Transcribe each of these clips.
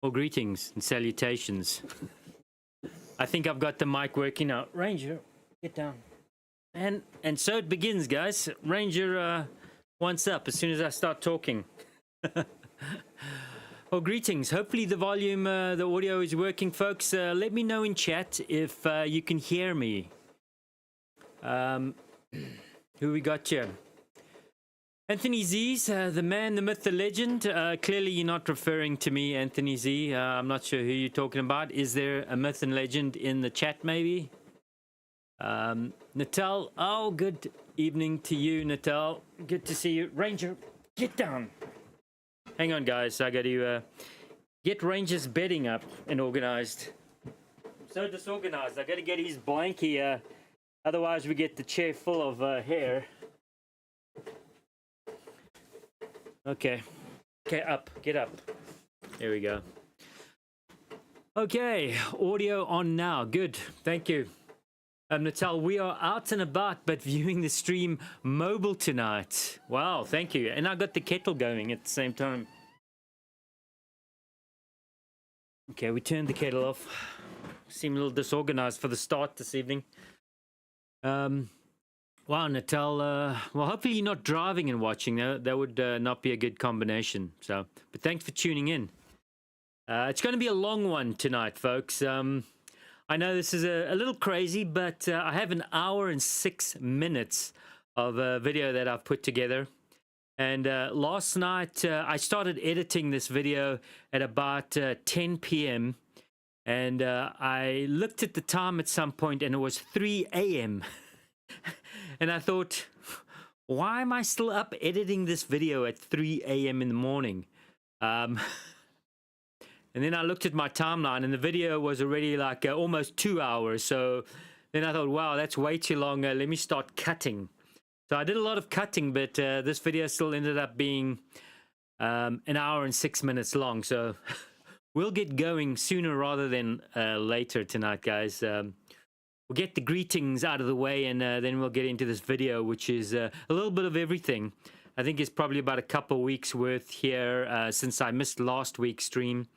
Well, greetings and salutations. I think I've got the mic working now. Ranger, get down. And so it begins, guys. Ranger wants up as soon as I start talking. Well, greetings. Hopefully the volume, the audio is working, folks. Let me know in chat if you can hear me. Who we got here? Anthony Z's, the man, the myth, the legend. Clearly you're not referring to me, Anthony Z. I'm not sure who you're talking about. Is there a myth and legend in the chat, maybe? Natal, oh, good evening to you, Natal. Good to see you. Ranger, get down. Hang on, guys. I got to get Ranger's bedding up and organized. So disorganized. I got to get his blankie. Otherwise, we get the chair full of hair. Okay, up, get up. There we go. Okay, audio on now. Good, thank you. Natal, we are out and about, but viewing the stream mobile tonight. Wow, thank you. And I got the kettle going at the same time. Okay, we turned the kettle off. Seem a little disorganized for the start this evening. Wow, Natal, well, hopefully you're not driving and watching. That would not be a good combination. So, but thanks for tuning in. It's going to be a long one tonight, folks. I know this is a little crazy, but I have an hour and 6 minutes of a video that I've put together. And last night, I started editing this video at about 10 p.m. And I looked at the time at some point, and it was 3 a.m. And I thought, why am I still up editing this video at 3 a.m. in the morning? And then I looked at my timeline, and the video was already like almost 2 hours. So then I thought, wow, that's way too long. Let me start cutting. So I did a lot of cutting, but this video still ended up being an hour and 6 minutes long. So we'll get going sooner rather than later tonight, guys. We'll get the greetings out of the way, and then we'll get into this video, which is a little bit of everything. I think it's probably about a couple weeks worth here since I missed last week's stream.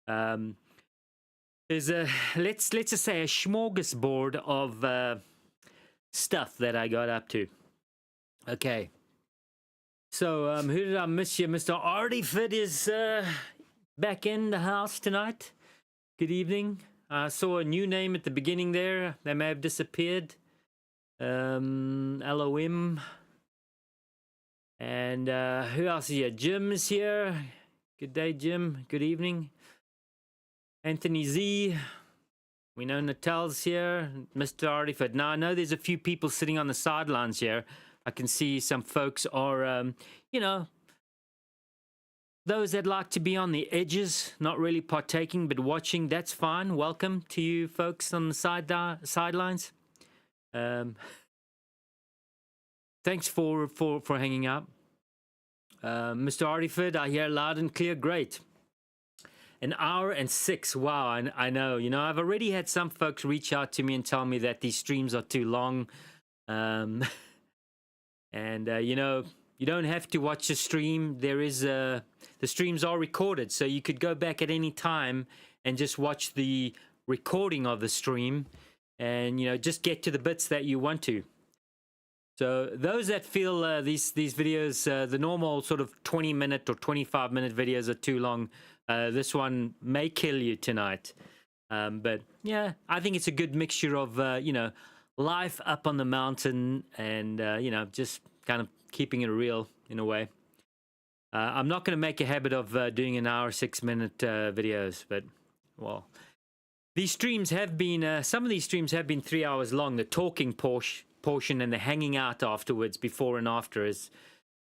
There's a let's just say a smorgasbord of stuff that I got up to. Okay. So who did I miss here? Mr. Artifit is back in the house tonight. Good evening. I saw a new name at the beginning there. They may have disappeared. LOM. And who else is here? Jim is here. Good day, Jim. Good evening. Anthony Z. We know Natal's here. Mr. Artiford. Now, I know there's a few people sitting on the sidelines here. I can see some folks are, you know, those that like to be on the edges, not really partaking, but watching, that's fine. Welcome to you folks on the sidelines. Thanks for hanging out. Mr. Artiford, I hear loud and clear. Great. An hour and 6. Wow, I know. You know, I've already had some folks reach out to me and tell me that these streams are too long. And, you know, you don't have to watch the stream. There is the streams are recorded, so you could go back at any time and just watch the recording of the stream, and you know, just get to the bits that you want to. So those that feel these videos, the normal sort of 20-minute or 25-minute videos are too long, this one may kill you tonight. But yeah, I think it's a good mixture of you know, life up on the mountain and you know, just kind of keeping it real in a way. I'm not going to make a habit of doing an hour, 6-minute videos, but well, these streams have been, some of these streams have been 3 hours long. The talking portion and the hanging out afterwards, before and after, is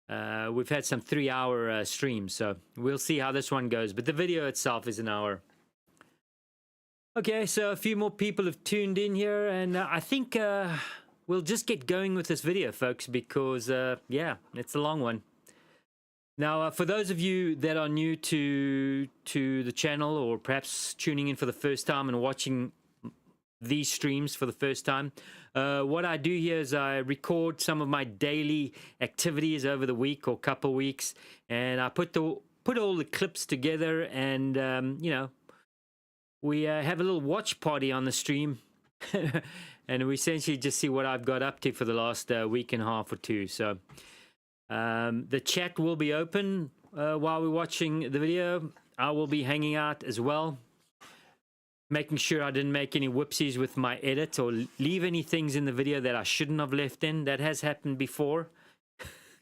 we've had some 3-hour streams, so we'll see how this one goes. But the video itself is an hour. Okay, so a few more people have tuned in here, and I think we'll just get going with this video, folks, because, yeah, it's a long one. Now, for those of you that are new to the channel, or perhaps tuning in for the first time and watching these streams for the first time, what I do here is I record some of my daily activities over the week or couple weeks, and I put put all the clips together, and you know, we have a little watch party on the stream. And we essentially just see what I've got up to for the last week and a half or two. So the chat will be open while we're watching the video. I will be hanging out as well, making sure I didn't make any whoopsies with my edit or leave any things in the video that I shouldn't have left in. That has happened before.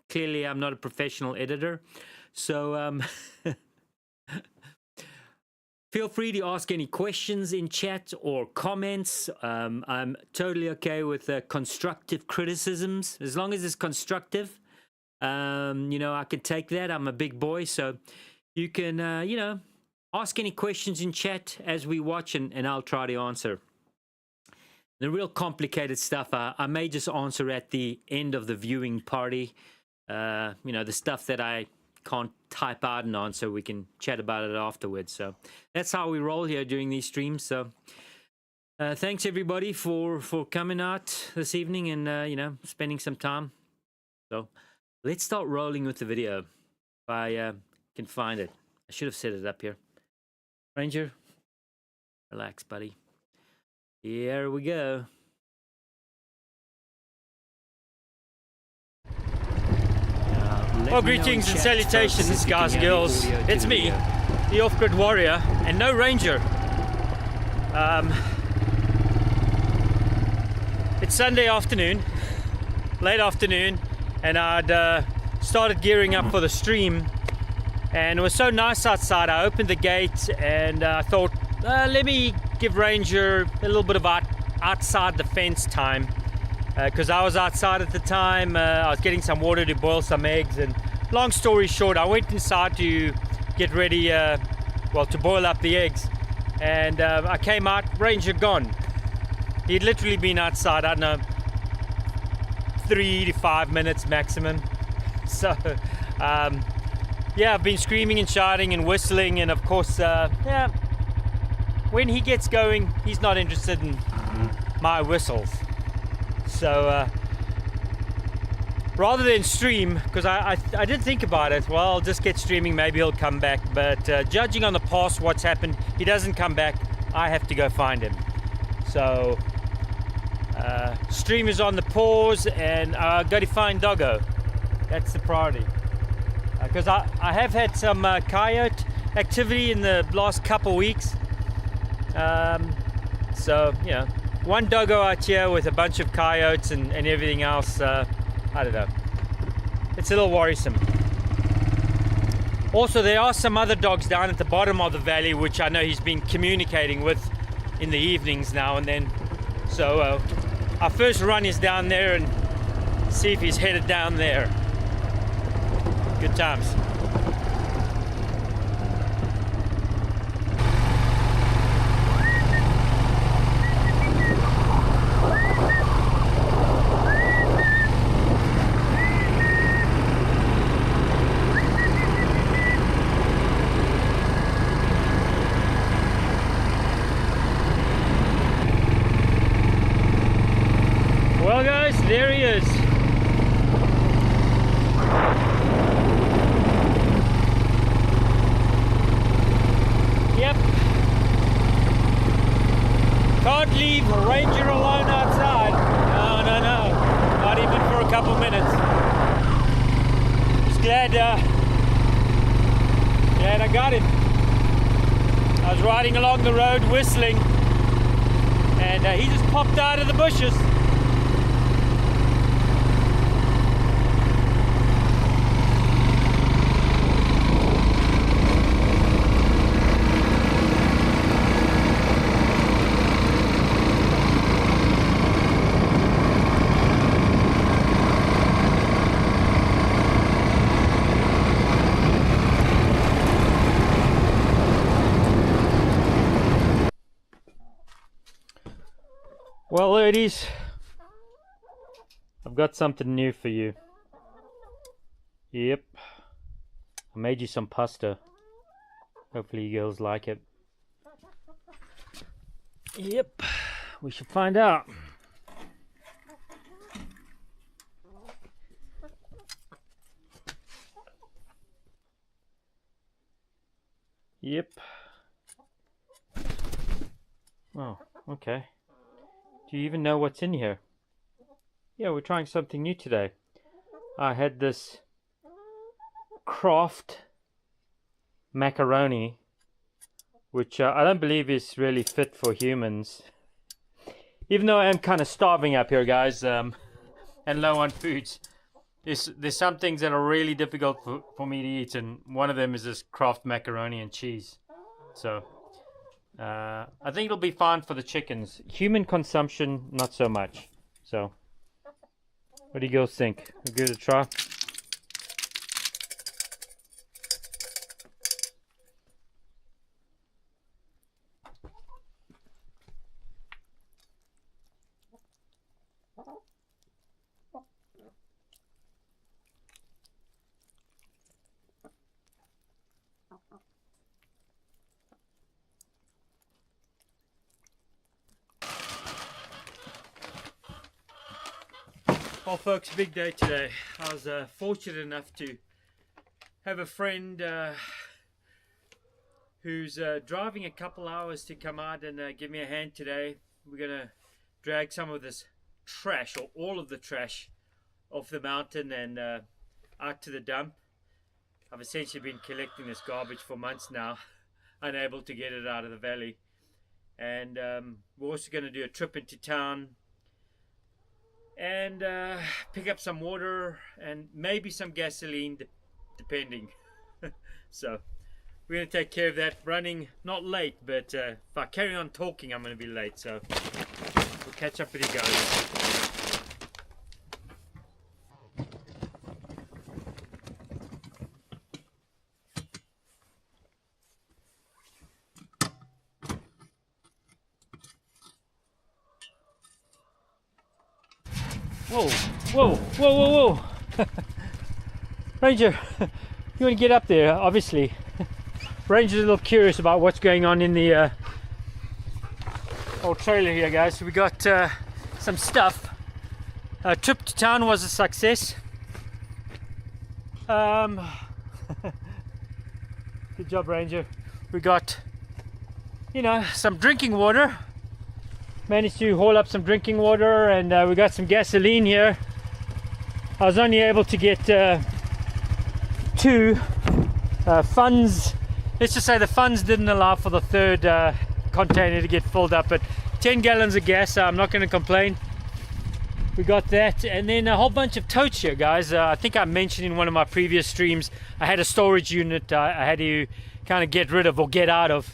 Clearly, I'm not a professional editor. So feel free to ask any questions in chat or comments. I'm totally okay with constructive criticisms. As long as it's constructive, you know, I can take that. I'm a big boy, so you can, you know, ask any questions in chat as we watch, and I'll try to answer. The real complicated stuff, I may just answer at the end of the viewing party. You know, the stuff that I can't type out and answer, we can chat about it afterwards. So that's how we roll here during these streams. So thanks everybody for coming out this evening and you know, spending some time. So let's start rolling with the video if I can find it. I should have set it up here. Ranger, relax, buddy. Here we go. Well, greetings and salutations, guys and girls. It's me, the off-grid warrior, and no ranger. It's Sunday afternoon, late afternoon, and I'd started gearing up for the stream, and it was so nice outside. I opened the gate and I thought, let me give Ranger a little bit of outside the fence time. Because I was outside at the time, I was getting some water to boil some eggs, and long story short, I went inside to get ready, well, to boil up the eggs, and I came out, Ranger gone. He'd literally been outside, I don't know, 3 to 5 minutes maximum. So, yeah, I've been screaming and shouting and whistling, and of course, yeah, when he gets going, he's not interested in my whistles. So rather than stream, because I did think about it, well, I'll just get streaming, maybe he'll come back, but judging on the past what's happened, he doesn't come back, I have to go find him. So stream is on the pause, and I got to find Doggo. That's the priority, because I have had some coyote activity in the last couple weeks. So, you know, one doggo out here with a bunch of coyotes and everything else, I don't know. It's a little worrisome. Also, there are some other dogs down at the bottom of the valley, which I know he's been communicating with in the evenings now and then. So our first run is down there and see if he's headed down there. Good times. Well guys, there he is. Yep. Can't leave Ranger alone outside. No. Not even for a couple minutes. Just glad I got him. I was riding along the road whistling, and he just popped out of the bushes. Well, ladies, I've got something new for you. Yep, I made you some pasta. Hopefully you girls like it. Yep, we should find out. Yep. Oh, okay. Do you even know what's in here? Yeah, we're trying something new today. I had this Kraft macaroni, which I don't believe is really fit for humans. Even though I am kind of starving up here, guys, and low on foods. There's some things that are really difficult for me to eat, and one of them is this Kraft macaroni and cheese. So I think it'll be fine for the chickens. Human consumption, not so much. So what do you girls think? Give it a try. Well folks, big day today. I was fortunate enough to have a friend who's driving a couple hours to come out and give me a hand today. We're gonna drag some of this trash, or all of the trash, off the mountain and out to the dump. I've essentially been collecting this garbage for months now, unable to get it out of the valley. And we're also going to do a trip into town and pick up some water and maybe some gasoline, depending. So we're going to take care of that. Running not late, but if I carry on talking, I'm going to be late. So we'll catch up with you guys. Whoa, whoa, whoa, whoa, whoa. Ranger, you want to get up there, obviously. Ranger's a little curious about what's going on in the old trailer here, guys. So we got some stuff. Trip to town was a success. Good job, Ranger. We got, you know, some drinking water. Managed to haul up some drinking water, and we got some gasoline here. I was only able to get 2 funds. Let's just say the funds didn't allow for the third container to get filled up, but 10 gallons of gas, I'm not going to complain. We got that, and then a whole bunch of totes here, guys. I think I mentioned in one of my previous streams I had a storage unit I had to kind of get rid of or get out of.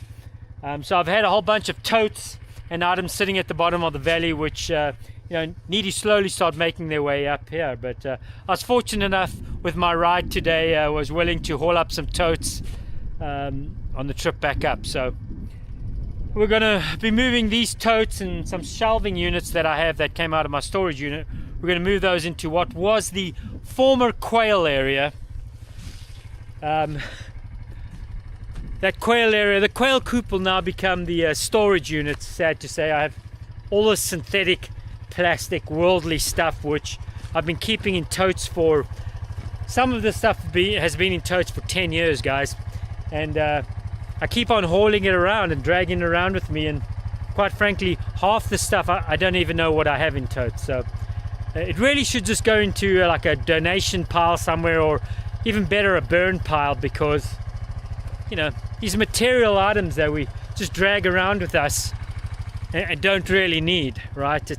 So I've had a whole bunch of totes and items sitting at the bottom of the valley, which you know, need to slowly start making their way up here. But I was fortunate enough with my ride today. I was willing to haul up some totes on the trip back up. So we're going to be moving these totes and some shelving units that I have that came out of my storage unit. We're going to move those into what was the former Quail area. That Quail area, the Quail coop will now become the storage unit. Sad to say, I have all this synthetic plastic worldly stuff which I've been keeping in totes for, some of the stuff has been in totes for 10 years, guys, and I keep on hauling it around and dragging it around with me, and quite frankly half the stuff I don't even know what I have in totes. So it really should just go into like a donation pile somewhere, or even better, a burn pile, because you know, these material items that we just drag around with us and don't really need, right?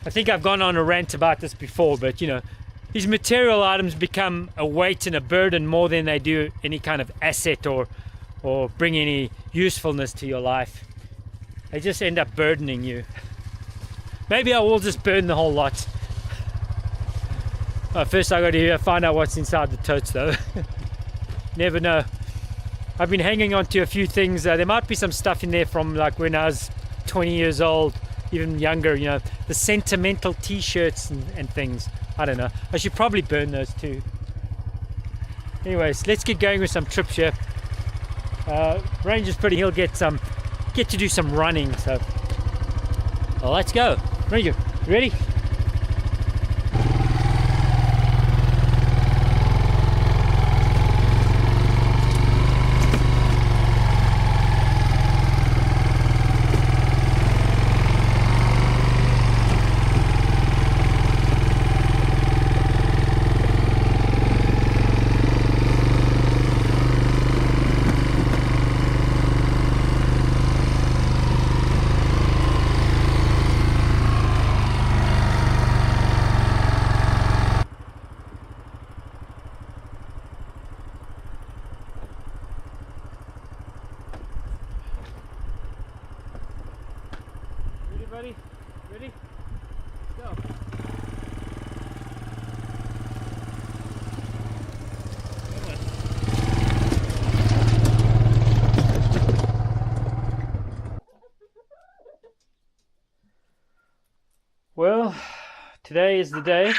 I think I've gone on a rant about this before, but you know, these material items become a weight and a burden more than they do any kind of asset or bring any usefulness to your life. They just end up burdening you. Maybe I will just burn the whole lot. First I got to find out what's inside the totes though. Never know. I've been hanging on to a few things. There might be some stuff in there from like when I was 20 years old, even younger, you know, the sentimental t-shirts and things. I don't know. I should probably burn those too. Anyways, let's get going with some trips here. Ranger's pretty, he'll get to do some running, so well, let's go. Ranger, you ready? buddy? Ready? Go. Well, today is the day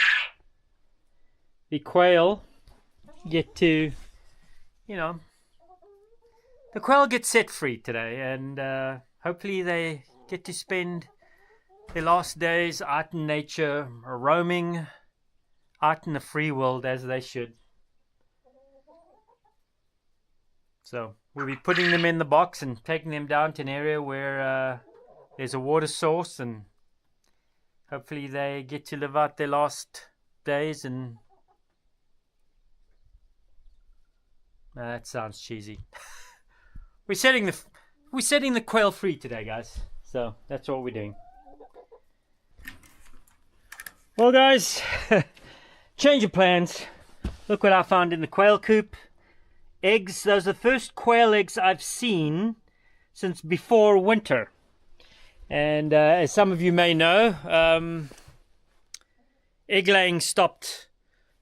the quail get to, the quail get set free today, and hopefully they get to spend their last days out in nature, roaming out in the free world as they should. So we'll be putting them in the box and taking them down to an area where there's a water source, and hopefully they get to live out their last days. And that sounds cheesy. We're setting the quail free today, guys. So that's what we're doing. Well, guys, change of plans. Look what I found in the quail coop. Eggs. Those are the first quail eggs I've seen since before winter. And as some of you may know, egg laying stopped.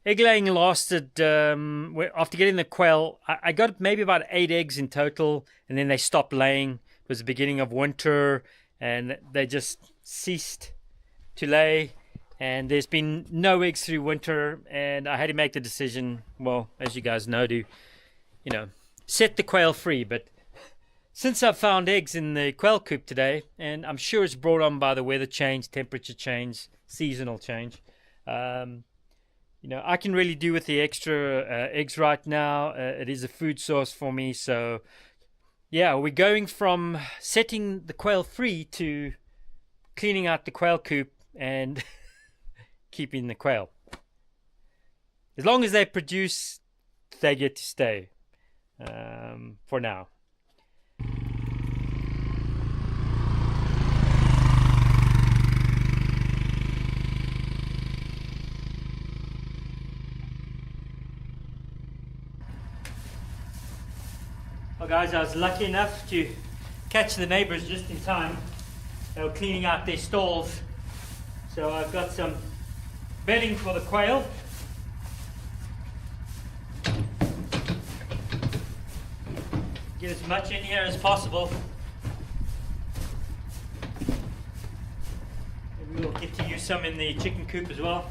Egg laying lasted, after getting the quail, I got maybe about 8 eggs in total, and then they stopped laying. It was the beginning of winter, and they just ceased to lay. And there's been no eggs through winter, and I had to make the decision, well, as you guys know, to, set the quail free. But since I've found eggs in the quail coop today, and I'm sure it's brought on by the weather change, temperature change, seasonal change, I can really do with the extra eggs right now. It is a food source for me. So, yeah, we're going from setting the quail free to cleaning out the quail coop and keeping the quail. As long as they produce, they get to stay for now. Well, guys, I was lucky enough to catch the neighbors just in time. They were cleaning out their stalls. So I've got some bedding for the quail. Get as much in here as possible. Maybe we'll get to use some in the chicken coop as well.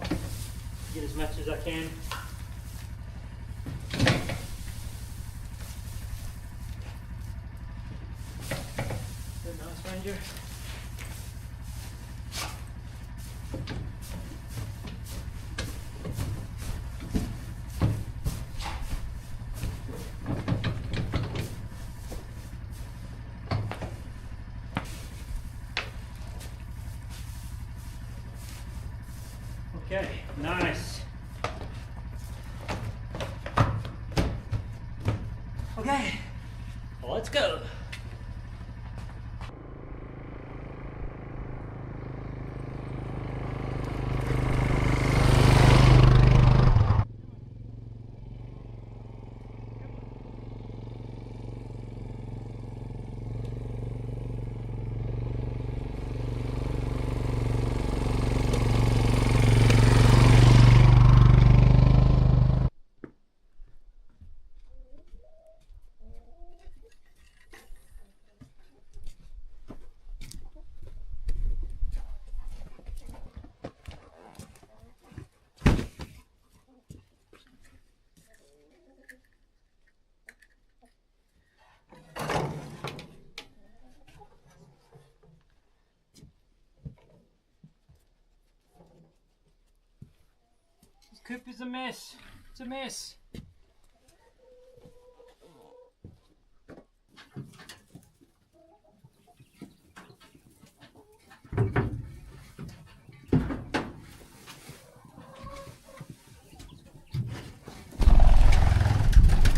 Get as much as I can. Nice, Ranger. Okay, nice. Okay, well, let's go. Coop is a mess. It's a mess.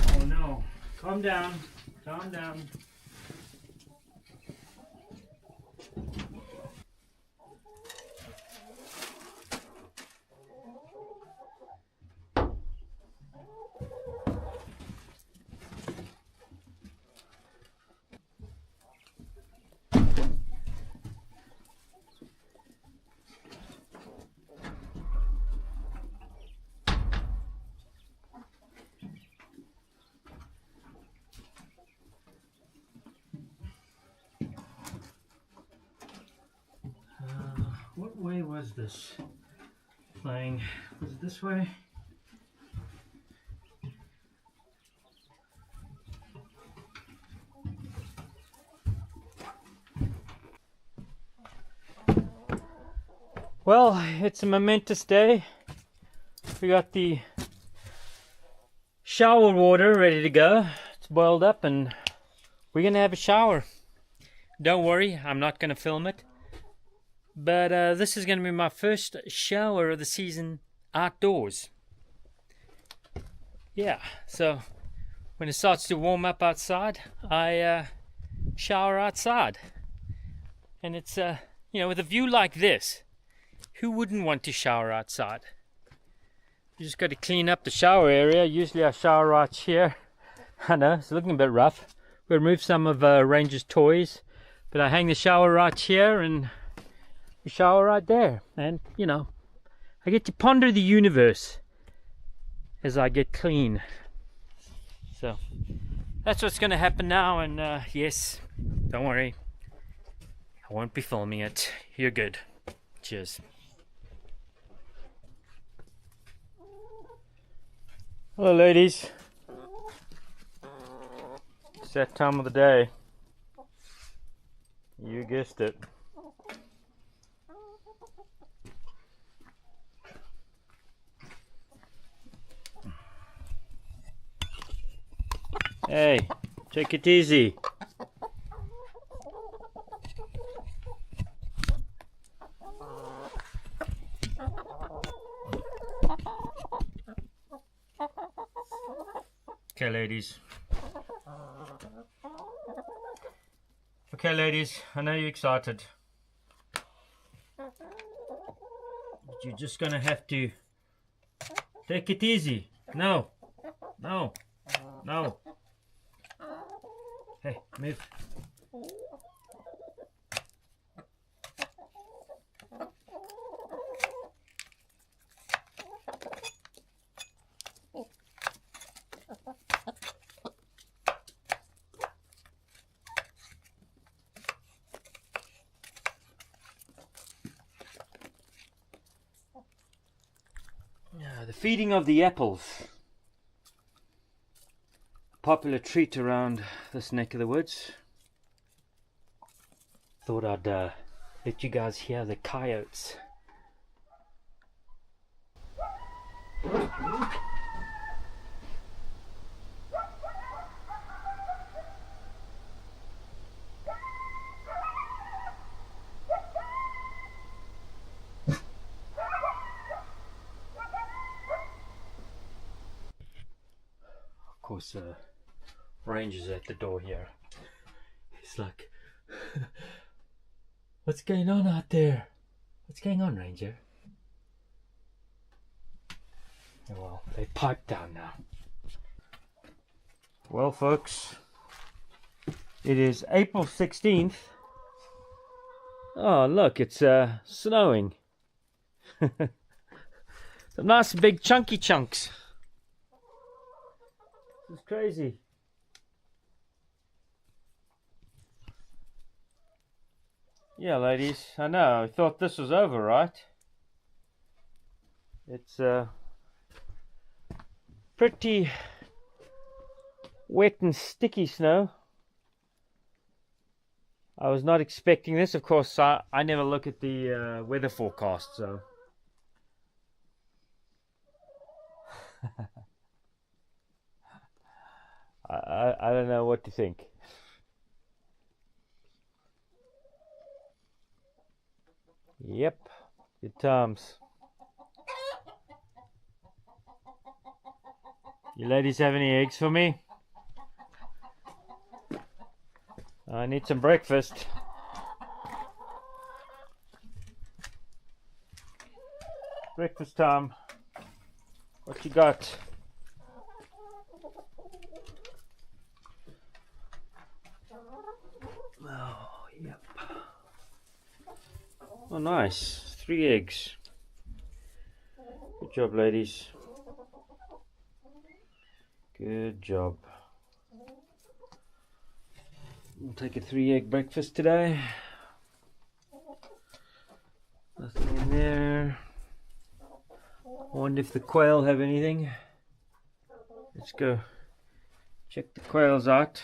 Oh no. Calm down. Calm down. was this playing? Was it this way? Well, it's a momentous day. We got the shower water ready to go. It's boiled up and we're gonna have a shower. Don't worry, I'm not gonna film it. But this is gonna be my first shower of the season outdoors. Yeah, so when it starts to warm up outside, I shower outside. And it's, you know, with a view like this, who wouldn't want to shower outside? You just got to clean up the shower area. Usually I shower right here. I know, it's looking a bit rough. We remove some of Ranger's toys, but I hang the shower right here and we shower right there. And, you know, I get to ponder the universe as I get clean. So, that's what's going to happen now. And yes, don't worry, I won't be filming it. You're good. Cheers. Hello ladies, it's that time of the day, you guessed it. Hey, take it easy. Okay ladies. Okay ladies, I know you're excited. But you're just gonna have to take it easy. No. No. No. Hey, move. The feeding of the apples. A popular treat around this neck of the woods. Thought I'd let you guys hear the coyotes. Of course, Ranger's at the door here. He's like, what's going on out there? What's going on, Ranger? Well, they piped down now. Well, folks, it is April 16th. Oh, look, it's snowing. Some nice big chunky chunks. This is crazy. Yeah, ladies, I know. I thought this was over, right? It's pretty wet and sticky snow. I was not expecting this. Of course, I never look at the weather forecast, so I don't know what to think. Yep, good times. You ladies have any eggs for me? I need some breakfast. Breakfast time. What you got? Oh, yep. Oh, nice. 3 eggs. Good job, ladies. Good job. We'll take a 3-egg breakfast today. Nothing in there. I wonder if the quail have anything. Let's go check the quails out.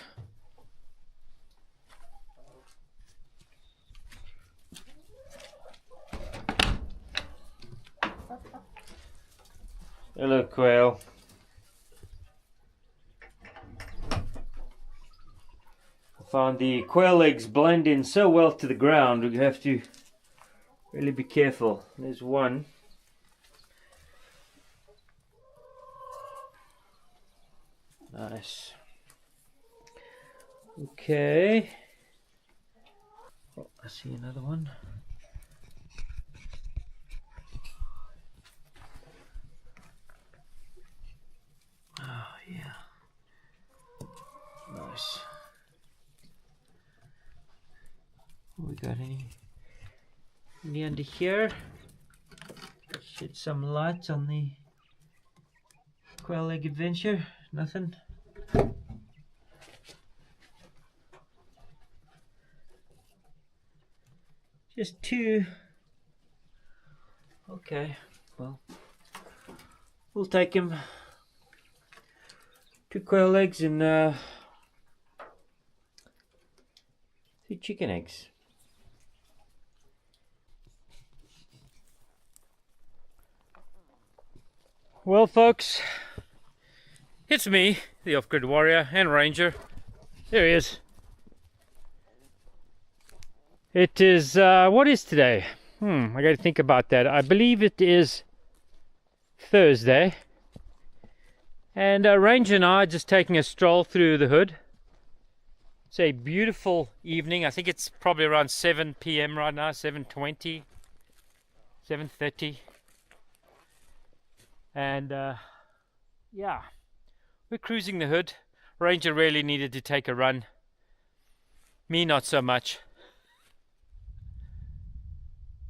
Hello, quail. I found the quail eggs blend in so well to the ground, we have to really be careful. There's one. Nice. Okay. Oh, I see another one. Oh, yeah. Nice. We got any under here? Shed some light on the quail egg adventure. Nothing. Just two. Okay, well, we'll take him. 2 quail eggs and 3 chicken eggs. Well, folks, it's me, the off-grid warrior and ranger. There he is. It is, what is today? I gotta think about that. I believe it is Thursday. And Ranger and I are just taking a stroll through the hood. It's a beautiful evening. I think it's probably around 7 p.m. right now, 7:20, 7:30. And yeah, we're cruising the hood. Ranger really needed to take a run. Me, not so much.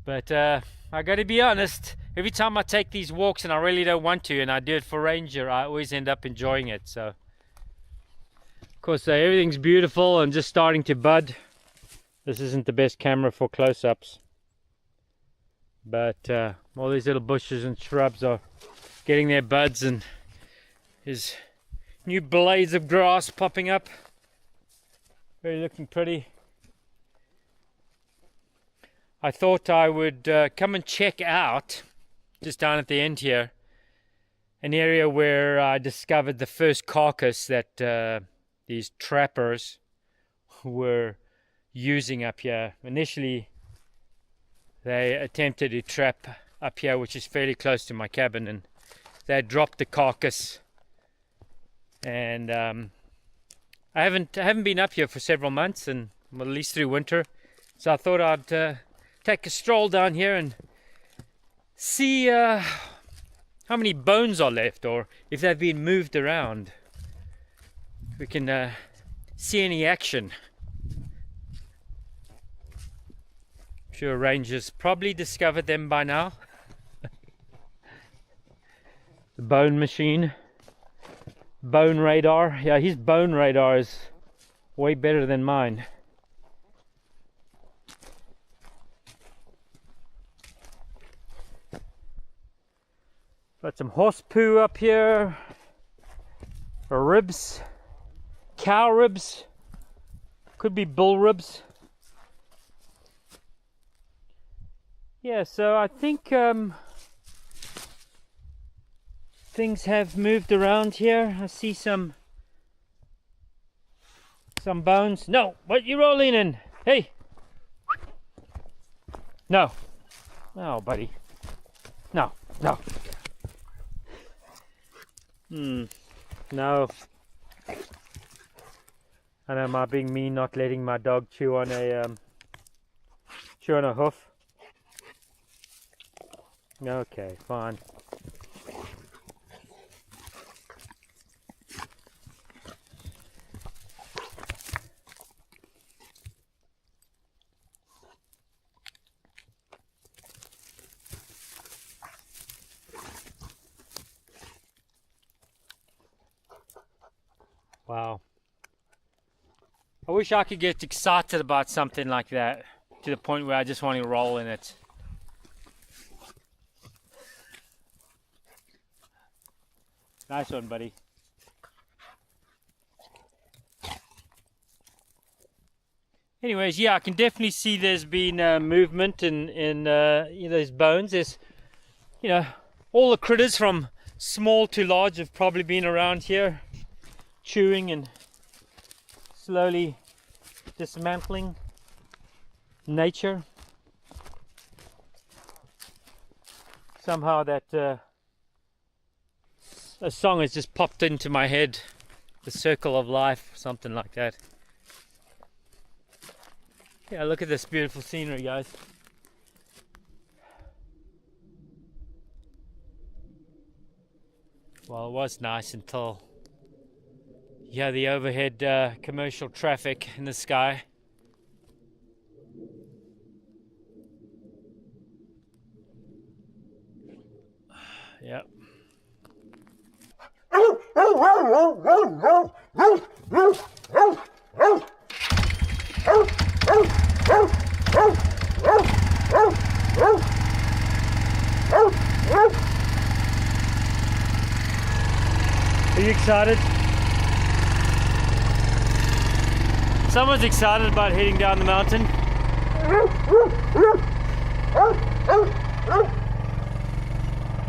But I gotta be honest, every time I take these walks and I really don't want to, and I do it for Ranger, I always end up enjoying it. So, of course, everything's beautiful and just starting to bud. This isn't the best camera for close-ups, but all these little bushes and shrubs are getting their buds, and there's new blades of grass popping up. Really looking pretty. I thought I would come and check out, just down at the end here, an area where I discovered the first carcass that these trappers were using up here. Initially, they attempted to trap up here, which is fairly close to my cabin, and they dropped the carcass. And I haven't been up here for several months, and well, at least through winter. So I thought I'd take a stroll down here and see how many bones are left, or if they've been moved around. We can see any action. I'm sure Rangers probably discovered them by now. The bone machine. Bone radar. Yeah, his bone radar is way better than mine. Got some horse poo up here, ribs, cow ribs, could be bull ribs. Yeah, so I think things have moved around here. I see some bones. No, what you rolling in? Hey, no, no, buddy, no, no. No. I know, am I being mean not letting my dog chew on a hoof? Okay, fine. Wow. I wish I could get excited about something like that to the point where I just want to roll in it. Nice one, buddy. Anyways, yeah, I can definitely see there's been movement in those bones. There's, all the critters from small to large have probably been around here, chewing and slowly dismantling nature. Somehow that a song has just popped into my head, The Circle of Life, something like that. Yeah, look at this beautiful scenery, guys. Well, it was nice until the overhead commercial traffic in the sky. Yep. Are you excited? Someone's excited about heading down the mountain.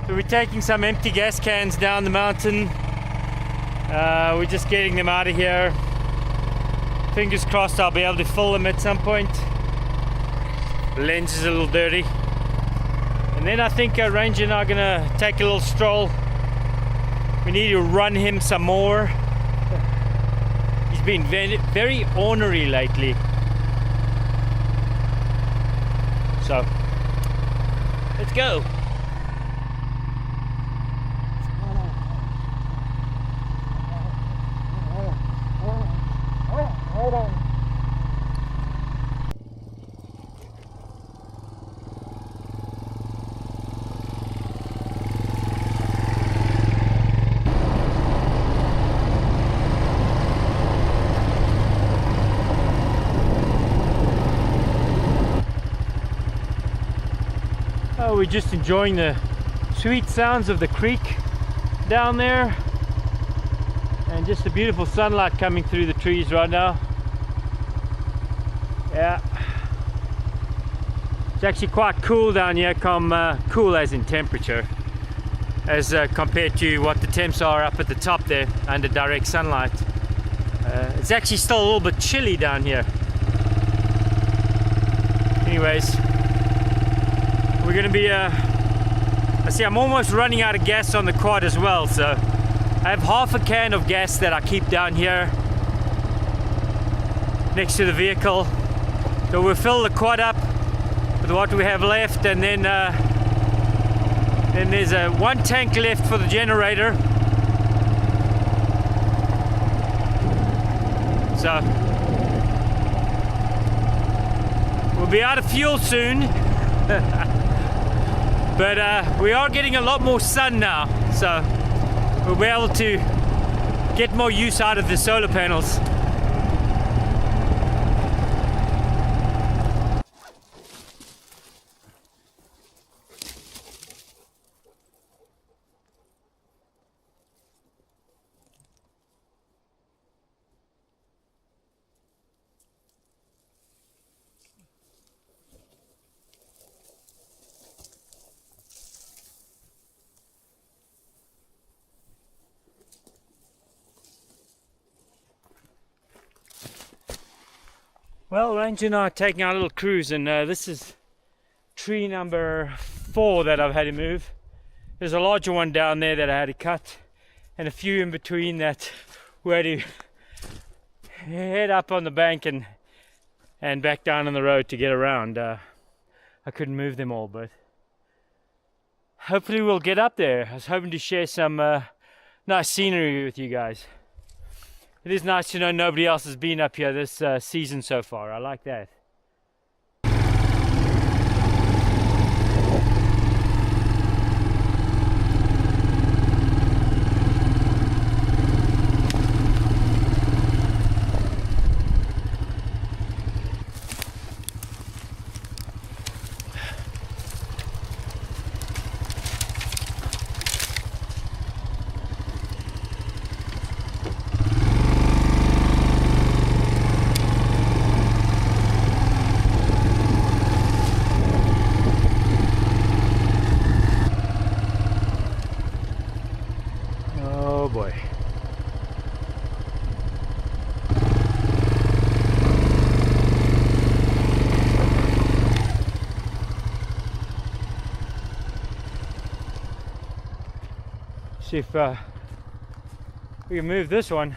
So we're taking some empty gas cans down the mountain. We're just getting them out of here. Fingers crossed I'll be able to fill them at some point. The lens is a little dirty. And then I think Ranger and I are gonna take a little stroll. We need to run him some more. He's been very ornery lately. So, let's go. Oh, we're just enjoying the sweet sounds of the creek down there and just the beautiful sunlight coming through the trees right now. Yeah, it's actually quite cool down here, cool as in temperature, as compared to what the temps are up at the top there under direct sunlight. It's actually still a little bit chilly down here. Anyways, we're going to be, I see I'm almost running out of gas on the quad as well, so I have half a can of gas that I keep down here next to the vehicle. So we'll fill the quad up with what we have left, and then there's one tank left for the generator. So we'll be out of fuel soon. But we are getting a lot more sun now, so we'll be able to get more use out of the solar panels. Well, Ranger and I are taking our little cruise, and this is tree number 4 that I've had to move. There's a larger one down there that I had to cut, and a few in between that we had to head up on the bank and back down on the road to get around. I couldn't move them all, but hopefully we'll get up there. I was hoping to share some nice scenery with you guys. It is nice to know nobody else has been up here this season so far. I like that. See if we can move this one.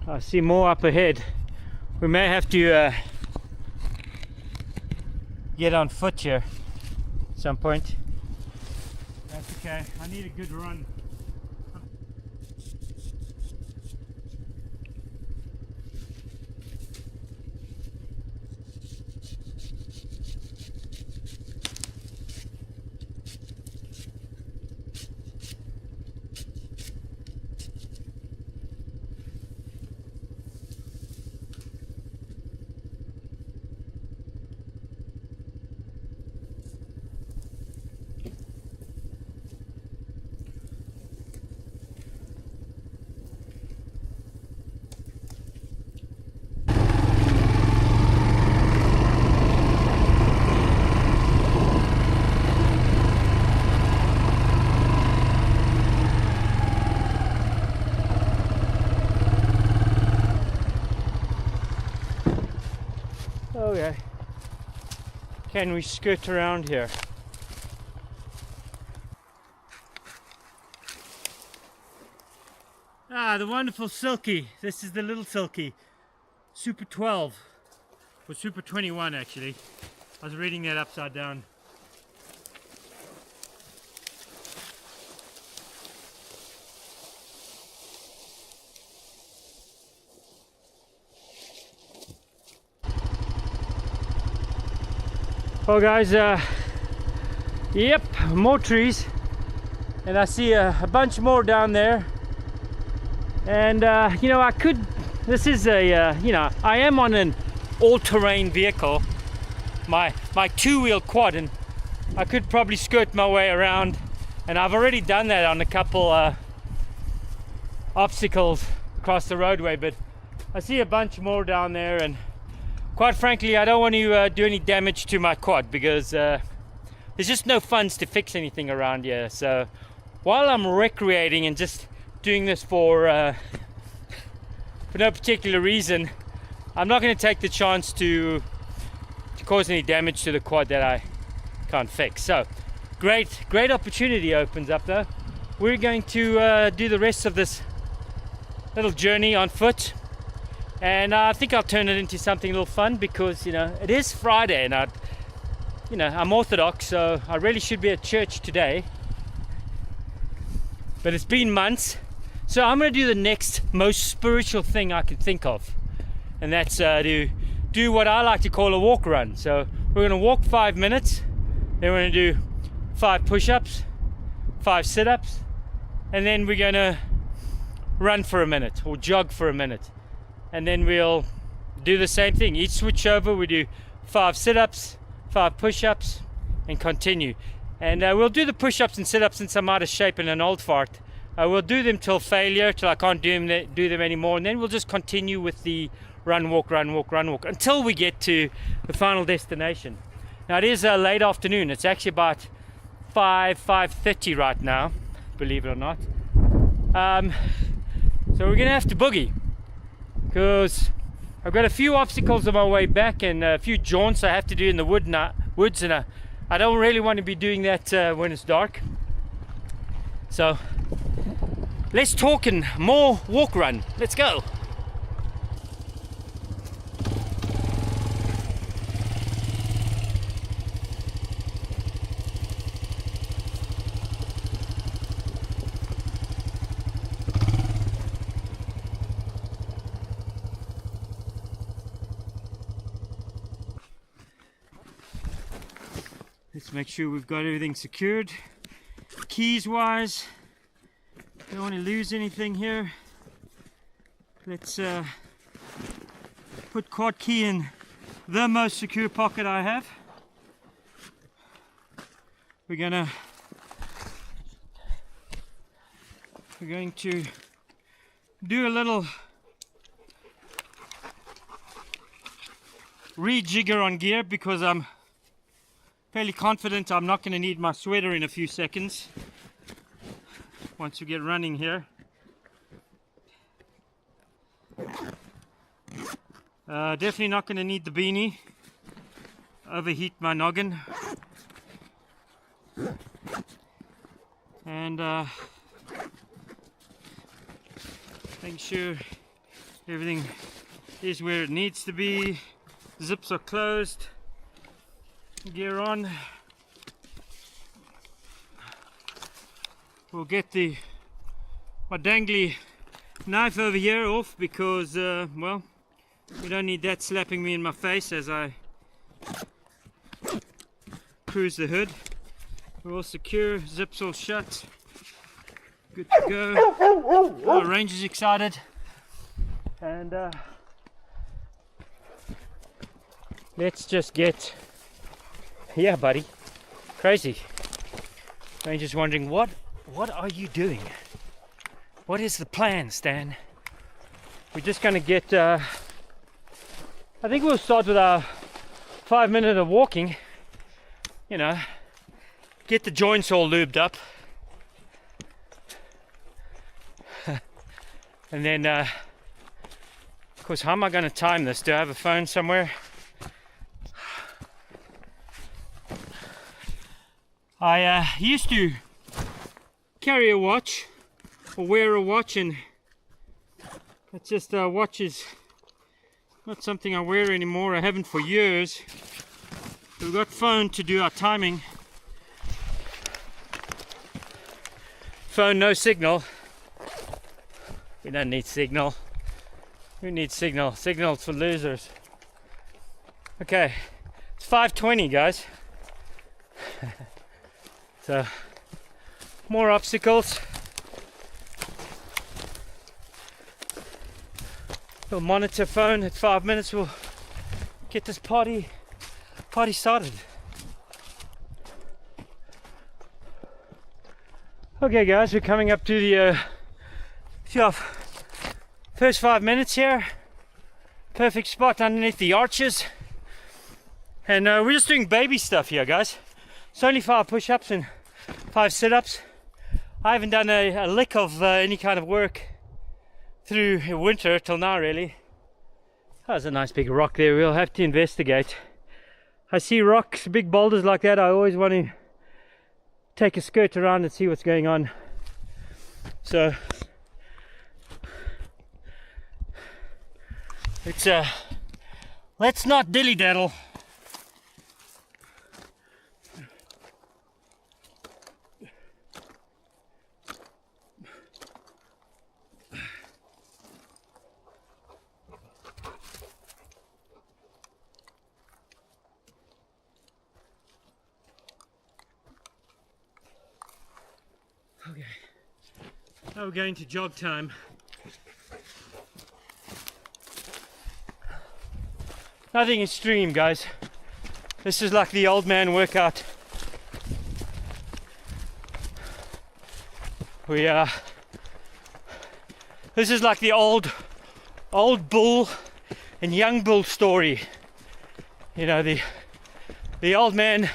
I see more up ahead. We may have to get on foot here at some point. That's okay. I need a good run. Okay. Can we skirt around here? Ah, the wonderful Silky. This is the little Silky. Super 12. Or Super 21 actually. I was reading that upside down. Well guys, yep, more trees, and I see a bunch more down there, and you know, I could, this is a, you know, I am on an all-terrain vehicle, my two-wheel quad, and I could probably skirt my way around, and I've already done that on a couple obstacles across the roadway, but I see a bunch more down there, and quite frankly, I don't want to do any damage to my quad because there's just no funds to fix anything around here. So while I'm recreating and just doing this for no particular reason, I'm not going to take the chance to cause any damage to the quad that I can't fix. So great opportunity opens up though. We're going to do the rest of this little journey on foot. And I think I'll turn it into something a little fun because, you know, it is Friday and I'm Orthodox, so I really should be at church today. But it's been months, so I'm going to do the next most spiritual thing I can think of. And that's to do what I like to call a walk run. So we're going to walk 5 minutes, then we're going to do 5 push-ups, 5 sit-ups, and then we're going to run for a minute or jog for a minute. And then we'll do the same thing. Each switch over, we do 5 sit-ups, 5 push-ups, and continue. And we'll do the push-ups and sit-ups since I'm out of shape and an old fart. We'll do them till failure, till I can't do them anymore. And then we'll just continue with the run, walk, until we get to the final destination. Now it is a late afternoon. It's actually about 5:30 right now, believe it or not. So we're gonna have to boogie, because I've got a few obstacles on my way back and a few jaunts I have to do in the woods, and I don't really want to be doing that when it's dark. So let's talk and more walk run. Let's go. Let's make sure we've got everything secured, keys wise. Don't want to lose anything here. Let's put quad key in the most secure pocket I have. We're going to do a little rejigger on gear because I'm fairly confident I'm not going to need my sweater in a few seconds once we get running here. Definitely not going to need the beanie. Overheat my noggin. and making sure everything is where it needs to be. Zips are closed, gear on. We'll get my dangly knife over here off because well, we don't need that slapping me in my face as I cruise the hood. We're all secure, zips all shut, good to go. Our ranger's excited, and let's just get, yeah buddy, crazy. Ranger's wondering, what are you doing? What is the plan, Stan? We're just gonna get I think we'll start with our 5 minutes of walking, you know, get the joints all lubed up, and then of course, how am I going to time this? Do I have a phone somewhere? I used to carry a watch or wear a watch, and it's just watch is not something I wear anymore. I haven't for years. We've got phone to do our timing. Phone, no signal. We don't need signal. Who needs signal? Signal's for losers. Okay, it's 5:20, guys. So, more obstacles. We'll monitor phone at 5 minutes. We'll get this party started. Okay guys, we're coming up to the first 5 minutes here. Perfect spot underneath the arches, and we're just doing baby stuff here, guys. It's only 5 push-ups and 5 sit-ups. I haven't done a lick of any kind of work through winter till now, really. Oh, there's a nice big rock there. We'll have to investigate. I see rocks, big boulders like that. I always want to take a skirt around and see what's going on. So it's let's not dilly-daddle. Okay, now we're going to jog time. Nothing extreme, guys. This is like the old man workout. This is like the old bull and young bull story. You know, the old man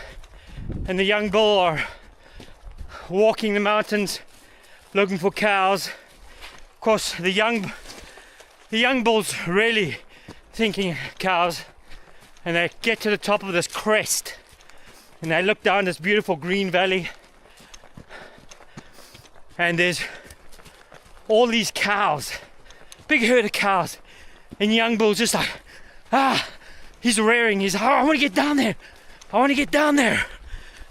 and the young bull are walking the mountains looking for cows. Of course, the young bull's really thinking cows, and they get to the top of this crest and they look down this beautiful green valley, and there's all these cows, big herd of cows, and young bull's just like, he's rearing, he's, I want to get down there, I want to get down there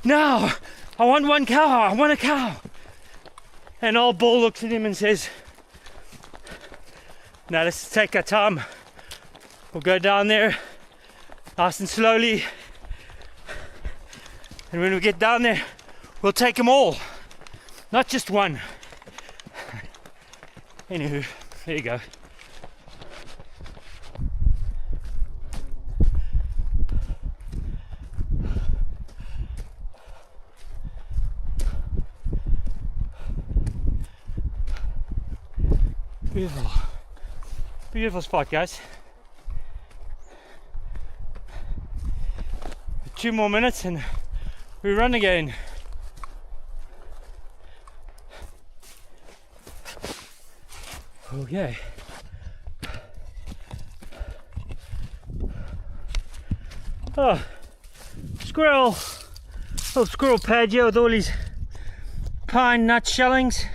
now, I want one cow, I want a cow. And old bull looks at him and says, now let's take our time. We'll go down there nice and slowly, and when we get down there, we'll take them all, not just one. Anywho, there you go. Beautiful, beautiful spot, guys. 2 more minutes and we run again. Okay. Oh, squirrel! Little squirrel pad here with all his pine nut shellings.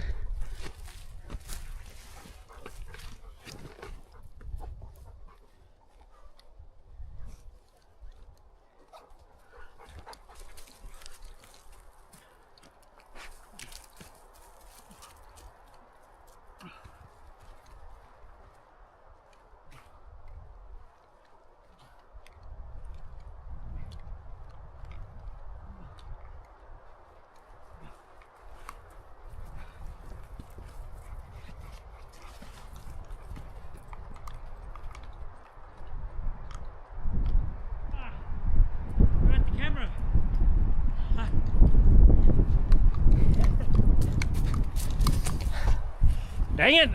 Dang it!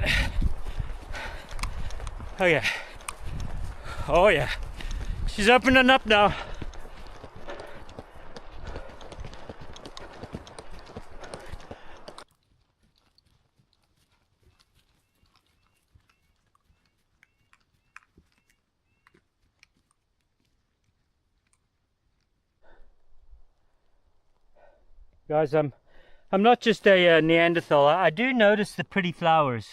Oh yeah. Oh yeah. She's opening up now. Guys, I'm not just a Neanderthal. I do notice the pretty flowers.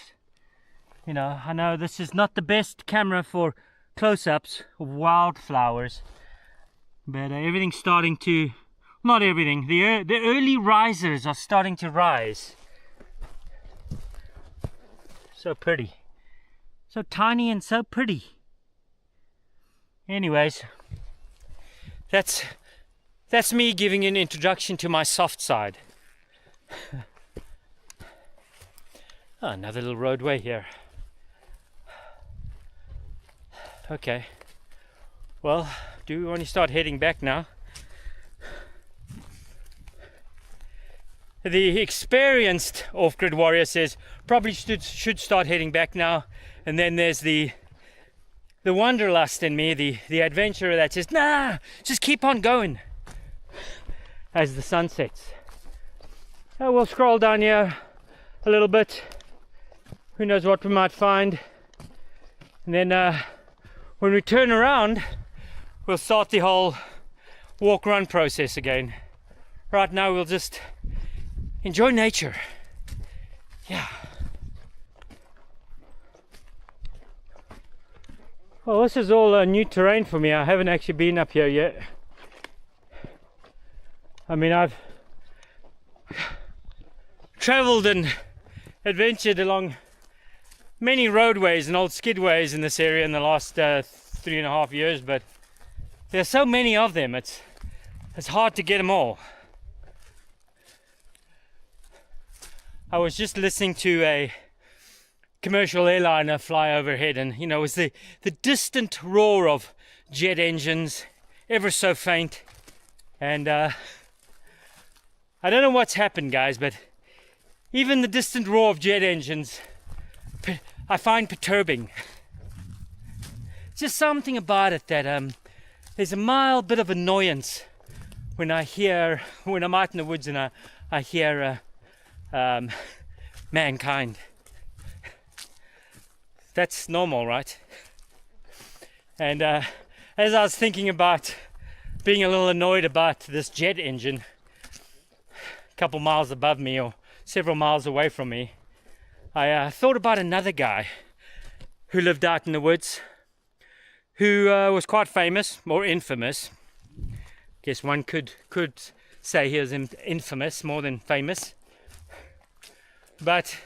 You know, I know this is not the best camera for close-ups of wildflowers, but everything's starting to, not everything, the early risers are starting to rise. So pretty. So tiny and so pretty. Anyways, that's me giving you an introduction to my soft side. Oh, another little roadway here. Okay. Well, do we want to start heading back now? The experienced off-grid warrior says probably should start heading back now. And then there's the wanderlust in me, the adventurer that says, nah, just keep on going as the sun sets. So we'll scroll down here a little bit. Who knows what we might find. And then when we turn around, we'll start the whole walk-run process again. Right now we'll just enjoy nature. Yeah. Well, this is all new terrain for me. I haven't actually been up here yet. I mean, I've traveled and adventured along many roadways and old skidways in this area in the last 3.5 years, but there's so many of them, it's hard to get them all. I was just listening to a commercial airliner fly overhead, and you know, it was the distant roar of jet engines, ever so faint. And I don't know what's happened, guys, but even the distant roar of jet engines I find perturbing. Just something about it that there's a mild bit of annoyance when I'm out in the woods and I hear mankind. That's normal, right? And as I was thinking about being a little annoyed about this jet engine a couple miles above me or several miles away from me, I thought about another guy who lived out in the woods, who was quite famous, or infamous. Guess one could say he was infamous more than famous. But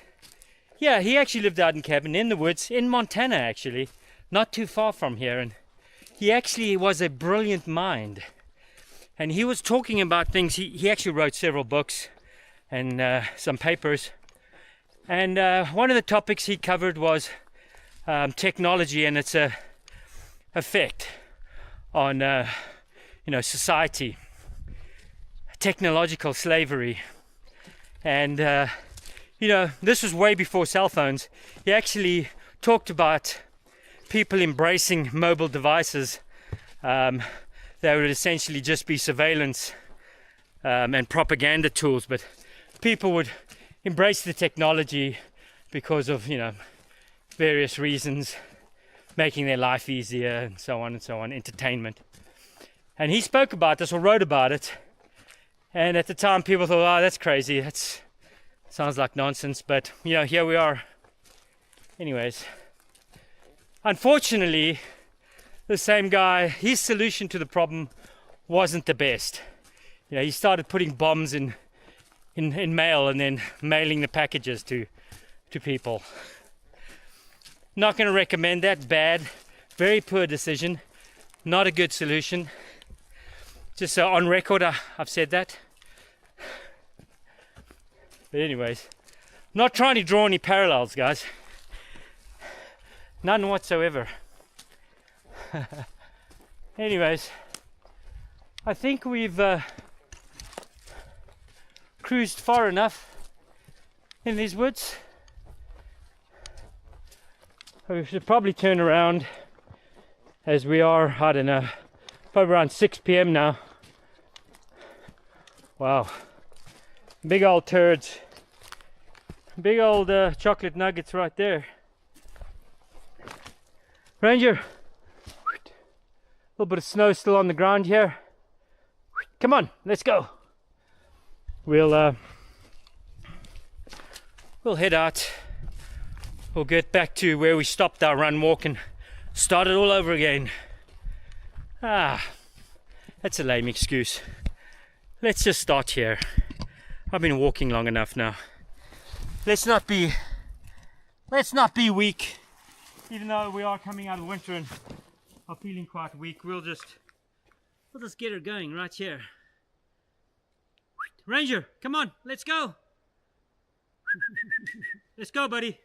yeah, he actually lived out in a cabin in the woods in Montana, actually, not too far from here. And he actually was a brilliant mind. And he was talking about things. He actually wrote several books and some papers. And one of the topics he covered was technology and its effect on society, technological slavery. And this was way before cell phones. He actually talked about people embracing mobile devices that would essentially just be surveillance and propaganda tools, but people would embrace the technology because of various reasons, making their life easier and so on, entertainment. And he spoke about this or wrote about it, and at the time people thought, oh, that's crazy, that's Sounds like nonsense, but you know, here we are. Anyways, unfortunately, the same guy, his solution to the problem wasn't the best. You know, he started putting bombs in mail and then mailing the packages to people. Not going to recommend that. Bad, very poor decision, not a good solution. Just so on record, I've said that. But anyways, not trying to draw any parallels, guys. None whatsoever. Anyways, I think we've cruised far enough in these woods. We should probably turn around, as we are, I don't know, probably around 6 p.m. now. Wow, big old turds, big old chocolate nuggets right there. Ranger, a little bit of snow still on the ground here. Come on, let's go. We'll head out. We'll get back to where we stopped our run walk and start it all over again. That's a lame excuse. Let's just start here. I've been walking long enough now. Let's not be weak, even though we are coming out of winter and are feeling quite weak. We'll just get her going right here. Ranger, come on, let's go. Let's go, buddy.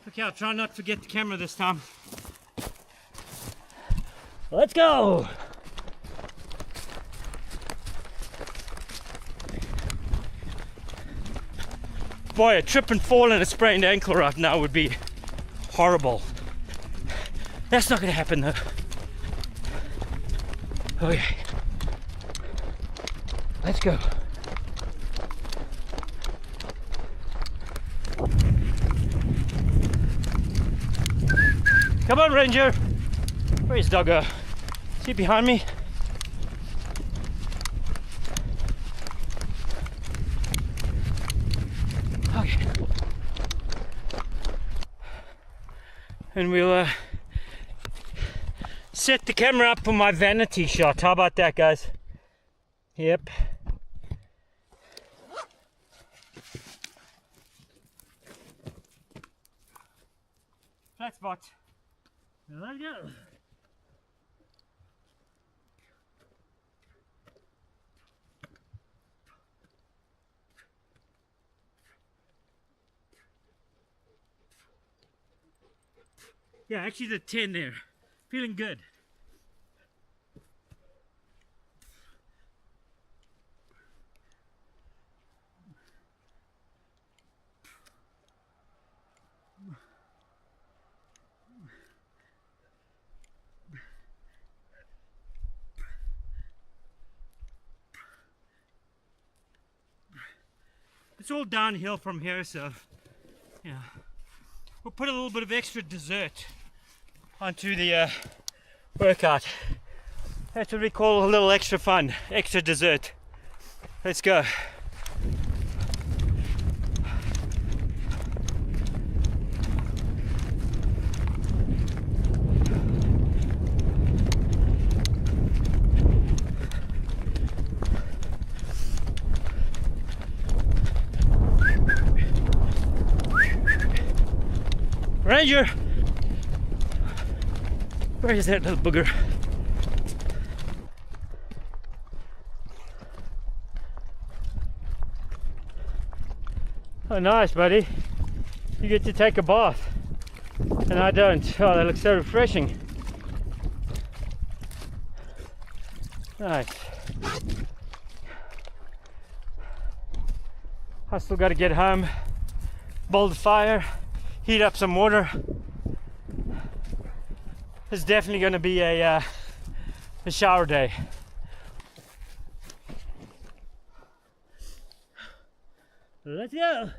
Okay, I'll try not to forget the camera this time. Let's go! Boy, a trip and fall and a sprained ankle right now would be horrible. That's not gonna happen though. Okay. Let's go. Come on, Ranger. Where's Doggo? Is he behind me? Okay. And we'll set the camera up for my vanity shot. How about that, guys? Yep. Flat spot. Let's go. Yeah, actually the 10 there. Feeling good. It's all downhill from here, so yeah. We'll put a little bit of extra dessert onto the workout. That's what we call a little extra fun, extra dessert. Let's go. Ranger! Where is that little booger? Oh, nice, buddy. You get to take a bath. And I don't. Oh, that looks so refreshing. Nice. I still got to get home, build a fire, heat up some water. It's definitely going to be a a shower day. Let's go.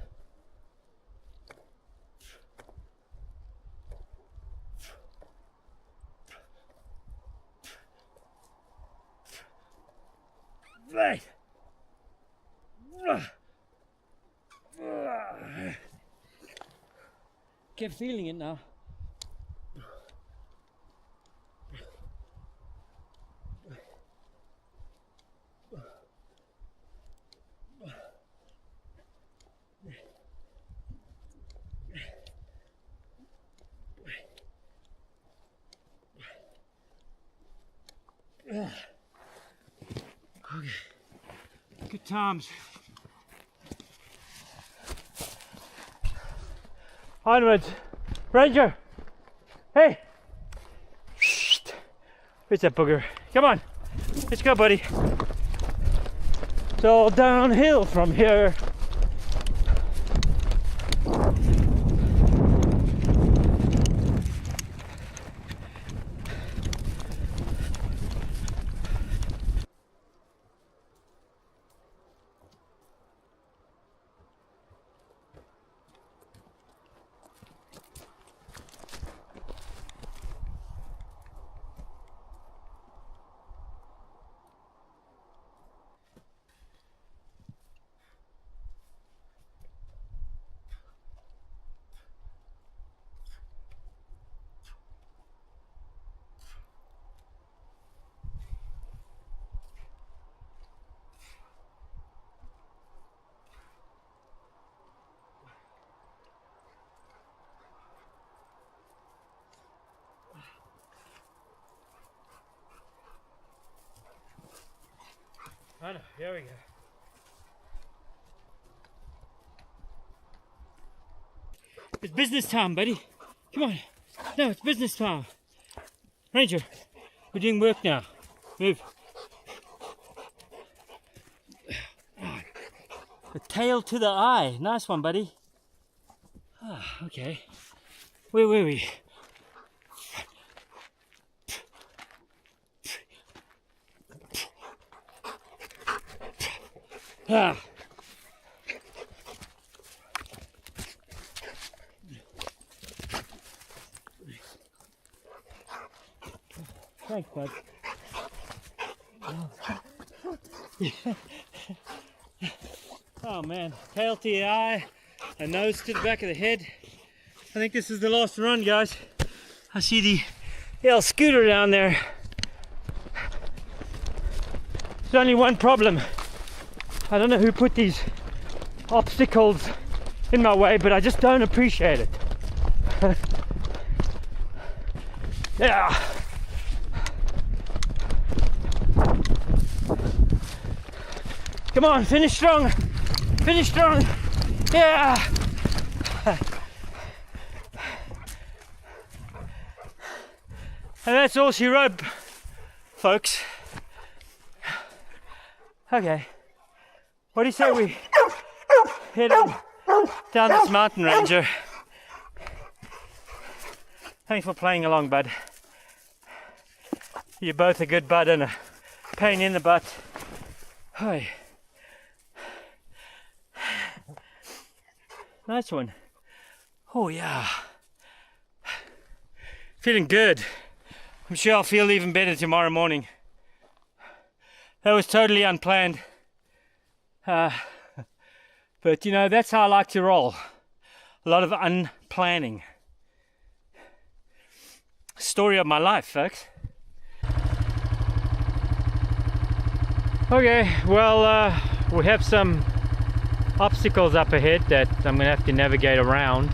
Right. Keep feeling it now. Okay. Good times. Onwards. Ranger! Hey! Where's that booger? Come on! Let's go, buddy. It's all downhill from here. I know, here we go. It's business time, buddy. Come on. No, it's business time. Ranger, we're doing work now. Move. The tail to the eye. Nice one, buddy. Ah, okay. Where were we? Ah. Thanks, bud. Oh man, tail to the eye, a nose to the back of the head. I think this is the last run, guys. I see the little scooter down there. There's only one problem. I don't know who put these obstacles in my way, but I just don't appreciate it. Yeah. Come on, finish strong. Finish strong. Yeah. And that's all she wrote, folks. Okay. What do you say we head down this mountain, Ranger? Thanks for playing along, bud. You're both a good bud and a pain in the butt. Hi. Nice one. Oh yeah. Feeling good. I'm sure I'll feel even better tomorrow morning. That was totally unplanned. But you know, that's how I like to roll. A lot of unplanning. Story of my life, folks. Okay, well, we have some obstacles up ahead that I'm gonna have to navigate around.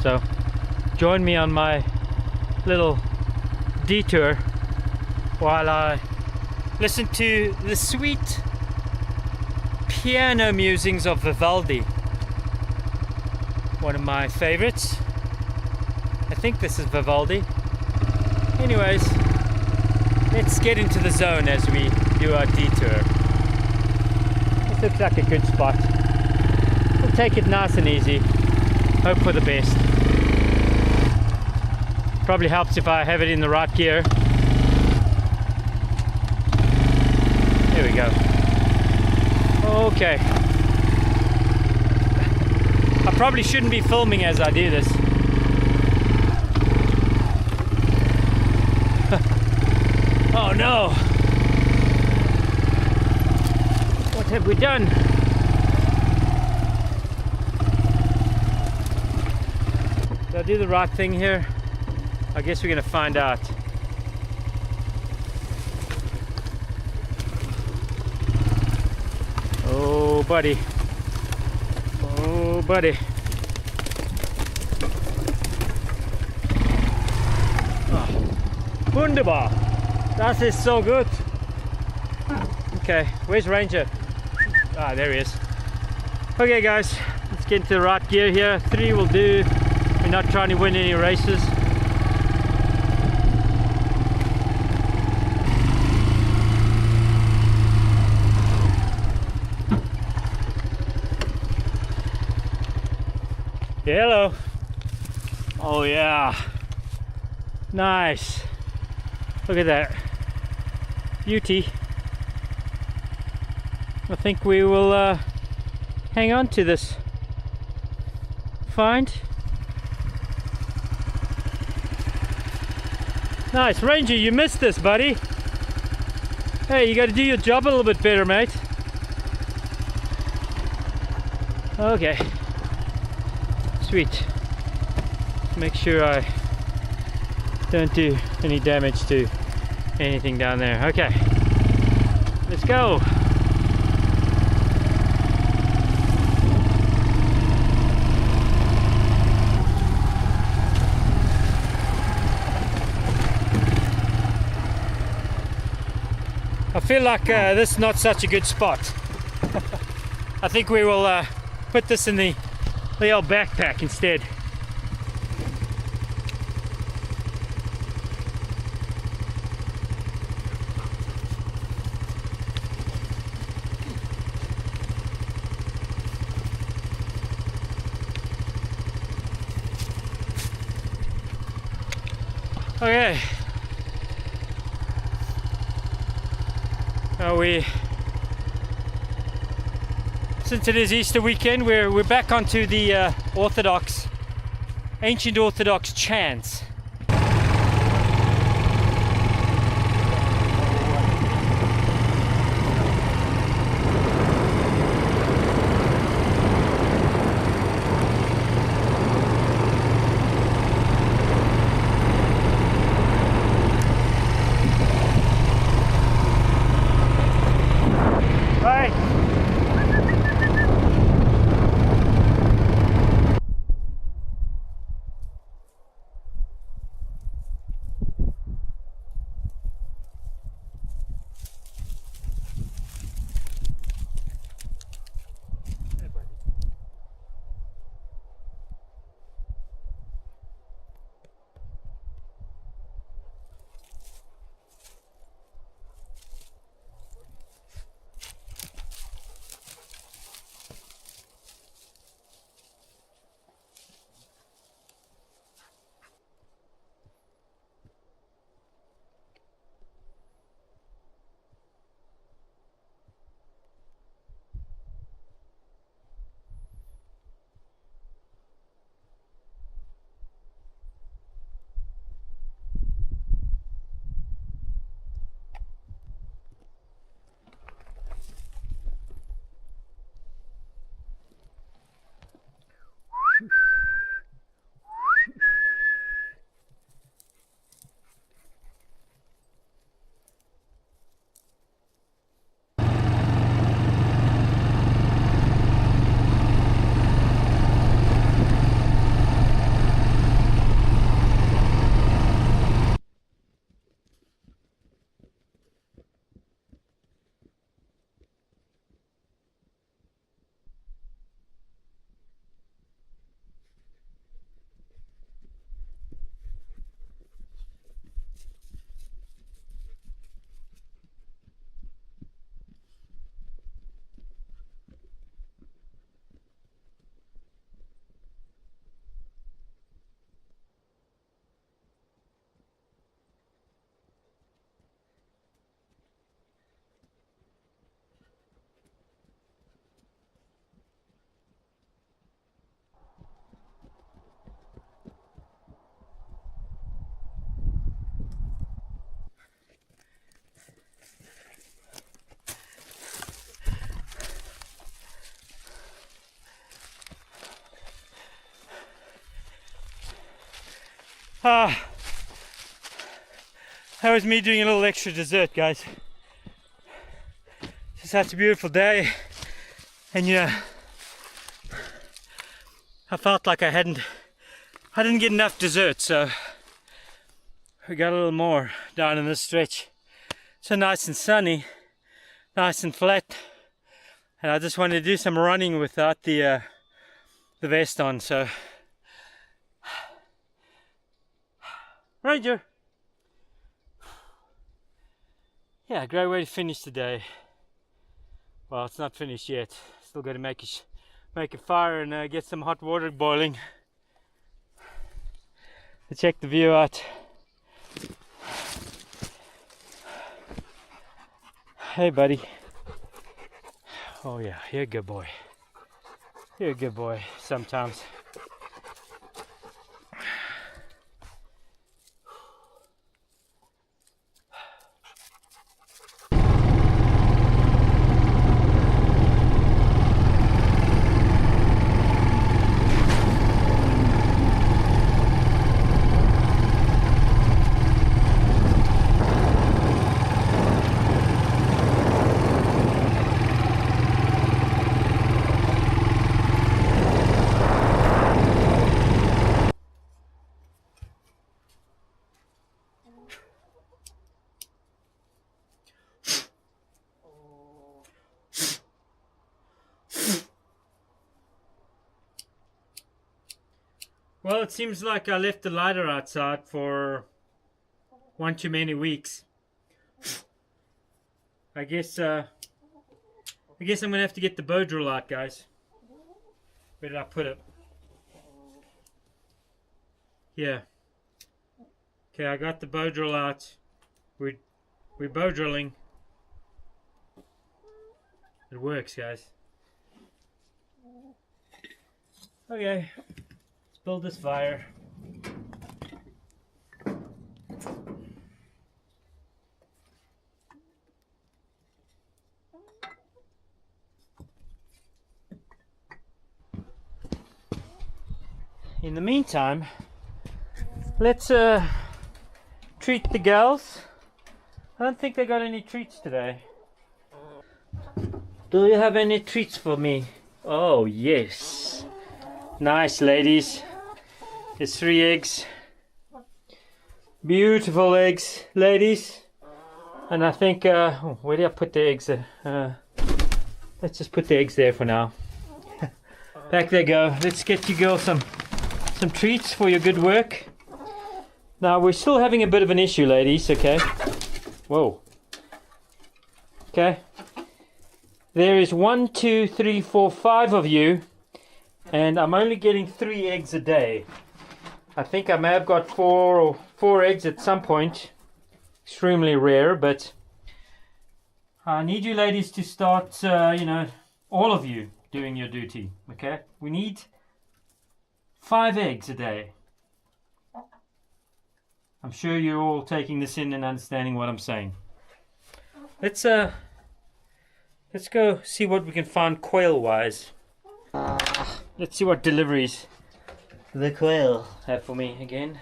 So join me on my little detour while I listen to the sweet piano musings of Vivaldi, one of my favorites. I think this is Vivaldi. Anyways, let's get into the zone as we do our detour. This looks like a good spot. We'll take it nice and easy, hope for the best. Probably helps if I have it in the right gear. There we go. Okay. I probably shouldn't be filming as I do this. Oh no! What have we done? Did I do the right thing here? I guess we're gonna find out. Oh buddy. Oh buddy. Wunderbar. Das ist so good. Okay, where's Ranger? Ah, there he is. Okay guys, let's get into the right gear here. 3 will do. We're not trying to win any races. Hello. Oh yeah. Nice. Look at that. Beauty. I think we will hang on to this find. Nice. Ranger, you missed this, buddy. Hey, you got to do your job a little bit better, mate. Okay. Sweet. Make sure I don't do any damage to anything down there. Okay. Let's go. I feel like this is not such a good spot. I think we will put this in the old backpack instead. Okay. Since it is Easter weekend, we're back onto the ancient Orthodox chants. Ah, that was me doing a little extra dessert, guys. It's such a beautiful day, and you know, I felt like I didn't get enough dessert, so we got a little more down in this stretch. So nice and sunny, nice and flat, and I just wanted to do some running without the vest on. So, Ranger. Yeah, great way to finish the day. Well, it's not finished yet. Still got to make a fire and get some hot water boiling to check the view out. Hey, buddy. Oh yeah, you're a good boy. You're a good boy sometimes. Well, it seems like I left the lighter outside for one too many weeks. I guess I'm gonna have to get the bow drill out, guys. Where did I put it? Yeah. Okay, I got the bow drill out. We're bow drilling. It works, guys. Okay. Build this fire. In the meantime, let's treat the gals. I don't think they got any treats today. Do you have any treats for me? Oh yes. Nice, ladies. It's 3 eggs. Beautiful eggs, ladies. And I think, where do I put the eggs? Let's just put the eggs there for now. Back they go. Let's get you girls some treats for your good work. Now, we're still having a bit of an issue, ladies, okay? Whoa. Okay. There is 1, 2, 3, 4, 5 of you. And I'm only getting 3 eggs a day. I think I may have got 4 eggs at some point. Extremely rare, but I need you ladies to start, you know, all of you doing your duty, okay? We need 5 eggs a day. I'm sure you're all taking this in and understanding what I'm saying. Let's go see what we can find quail-wise. Let's see what deliveries the quail have for me again.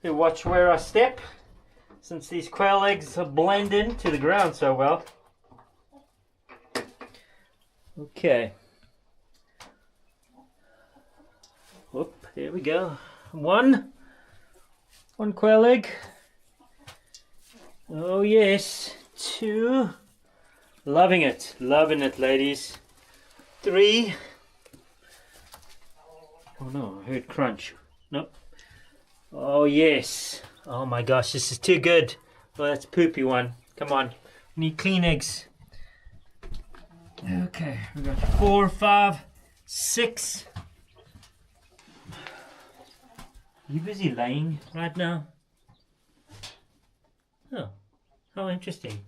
You watch where I step, since these quail eggs blend into the ground so well. Okay. Whoop, there we go. One quail egg. Oh yes. 2. Loving it, ladies. 3. Oh no, I heard crunch. Nope. Oh yes. Oh my gosh, this is too good. Oh, that's a poopy one. Come on. We need clean eggs. Okay, we got 4, 5, 6. Are you busy laying right now? Oh, how interesting.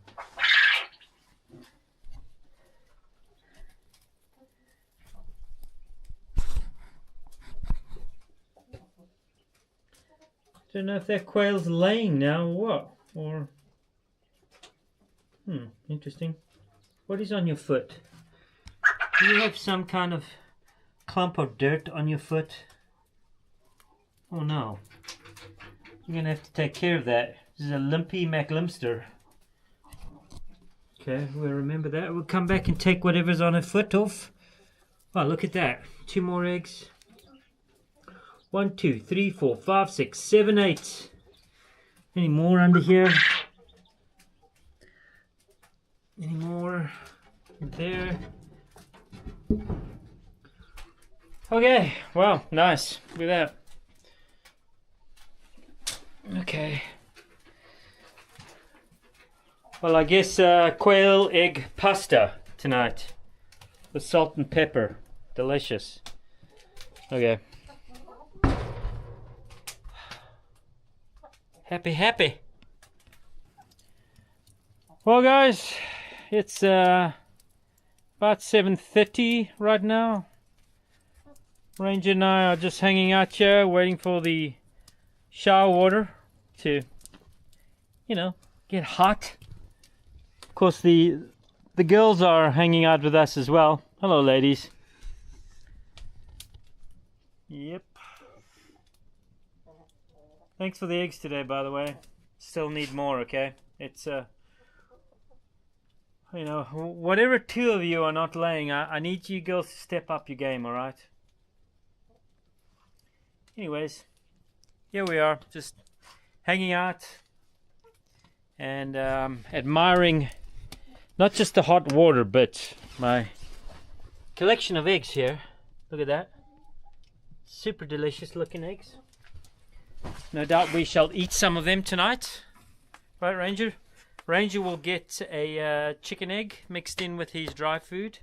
Don't know if that quail's laying now or what. Or interesting. What is on your foot? Do you have some kind of clump of dirt on your foot? Oh no. You're gonna have to take care of that. This is a limpy McLimster. Okay, we'll remember that. We'll come back and take whatever's on her foot off. Oh, look at that. 2 more eggs. 1, 2, 3, 4, 5, 6, 7, 8. Any more under here? Any more there? Okay, wow, nice. Look at that. Okay. Well, I guess quail egg pasta tonight with salt and pepper. Delicious. Okay. Happy. Well, guys, it's about 7:30 right now. Ranger and I are just hanging out here waiting for the shower water to, get hot. Of course, the girls are hanging out with us as well. Hello, ladies. Yep. Thanks for the eggs today, by the way. Still need more, okay? It's whatever 2 of you are not laying, I need you girls to step up your game, alright? Anyways, here we are, just hanging out and admiring not just the hot water, but my collection of eggs here. Look at that. Super delicious looking eggs. No doubt we shall eat some of them tonight. Right, Ranger? Ranger will get a chicken egg mixed in with his dry food.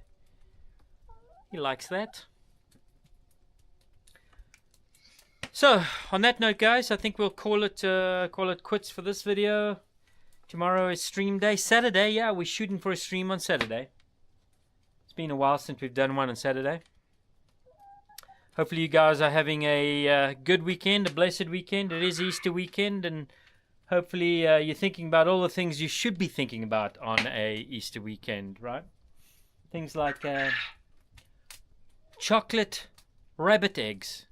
He likes that. So, on that note, guys, I think we'll call it quits for this video. Tomorrow is stream day. Saturday, yeah, we're shooting for a stream on Saturday. It's been a while since we've done one on Saturday. Hopefully you guys are having a good weekend, a blessed weekend. It is Easter weekend, and hopefully you're thinking about all the things you should be thinking about on a Easter weekend, right? Things like chocolate rabbit eggs.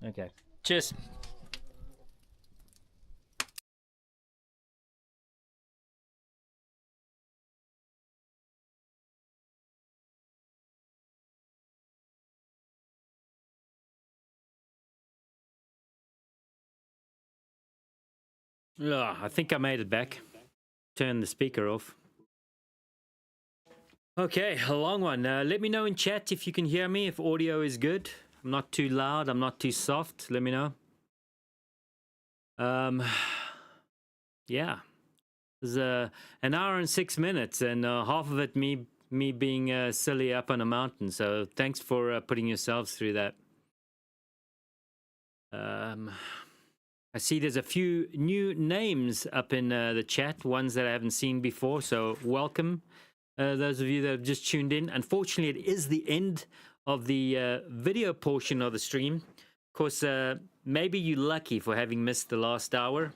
Okay, cheers. Yeah, I think I made it back. Turn the speaker off. Okay, a long one. Let me know in chat if you can hear me, if audio is good. I'm not too loud, I'm not too soft. Let me know. Yeah. It's an hour and 6 minutes, and half of it me being silly up on a mountain. So thanks for putting yourselves through that. I see there's a few new names up in the chat, ones that I haven't seen before. So welcome, those of you that have just tuned in. Unfortunately, it is the end of the video portion of the stream. Of course, maybe you're lucky for having missed the last hour.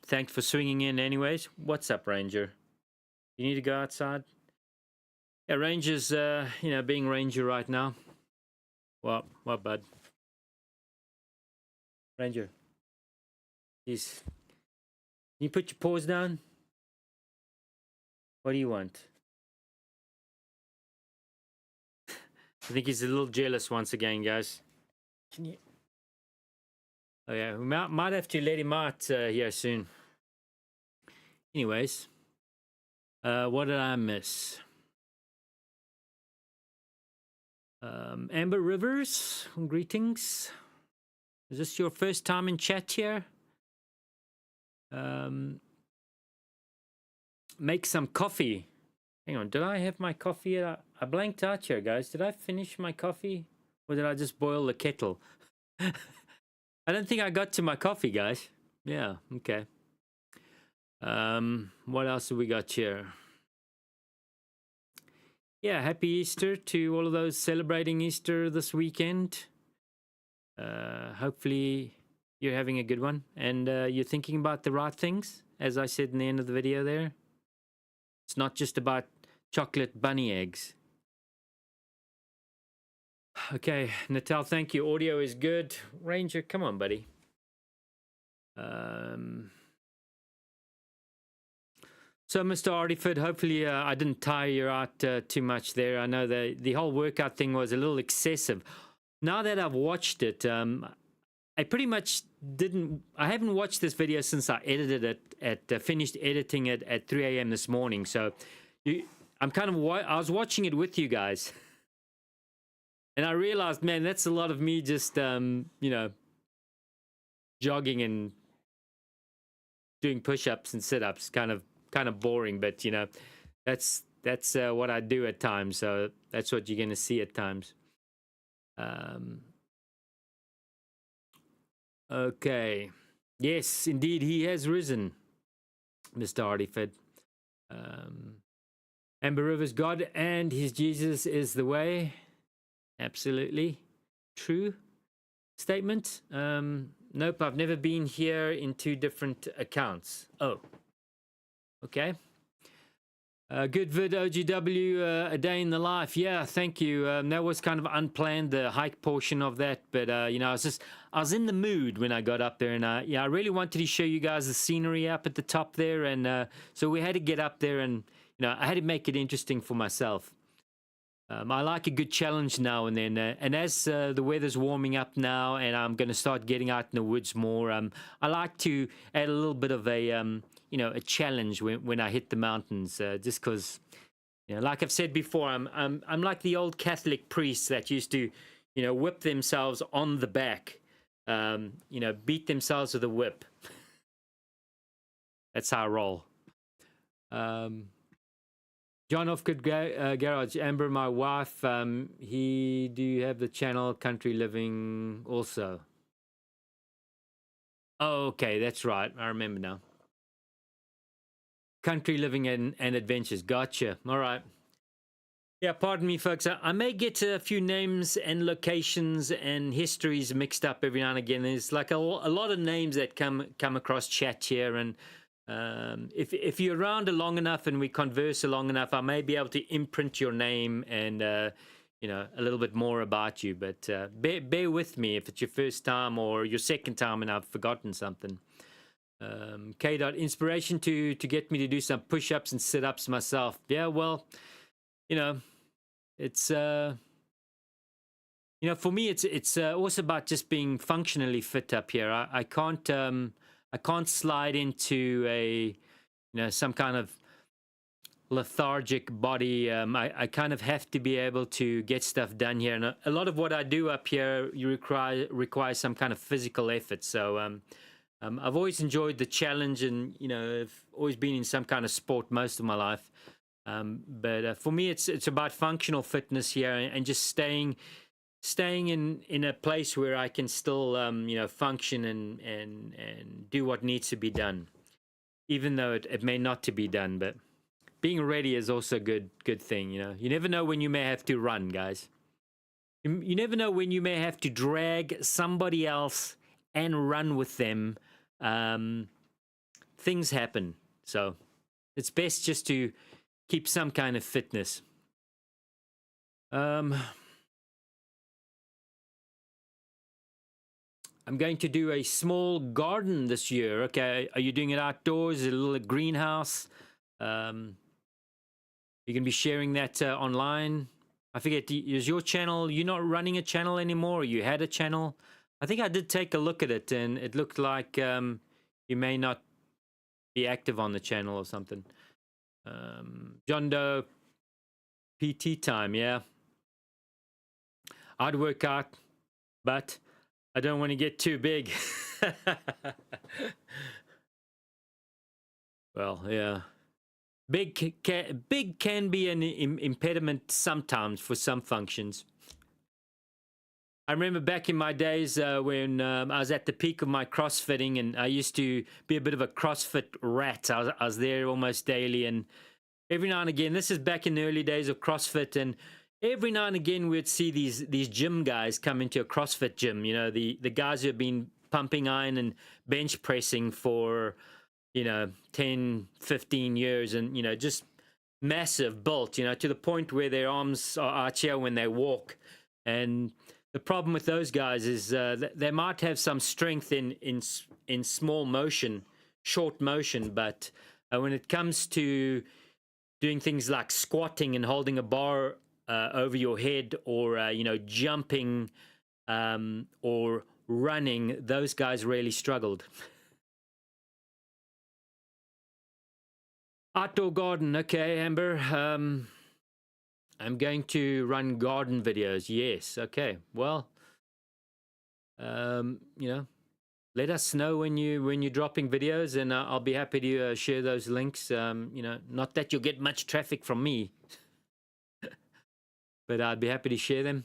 Thanks for swinging in anyways. What's up, Ranger? You need to go outside? Yeah, Ranger's, being Ranger right now. What, bud? Ranger, please. Can you put your paws down? What do you want? I think he's a little jealous once again, guys. Can you? Oh yeah, we might have to let him out here soon. Anyways, what did I miss? Amber Rivers, greetings. Is this your first time in chat here? Make some coffee. Hang on, did I have my coffee? I blanked out here, guys. Did I finish my coffee? Or did I just boil the kettle? I don't think I got to my coffee, guys. Yeah, okay. What else have we got here? Yeah, happy Easter to all of those celebrating Easter this weekend. Hopefully you're having a good one, and you're thinking about the right things, as I said in the end of the video there. It's not just about chocolate bunny eggs. Okay, Natal, thank you. Audio is good. Ranger, come on, buddy. So, Mr. Artiford, hopefully I didn't tire you out too much there. I know the whole workout thing was a little excessive. Now that I've watched it, I pretty much didn't. I haven't watched this video since I edited it, finished editing it at 3 a.m. this morning. So, I'm kind of. I was watching it with you guys, and I realized, man, that's a lot of me just, jogging and doing push-ups and sit-ups. Kind of boring, but that's what I do at times. So that's what you're going to see at times. Okay. Yes, indeed, he has risen, Mr. Hardyford. Amber Rivers, God and his Jesus is the way. Absolutely true statement. Nope, I've never been here in 2 different accounts. Oh, okay. Good vid, OGW, a day in the life. Yeah, thank you. That was kind of unplanned, the hike portion of that. But, I was in the mood when I got up there. And, I really wanted to show you guys the scenery up at the top there. And so we had to get up there and, I had to make it interesting for myself. I like a good challenge now and then. And as the weather's warming up now and I'm going to start getting out in the woods more, I like to add a little bit of a challenge when I hit the mountains, just because, like I've said before, I'm like the old Catholic priests that used to, whip themselves on the back, beat themselves with a whip. That's how I roll. John Offgood Garage, Amber, my wife, he do have the channel Country Living also. Oh, okay, that's right. I remember now. Country Living and Adventures. Gotcha. All right. Yeah, pardon me, folks. I may get a few names and locations and histories mixed up every now and again. There's like a lot of names that come across chat here, and if you're around long enough and we converse long enough, I may be able to imprint your name and a little bit more about you. But bear with me if it's your first time or your second time and I've forgotten something. K. Inspiration to get me to do some push-ups and sit-ups myself. Yeah, well, it's for me it's also about just being functionally fit up here. I can't slide into a some kind of lethargic body. I kind of have to be able to get stuff done here, and a lot of what I do up here requires some kind of physical effort. So I've always enjoyed the challenge, and I've always been in some kind of sport most of my life. But for me, it's about functional fitness here, and just staying in a place where I can still function and do what needs to be done, even though it may not to be done. But being ready is also a good thing. You never know when you may have to run, guys. You never know when you may have to drag somebody else and run with them. Things happen, so it's best just to keep some kind of fitness. I'm going to do a small garden this year. Okay, are you doing it outdoors? A little greenhouse? You're going to be sharing that online? I forget, is your channel, you're not running a channel anymore, or you had a channel? I think I did take a look at it, and it looked like you may not be active on the channel or something. John Doe, PT time, yeah. I'd work out, but I don't want to get too big. Well, yeah. Big can be an impediment sometimes for some functions. I remember back in my days when I was at the peak of my CrossFitting, and I used to be a bit of a CrossFit rat. I was there almost daily, and every now and again, this is back in the early days of CrossFit, and every now and again we'd see these gym guys come into a CrossFit gym. The guys who have been pumping iron and bench pressing for 10, 15 years, and just massive built, to the point where their arms are out here when they walk. And the problem with those guys is they might have some strength in small motion, short motion, but when it comes to doing things like squatting and holding a bar over your head, or jumping or running, those guys really struggled. Outdoor garden, okay, Amber. I'm going to run garden videos. Yes, okay. Well, let us know when you're dropping videos, and I'll be happy to share those links. Not that you'll get much traffic from me, but I'd be happy to share them.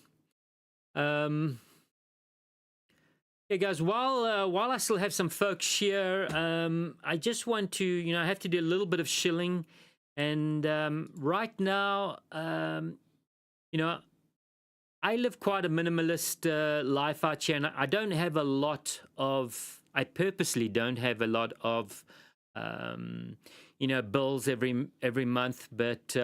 Hey guys, while I still have some folks here, I just want to, I have to do a little bit of shilling, and right now, I live quite a minimalist life out here, and I don't have a lot of. I purposely don't have a lot of, bills every month, but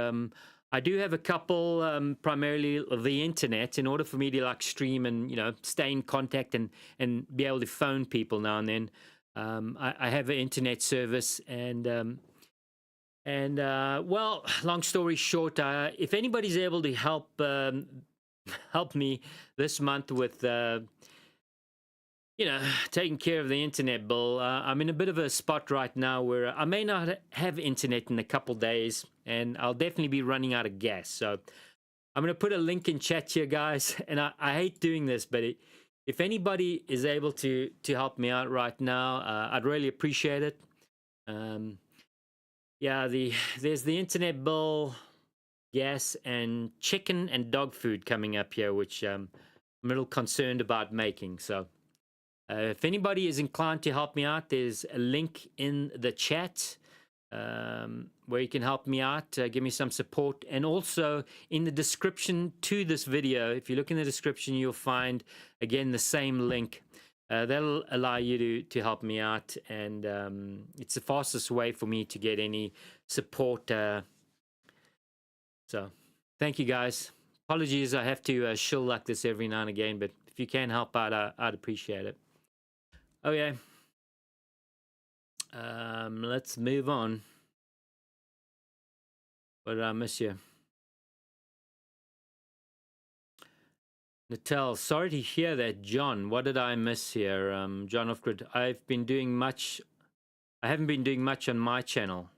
I do have a couple, primarily the internet, in order for me to stream and stay in contact and be able to phone people now and then. I have an internet service, and well, long story short, if anybody's able to help me this month with taking care of the internet bill. I'm in a bit of a spot right now where I may not have internet in a couple days, and I'll definitely be running out of gas. So I'm going to put a link in chat here, guys. And I hate doing this, but if anybody is able to help me out right now, I'd really appreciate it. There's the internet bill, gas, and chicken and dog food coming up here, which I'm a little concerned about making. So if anybody is inclined to help me out, there's a link in the chat where you can help me out, give me some support. And also in the description to this video, if you look in the description, you'll find, again, the same link. That'll allow you to help me out. And it's the fastest way for me to get any support. So thank you, guys. Apologies, I have to shill like this every now and again, but if you can help out, I'd appreciate it. Okay, let's move on. What did I miss you? Natal, sorry to hear that. John, what did I miss here? John Offgrid, I haven't been doing much on my channel.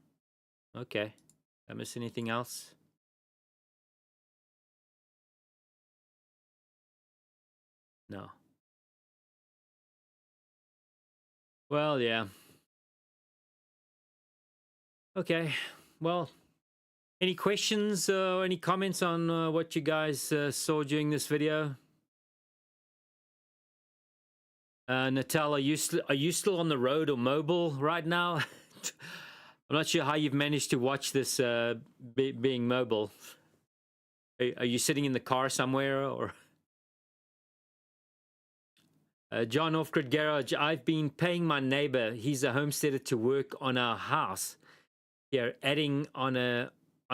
Okay, did I miss anything else? No. Well, yeah. Okay. Well, any questions or any comments on what you guys saw during this video? Natal, are you still on the road or mobile right now? I'm not sure how you've managed to watch this being mobile. Are you sitting in the car somewhere, or? John Offgrid Garage, I've been paying my neighbor, he's a homesteader, to work on our house here, adding on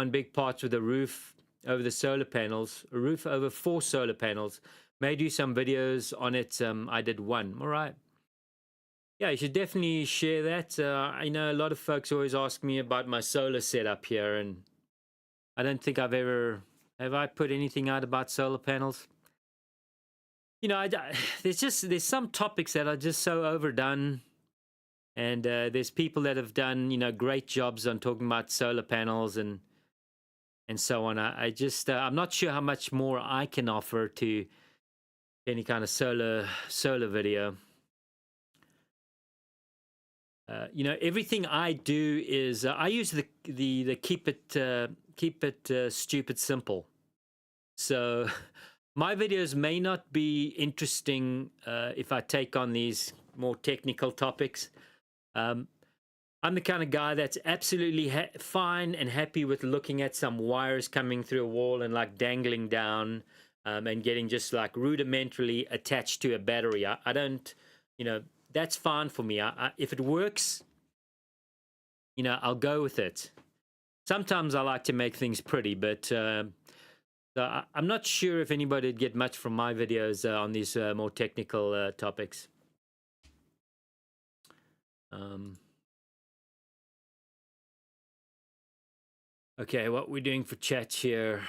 big parts with a roof over the solar panels, a roof over 4 solar panels. May do some videos on it. I did one. All right. Yeah, you should definitely share that. I know a lot of folks always ask me about my solar setup here, and I don't think have I put anything out about solar panels? There's some topics that are just so overdone, and there's people that have done great jobs on talking about solar panels and so on. I'm not sure how much more I can offer to any kind of solar video. Everything I do is I use the keep it stupid simple. So my videos may not be interesting if I take on these more technical topics. I'm the kind of guy that's absolutely fine and happy with looking at some wires coming through a wall and dangling down and getting just rudimentarily attached to a battery. I don't, that's fine for me. If it works, I'll go with it. Sometimes I like to make things pretty, but So I'm not sure if anybody would get much from my videos on these more technical topics. Okay, what we're doing for chat here.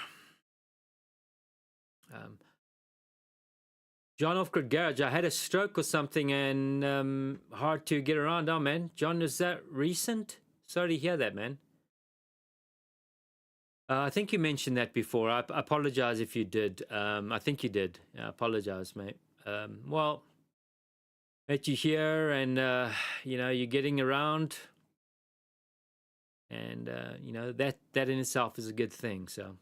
John Offgrid Garage, I had a stroke or something and hard to get around. Oh, man. John, is that recent? Sorry to hear that, man. I think you mentioned that before. I apologize if you did. I think you did. I apologize, mate. Well, met you here and, you're getting around. And, that in itself is a good thing, so.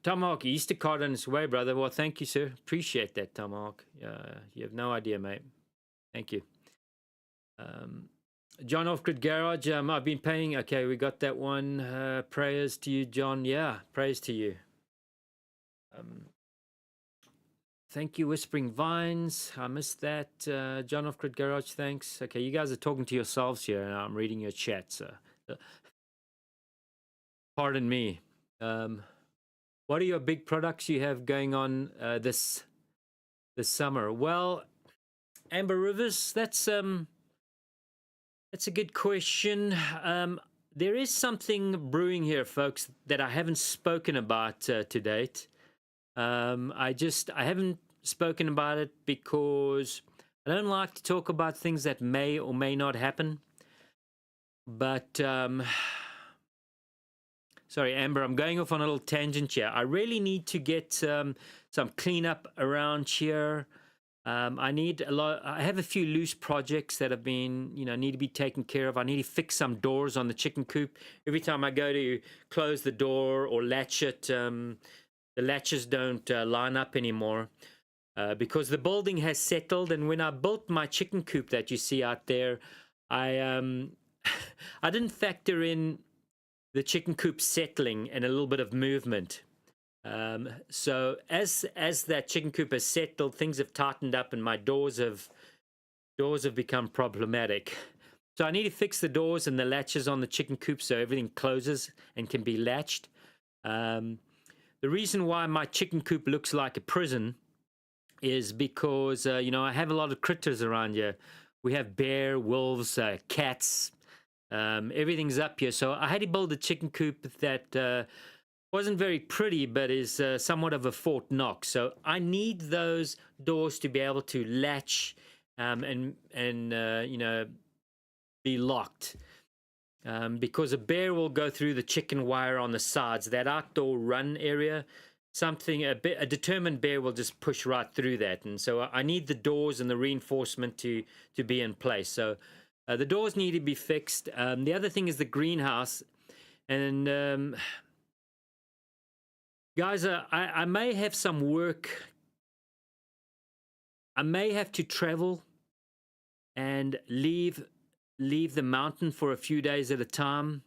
Tomahawk, Easter card on its way, brother. Well, thank you, sir. Appreciate that, Tomahawk. You have no idea, mate. Thank you. John Offgrid Garage, I've been paying. Okay, we got that one. Prayers to you, John. Yeah, praise to you. Thank you, Whispering Vines. I missed that. John Offgrid Garage, thanks. Okay, you guys are talking to yourselves here, and I'm reading your chat, so pardon me. What are your big products you have going on this summer? Well, Amber Rivers, that's a good question. There is something brewing here, folks, that I haven't spoken about to date. I haven't spoken about it because I don't like to talk about things that may or may not happen. But sorry, Amber, I'm going off on a little tangent here. I really need to get some cleanup around here. I need a lot. I have a few loose projects that have been, need to be taken care of. I need to fix some doors on the chicken coop. Every time I go to close the door or latch it, the latches don't line up anymore because the building has settled. And when I built my chicken coop that you see out there, I didn't factor in the chicken coop settling and a little bit of movement. So as that chicken coop has settled, things have tightened up, and my doors have become problematic. So I need to fix the doors and the latches on the chicken coop so everything closes and can be latched. The reason why my chicken coop looks like a prison is because I have a lot of critters around here. We have bear, wolves, cats. Everything's up here, so I had to build a chicken coop that wasn't very pretty, but is somewhat of a Fort Knox. So I need those doors to be able to latch and be locked, because a bear will go through the chicken wire on the sides. That outdoor run area, a determined bear will just push right through that, and so I need the doors and the reinforcement to be in place. So. The doors need to be fixed. The other thing is the greenhouse. And guys, I may have some work. I may have to travel and leave the mountain for a few days at a time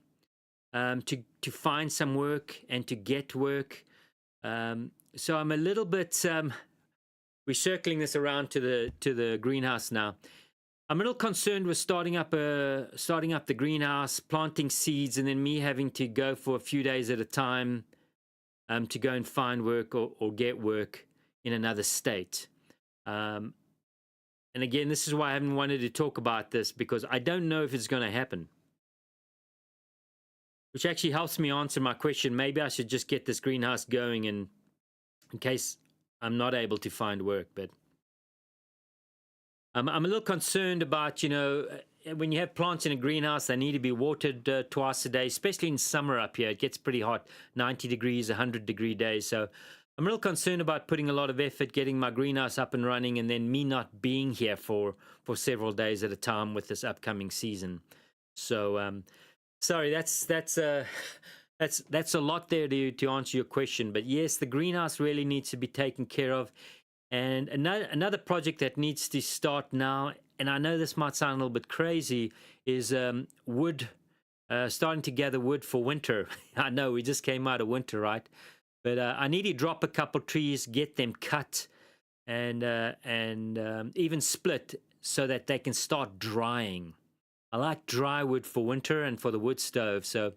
to find some work and to get work. So I'm a little bit we're circling this around to the greenhouse now. I'm a little concerned with starting up the greenhouse, planting seeds, and then me having to go for a few days at a time to go and find work or get work in another state. And again, this is why I haven't wanted to talk about this, because I don't know if it's going to happen. Which actually helps me answer my question. Maybe I should just get this greenhouse going in case I'm not able to find work, but... I'm a little concerned about, when you have plants in a greenhouse, they need to be watered twice a day, especially in summer up here. It gets pretty hot, 90 degrees, 100-degree days. So I'm a little concerned about putting a lot of effort, getting my greenhouse up and running, and then me not being here for several days at a time with this upcoming season. So, sorry, that's a lot there to answer your question. But yes, the greenhouse really needs to be taken care of. And another project that needs to start now, and I know this might sound a little bit crazy, is wood, starting to gather wood for winter. I know we just came out of winter, right? But I need to drop a couple trees, get them cut, and even split so that they can start drying. I like dry wood for winter and for the wood stove. So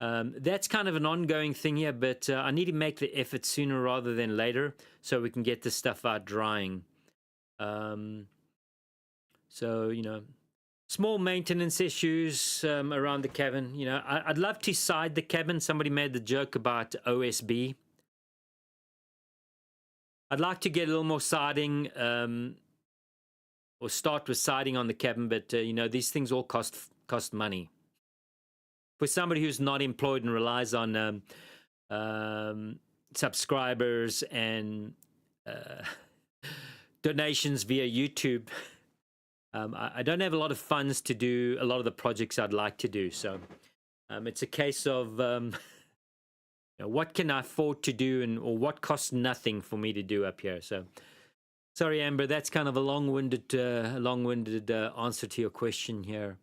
That's kind of an ongoing thing here, but I need to make the effort sooner rather than later so we can get this stuff out drying. So, you know, small maintenance issues around the cabin. You know, I'd love to side the cabin. Somebody made the joke about OSB. I'd like to get a little more siding or start with siding on the cabin, but, you know, these things all cost money. For somebody who's not employed and relies on subscribers and donations via YouTube, I don't have a lot of funds to do a lot of the projects I'd like to do. So it's a case of you know, what can I afford to do, and or what costs nothing for me to do up here. So sorry, Amber, that's kind of a long-winded answer to your question here.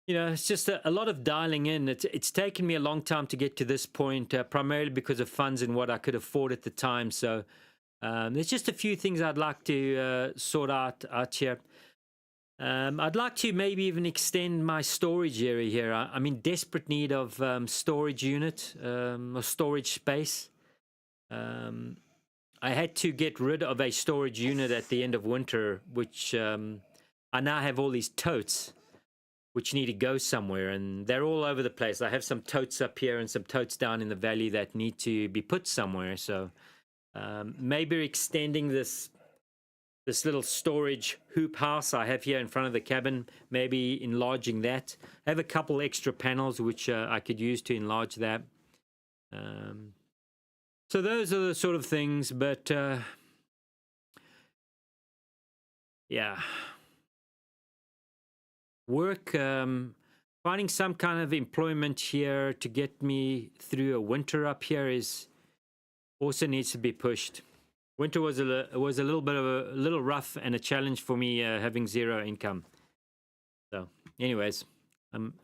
You know, it's just a lot of dialing in. It's taken me a long time to get to this point, primarily because of funds and what I could afford at the time. So there's just a few things I'd like to sort out here. I'd like to maybe even extend my storage area here. I'm in desperate need of storage unit or storage space. I had to get rid of a storage unit at the end of winter, which I now have all these totes which need to go somewhere, and they're all over the place. I have some totes up here and some totes down in the valley that need to be put somewhere. So maybe extending this little storage hoop house I have here in front of the cabin, maybe enlarging that. I have a couple extra panels which I could use to enlarge that. So those are the sort of things, but yeah. Work, finding some kind of employment here to get me through a winter up here is also needs to be pushed. Winter was a little rough and a challenge for me, having zero income. So, anyways, I'm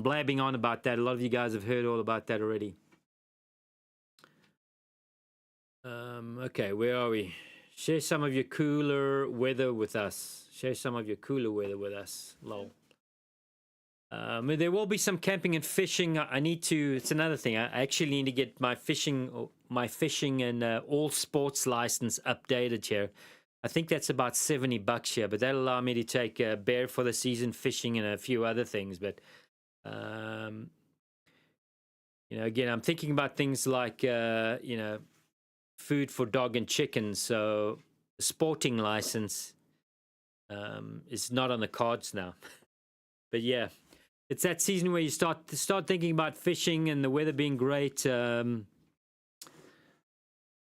blabbing on about that. A lot of you guys have heard all about that already. Okay, where are we? Share some of your cooler weather with us. Share some of your cooler weather with us. Lol. There will be some camping and fishing. I need to. It's another thing. I actually need to get my fishing and all sports license updated here. I think that's about $70 here, but that'll allow me to take bear for the season fishing and a few other things. But you know, again, I'm thinking about things like you know, food for dog and chicken. So the sporting license is not on the cards now. But yeah. It's that season where you start thinking about fishing and the weather being great. Yeah,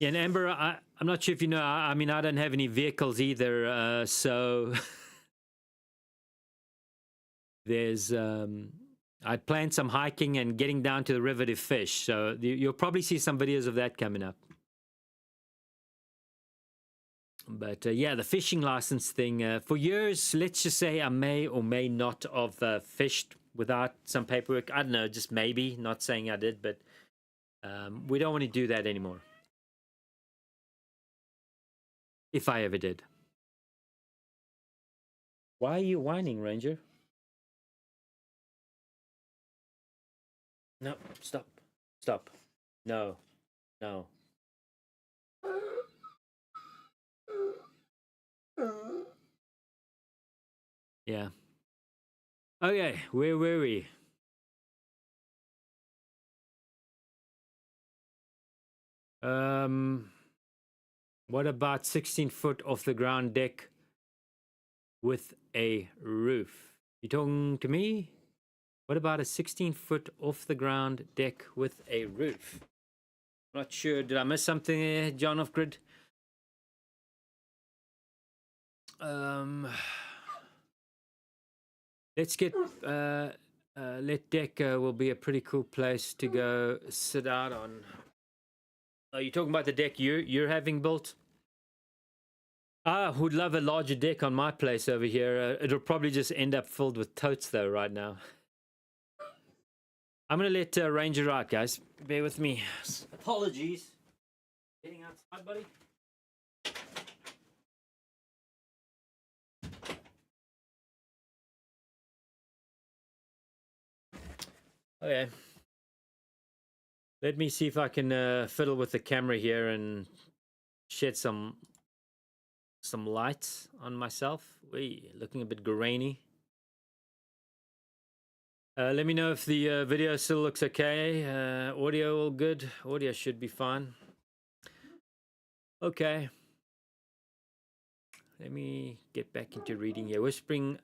and Amber, I'm not sure if you know. I mean, I don't have any vehicles either, so there's. I'd planned some hiking and getting down to the river to fish. So you'll probably see some videos of that coming up. But yeah, the fishing license thing. For years, let's just say I may or may not have fished without some paperwork. I don't know, just maybe. Not saying I did, but we don't want to do that anymore. If I ever did. Why are you whining, Ranger? No, stop. Stop. No. No. Yeah. Okay, where were we? What about 16-foot off the ground deck with a roof? You talking to me? What about a 16-foot off the ground deck with a roof? Not sure. Did I miss something there, John off grid? Let's get let deck will be a pretty cool place to go sit out on. Are you talking about the deck you're having built? I would love a larger deck on my place over here. It'll probably just end up filled with totes though right now. I'm gonna let Ranger out, guys. Bear with me. Apologies. Getting outside, buddy. Okay. Let me see if I can fiddle with the camera here and shed some lights on myself. We looking a bit grainy. Let me know if the video still looks okay. Audio all good. Audio should be fine. Okay. Let me get back into reading here. Whispering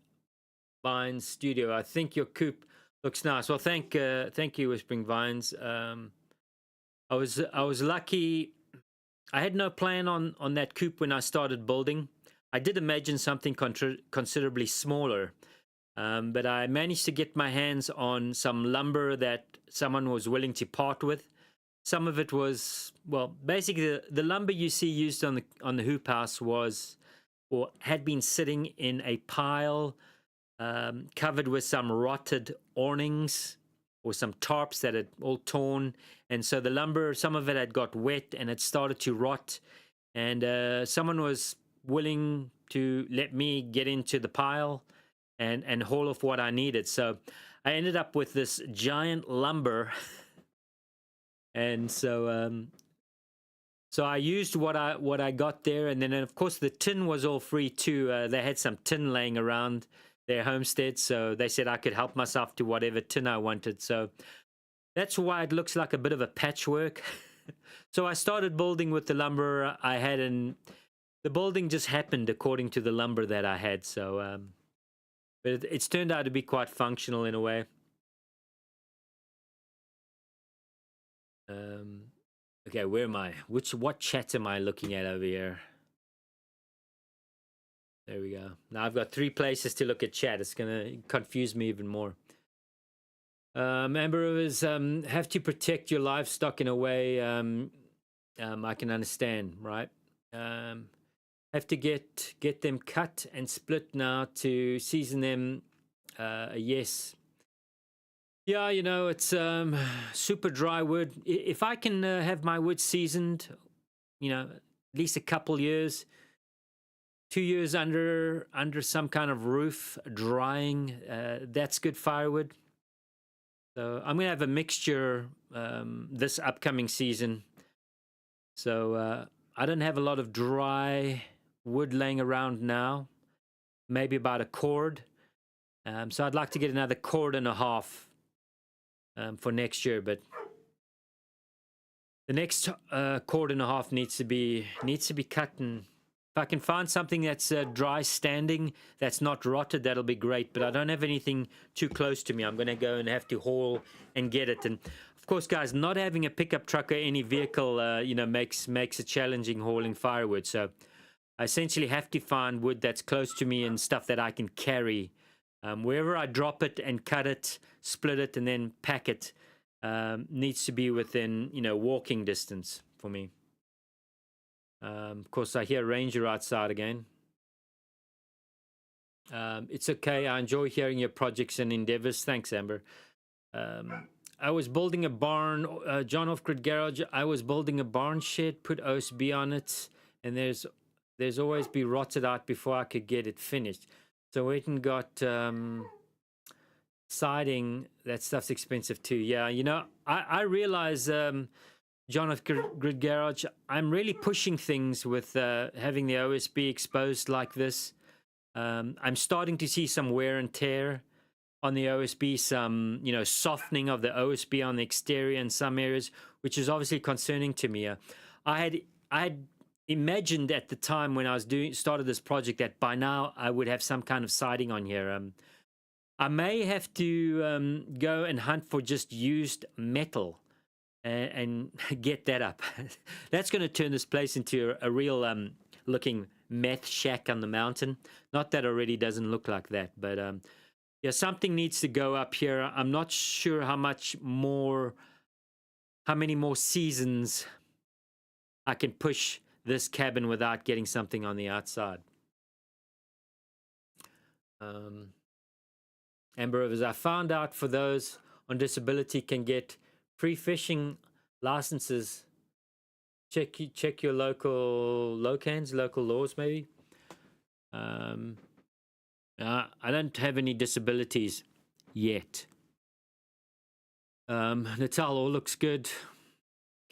Vines Studio. I think your coop looks nice. Well, thank you, Whispering Vines. I was lucky. I had no plan on that coop when I started building. I did imagine something considerably smaller, but I managed to get my hands on some lumber that someone was willing to part with. Some of it was, well, basically the lumber you see used on the hoop house was, or had been sitting in a pile covered with some rotted awnings or some tarps that had all torn. And so the lumber, some of it had got wet and it started to rot. And someone was willing to let me get into the pile and haul off what I needed. So I ended up with this giant lumber. And so I used what I got there. And then, of course, the tin was all free too. They had some tin laying around their homestead, so they said I could help myself to whatever tin I wanted. So that's why it looks like a bit of a patchwork. So I started building with the lumber I had, and the building just happened according to the lumber that I had. So but it's turned out to be quite functional in a way. Okay, where am I? What chat am I looking at over here? There we go. Now I've got 3 places to look at chat. It's going to confuse me even more. Amber Rivers, have to protect your livestock in a way I can understand, right? Have to get them cut and split now to season them. Yes. Yeah, you know, it's super dry wood. If I can have my wood seasoned, you know, at least a couple years, 2 years under some kind of roof drying, that's good firewood. So I'm gonna have a mixture this upcoming season. So I don't have a lot of dry wood laying around now, maybe about a cord. So I'd like to get another cord and a half for next year, but the next cord and a half needs to be cut. And if I can find something that's dry standing, that's not rotted, that'll be great. But I don't have anything too close to me. I'm going to go and have to haul and get it. And of course, guys, not having a pickup truck or any vehicle, you know, makes it challenging hauling firewood. So I essentially have to find wood that's close to me and stuff that I can carry. Wherever I drop it and cut it, split it, and then pack it, needs to be within, you know, walking distance for me. Of course, I hear Ranger outside again. It's okay. I enjoy hearing your projects and endeavors. Thanks, Amber. I was building a barn, John Off-Grid Garage. I was building a barn shed, put OSB on it, and there's always be rotted out before I could get it finished. So went and got siding. That stuff's expensive too. Yeah, you know, I realize, John of Grid Garage, I'm really pushing things with having the OSB exposed like this. I'm starting to see some wear and tear on the OSB, some, you know, softening of the OSB on the exterior in some areas, which is obviously concerning to me. I had imagined at the time when I was started this project that by now I would have some kind of siding on here. I may have to go and hunt for just used metal and get that up. That's going to turn this place into a real looking meth shack on the mountain. Not that already doesn't look like that, but yeah, something needs to go up here. I'm not sure how many more seasons I can push this cabin without getting something on the outside. Amber Rivers, I found out for those on disability can get free fishing licenses. Check your local laws maybe. I don't have any disabilities yet. Natal, all looks good.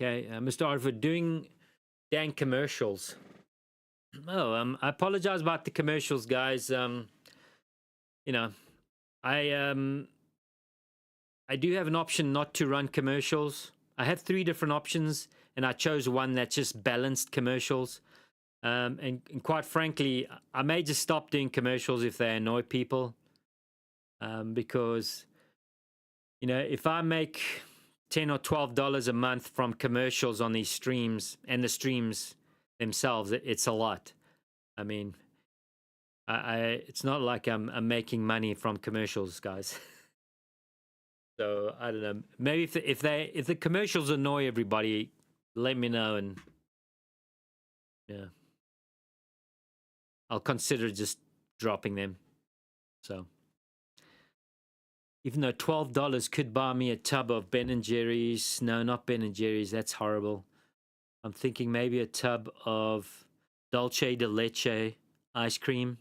Okay, Mr. Arthur, doing dang commercials. Oh, I apologize about the commercials, guys. You know, I I do have an option not to run commercials. I have 3 different options, and I chose one that's just balanced commercials. And quite frankly, I may just stop doing commercials if they annoy people. Because, you know, if I make $10 or $12 a month from commercials on these streams and the streams themselves, it's a lot. I mean, it's not like I'm making money from commercials, guys. So I don't know. Maybe if the commercials annoy everybody, let me know, and yeah, I'll consider just dropping them. So even though $12 could buy me a tub of Ben and Jerry's, no, not Ben and Jerry's. That's horrible. I'm thinking maybe a tub of Dolce de Leche ice cream.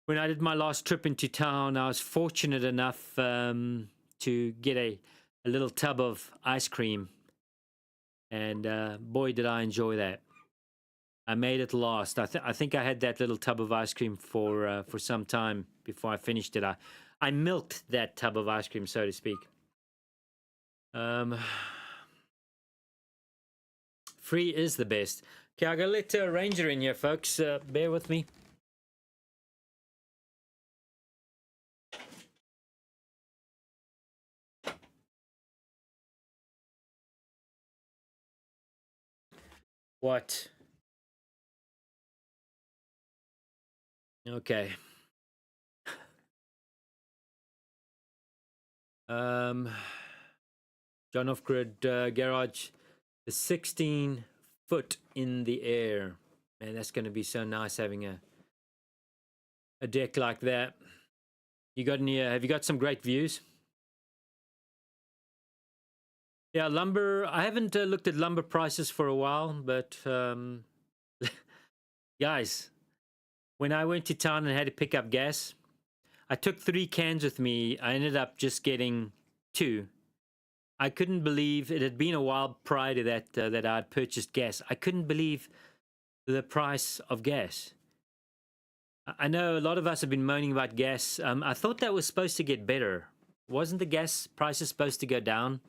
When I did my last trip into town, I was fortunate enough to get a little tub of ice cream. And boy, did I enjoy that. I made it last. I think I had that little tub of ice cream for some time before I finished it. I milked that tub of ice cream, so to speak. Free is the best. Okay, I gotta let Ranger in here, folks. Bear with me. What? Okay. John Off Grid Garage is 16 foot in the air. Man, that's going to be so nice having a deck like that. You got any? Have you got some great views? Yeah, lumber. I haven't looked at lumber prices for a while, but guys, when I went to town and had to pick up gas, I took 3 cans with me. I ended up just getting 2. I couldn't believe it had been a while prior to that that I'd purchased gas. I couldn't believe the price of gas. I know a lot of us have been moaning about gas. I thought that was supposed to get better. Wasn't the gas prices supposed to go down?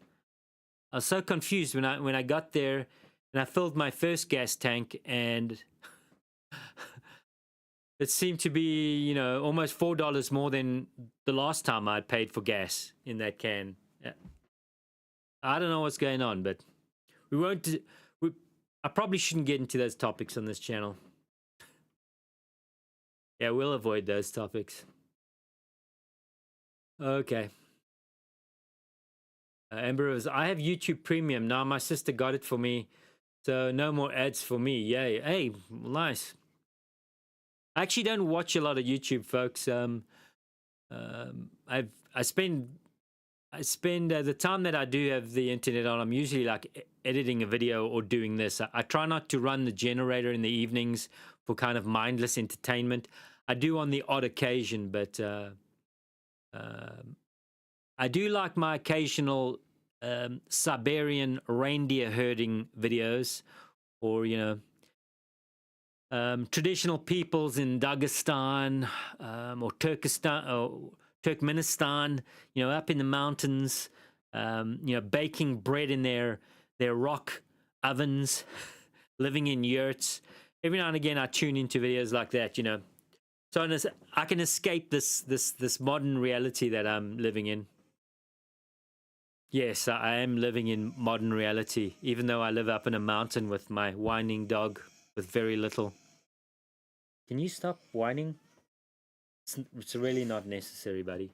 I was so confused when I got there and I filled my first gas tank, and it seemed to be, you know, almost $4 more than the last time I'd paid for gas in that can. I don't know what's going on, but we won't. I probably shouldn't get into those topics on this channel. Yeah, we'll avoid those topics. Okay. Amber was, I have YouTube Premium now. My sister got it for me, so no more ads for me. Yay! Hey, nice. I actually don't watch a lot of YouTube, folks. I spend the time that I do have the internet on, I'm usually like editing a video or doing this. I try not to run the generator in the evenings for kind of mindless entertainment. I do on the odd occasion, but I do like my occasional Siberian reindeer herding videos, or, you know, traditional peoples in Dagestan or Turkestan or Turkmenistan, you know, up in the mountains, you know, baking bread in their rock ovens, living in yurts. Every now and again, I tune into videos like that, you know, so I can escape this modern reality that I'm living in. Yes, I am living in modern reality, even though I live up in a mountain with my whining dog with very little. Can you stop whining? It's really not necessary, buddy.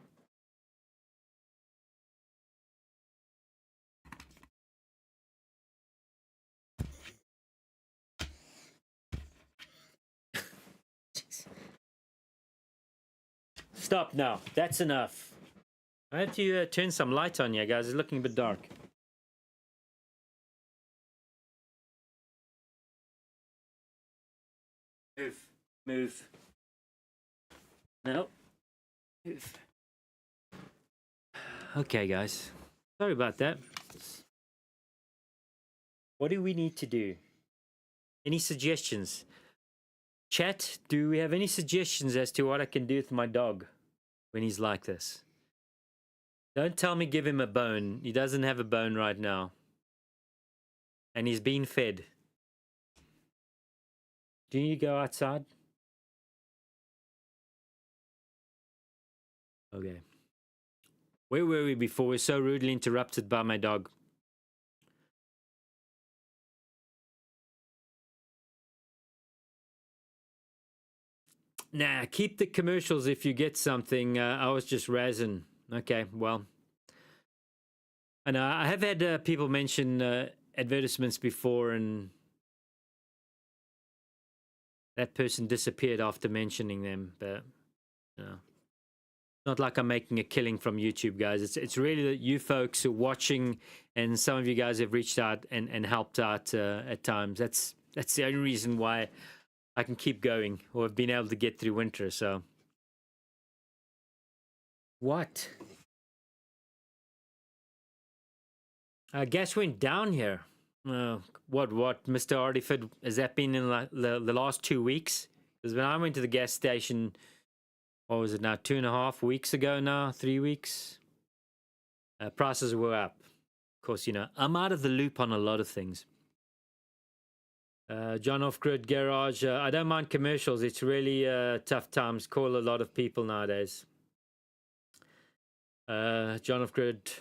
Stop now. That's enough. I have to turn some light on you guys. It's looking a bit dark. Move. No. Move. Okay, guys. Sorry about that. What do we need to do? Any suggestions? Chat, do we have any suggestions as to what I can do with my dog when he's like this? Don't tell me give him a bone. He doesn't have a bone right now. And he's been fed. Do you go outside? Okay. Where were we before? We're so rudely interrupted by my dog. Nah, keep the commercials if you get something. I was just razzing. Okay, well. And I have had people mention advertisements before, and that person disappeared after mentioning them. But, you know, not like I'm making a killing from YouTube, guys. It's really that you folks who are watching, and some of you guys have reached out and helped out at times. That's the only reason why I can keep going, or have been able to get through winter. So, what? Gas went down here. What, Mr. Artiford? Has that been in the last 2 weeks? Because when I went to the gas station, what was it now, 2.5 weeks ago now, 3 weeks? Prices were up. Of course, you know, I'm out of the loop on a lot of things. John Off-Grid Garage, I don't mind commercials. It's really tough times. Call a lot of people nowadays. John Off-Grid,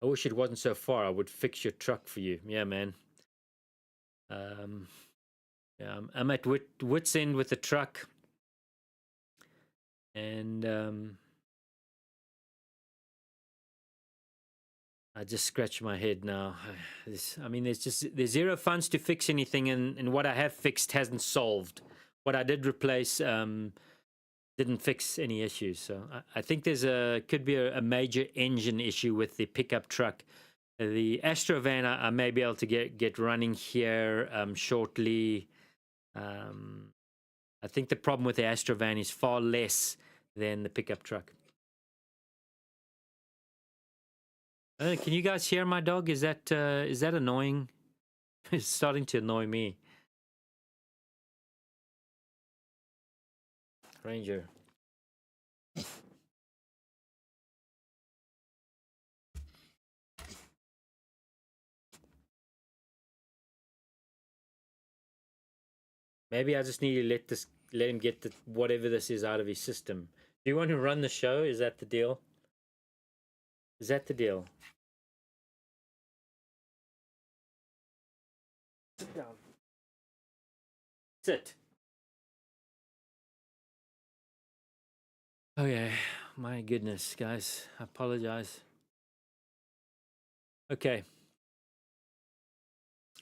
I wish it wasn't so far. I would fix your truck for you. Yeah, man. Yeah, I'm at wit's end with the truck. And I just scratch my head now. I mean, there's zero funds to fix anything, and what I have fixed hasn't solved. What I did replace didn't fix any issues. So I think could be a major engine issue with the pickup truck. The Astro van I may be able to get running here shortly. I think the problem with the Astro van is far less than the pickup truck. Can you guys hear my dog? Is that annoying? It's starting to annoy me. Ranger. Maybe I just need to let him get whatever this is out of his system. Do you want to run the show? Is that the deal? Is that the deal? Sit down. Sit. Okay, my goodness, guys. I apologize. Okay.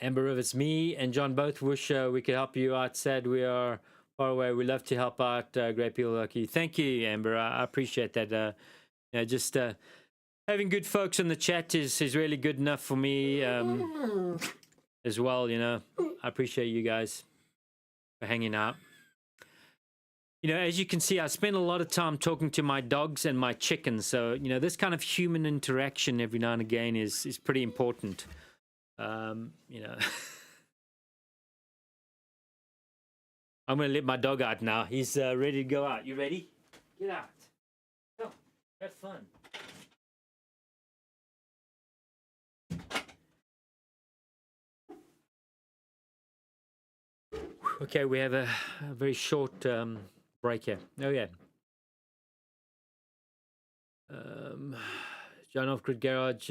Amber Rivers, me and John both wish we could help you out. Sad we are far away. We love to help out great people like you. Thank you, Amber. I appreciate that. You know, just having good folks in the chat is really good enough for me as well. You know, I appreciate you guys for hanging out. You know, as you can see, I spend a lot of time talking to my dogs and my chickens. So, you know, this kind of human interaction every now and again is pretty important. You know, I'm going to let my dog out now. He's ready to go out. You ready? Get out. Go. Have fun. Okay, we have a very short break here. Oh, yeah. John Off-Grid Garage.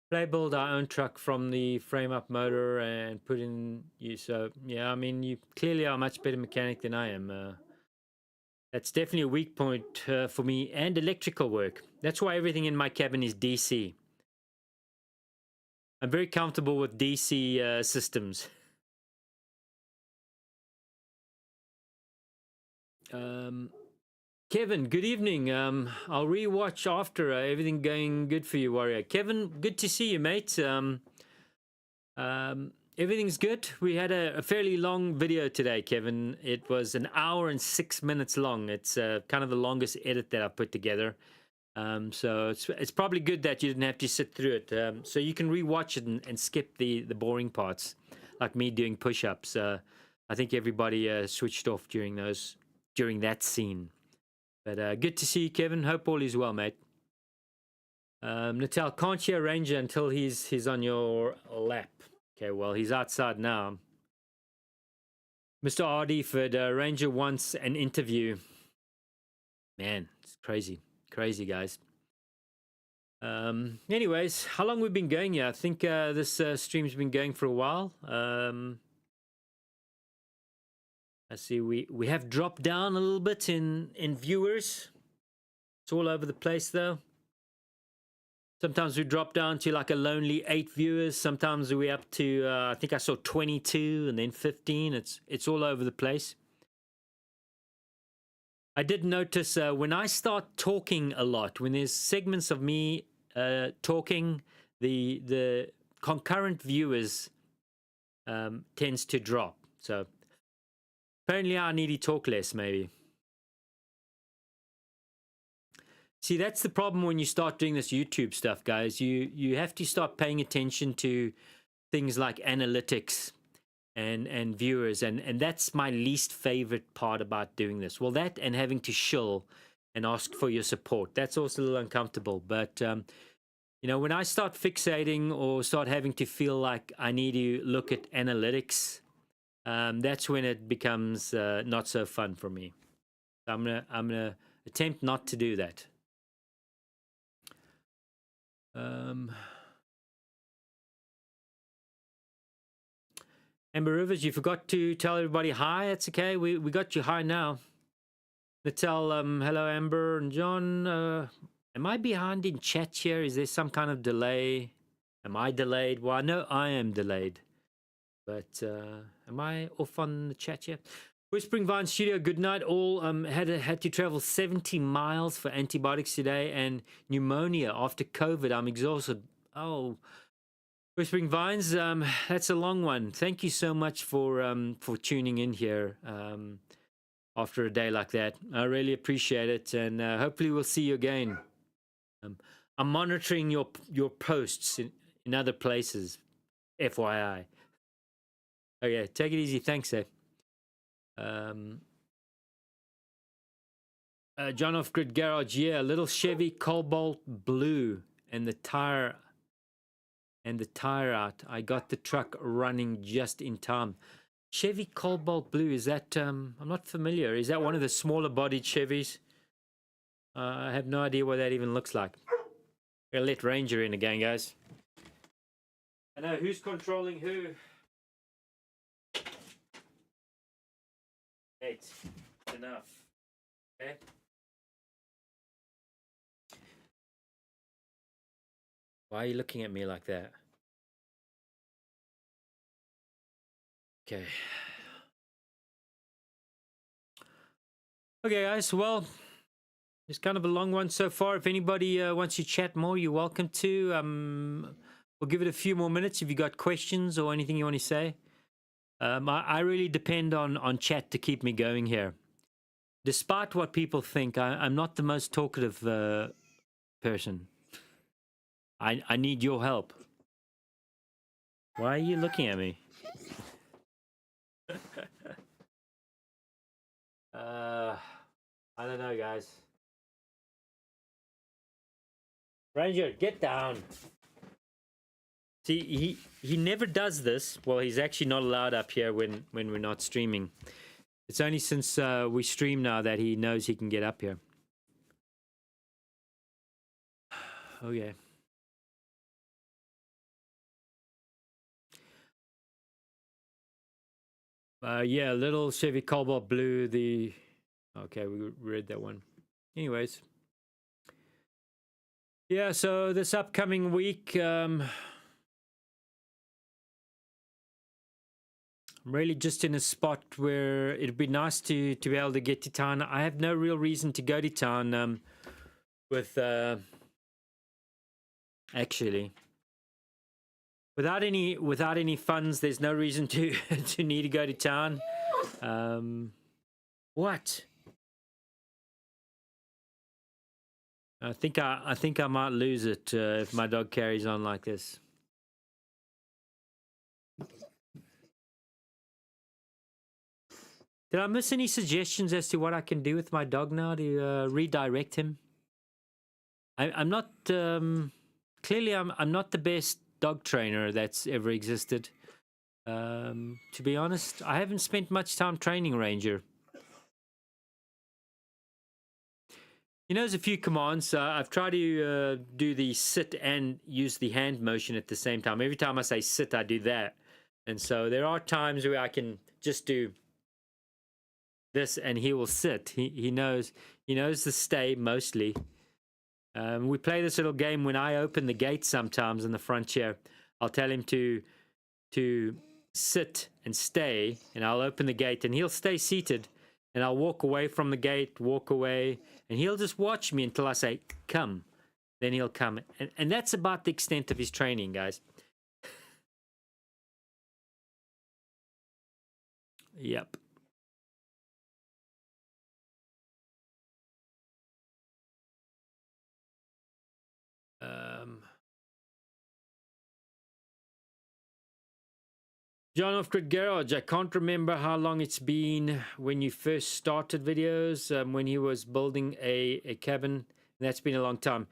Play build our own truck from the frame up motor and put in you. So, yeah, I mean, you clearly are a much better mechanic than I am. That's definitely a weak point for me, and electrical work. That's why everything in my cabin is DC. I'm very comfortable with DC systems. Kevin, good evening. I'll rewatch after. Everything going good for you, Warrior? Kevin, good to see you, mate. everything's good. We had a fairly long video today, Kevin. It was an hour and 6 minutes long. It's kind of the longest edit that I've put together. So it's probably good that you didn't have to sit through it. So you can rewatch it and skip the boring parts, like me doing push-ups. I think everybody switched off during that scene. But good to see you, Kevin. Hope all is well, mate. Natal, can't hear Ranger until he's on your lap. Okay, well, he's outside now. Mr. Ardiford, Ranger wants an interview. Man, it's crazy. Crazy, guys. Anyways, how long we've been going here? I think this stream's been going for a while. I see we have dropped down a little bit in viewers. It's all over the place, though. Sometimes we drop down to like a lonely 8 viewers. Sometimes we're up to, I think I saw 22 and then 15. It's all over the place. I did notice when I start talking a lot, when there's segments of me talking, the concurrent viewers tends to drop. So apparently I need to talk less, maybe. See, that's the problem when you start doing this YouTube stuff, guys. You have to start paying attention to things like analytics and viewers, and that's my least favorite part about doing this. Well, that and having to shill and ask for your support, that's also a little uncomfortable. But you know, when I start fixating or start having to feel like I need to look at analytics, that's when it becomes not so fun for me. I'm gonna attempt not to do that. Amber Rivers, you forgot to tell everybody hi. It's okay. We got you hi now. Natal, hello Amber and John. Am I behind in chat here? Is there some kind of delay? Am I delayed? Well, I know I am delayed. But am I off on the chat here? Whispering Vine Studio, good night all. Had to travel 70 miles for antibiotics today and pneumonia after COVID. I'm exhausted. Oh, Whispering Vines, that's a long one. Thank you so much for tuning in here after a day like that. I really appreciate it, and hopefully we'll see you again. I'm monitoring your posts in other places, FYI. Okay, take it easy. Thanks, eh? John Off Grid Garage, yeah, little Chevy Cobalt Blue and the tire out. I got the truck running just in time. Chevy Cobalt Blue, is that I'm not familiar. Is that one of the smaller bodied Chevys? I have no idea what that even looks like. I'll let Ranger in again, guys. I know who's controlling who. Eight. Enough. Okay. Why are you looking at me like that? Okay. Okay, guys. Well, it's kind of a long one so far. If anybody wants to chat more, you're welcome to. We'll give it a few more minutes if you got questions or anything you want to say. I really depend on chat to keep me going here. Despite what people think, I'm not the most talkative person. I need your help. Why are you looking at me? I don't know, guys. Ranger, get down. See, he never does this. Well, he's actually not allowed up here when we're not streaming. It's only since we stream now that he knows he can get up here. Okay. Yeah, little Chevy Cobalt Blue. Okay, we read that one. Anyways. Yeah, so this upcoming week, I'm really just in a spot where it'd be nice to be able to get to town. I have no real reason to go to town with actually without any funds, there's no reason to to need to go to town. What? I think I might lose it if my dog carries on like this. Did I miss any suggestions as to what I can do with my dog now to redirect him? I'm not clearly I'm not the best dog trainer that's ever existed. To be honest, I haven't spent much time training Ranger. You know, there's a few commands. I've tried to do the sit and use the hand motion at the same time. Every time I say sit, I do that. And so there are times where I can just do this and he will sit. He knows the stay mostly. We play this little game when I open the gate sometimes in the front chair. I'll tell him to sit and stay, and I'll open the gate and he'll stay seated, and I'll walk away from the gate, walk away, and he'll just watch me until I say come. Then he'll come, and that's about the extent of his training, guys. Yep. John of Grid Garage, I can't remember how long it's been when you first started videos, when he was building a cabin. That's been a long time.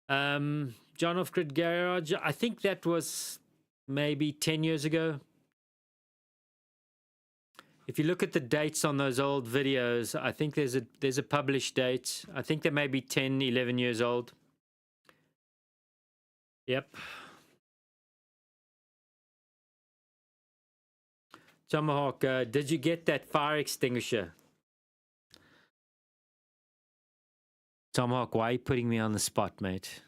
John of Grid Garage, I think that was maybe 10 years ago. If you look at the dates on those old videos, I think there's a published date. I think they may be 10, 11 years old. Yep. Tomahawk, did you get that fire extinguisher? Tomahawk, why are you putting me on the spot, mate?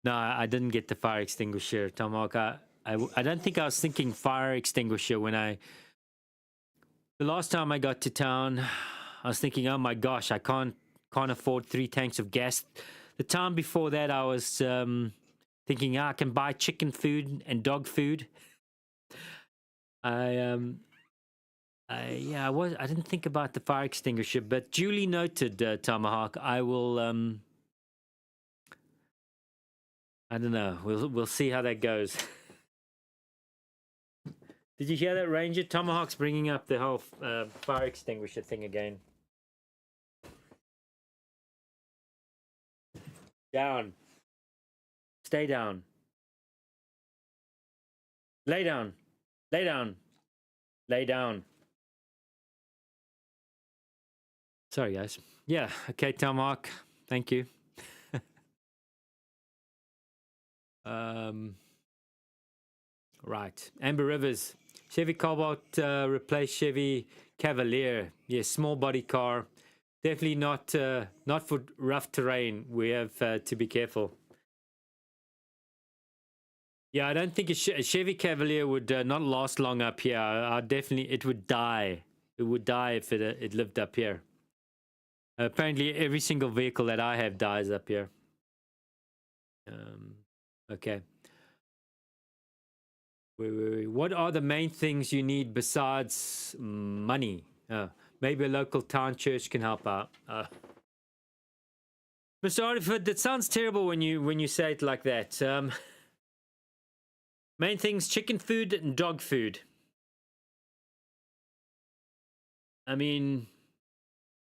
No, I didn't get the fire extinguisher, Tomahawk. I don't think I was thinking fire extinguisher when the last time I got to town, I was thinking, oh my gosh, I can't afford 3 tanks of gas. The time before that, I was thinking, I can buy chicken food and dog food. I didn't think about the fire extinguisher, but duly noted, Tomahawk. I will I don't know. We'll see how that goes. Did you hear that, Ranger? Tomahawk's bringing up the whole fire extinguisher thing again. Down. Stay down. Lay down. Lay down. Lay down. Sorry, guys. Yeah, okay, Tomahawk. Thank you. Right. Amber Rivers. Chevy Cobalt replaced Chevy Cavalier. Yes, small body car. Definitely not for rough terrain. We have to be careful. Yeah, I don't think a Chevy Cavalier would not last long up here. It would die. It would die if it lived up here. Apparently, every single vehicle that I have dies up here. Okay. Wait. What are the main things you need besides money? Maybe a local town church can help out. Mr. Artiford, that sounds terrible when you say it like that. Main things: chicken food and dog food. I mean,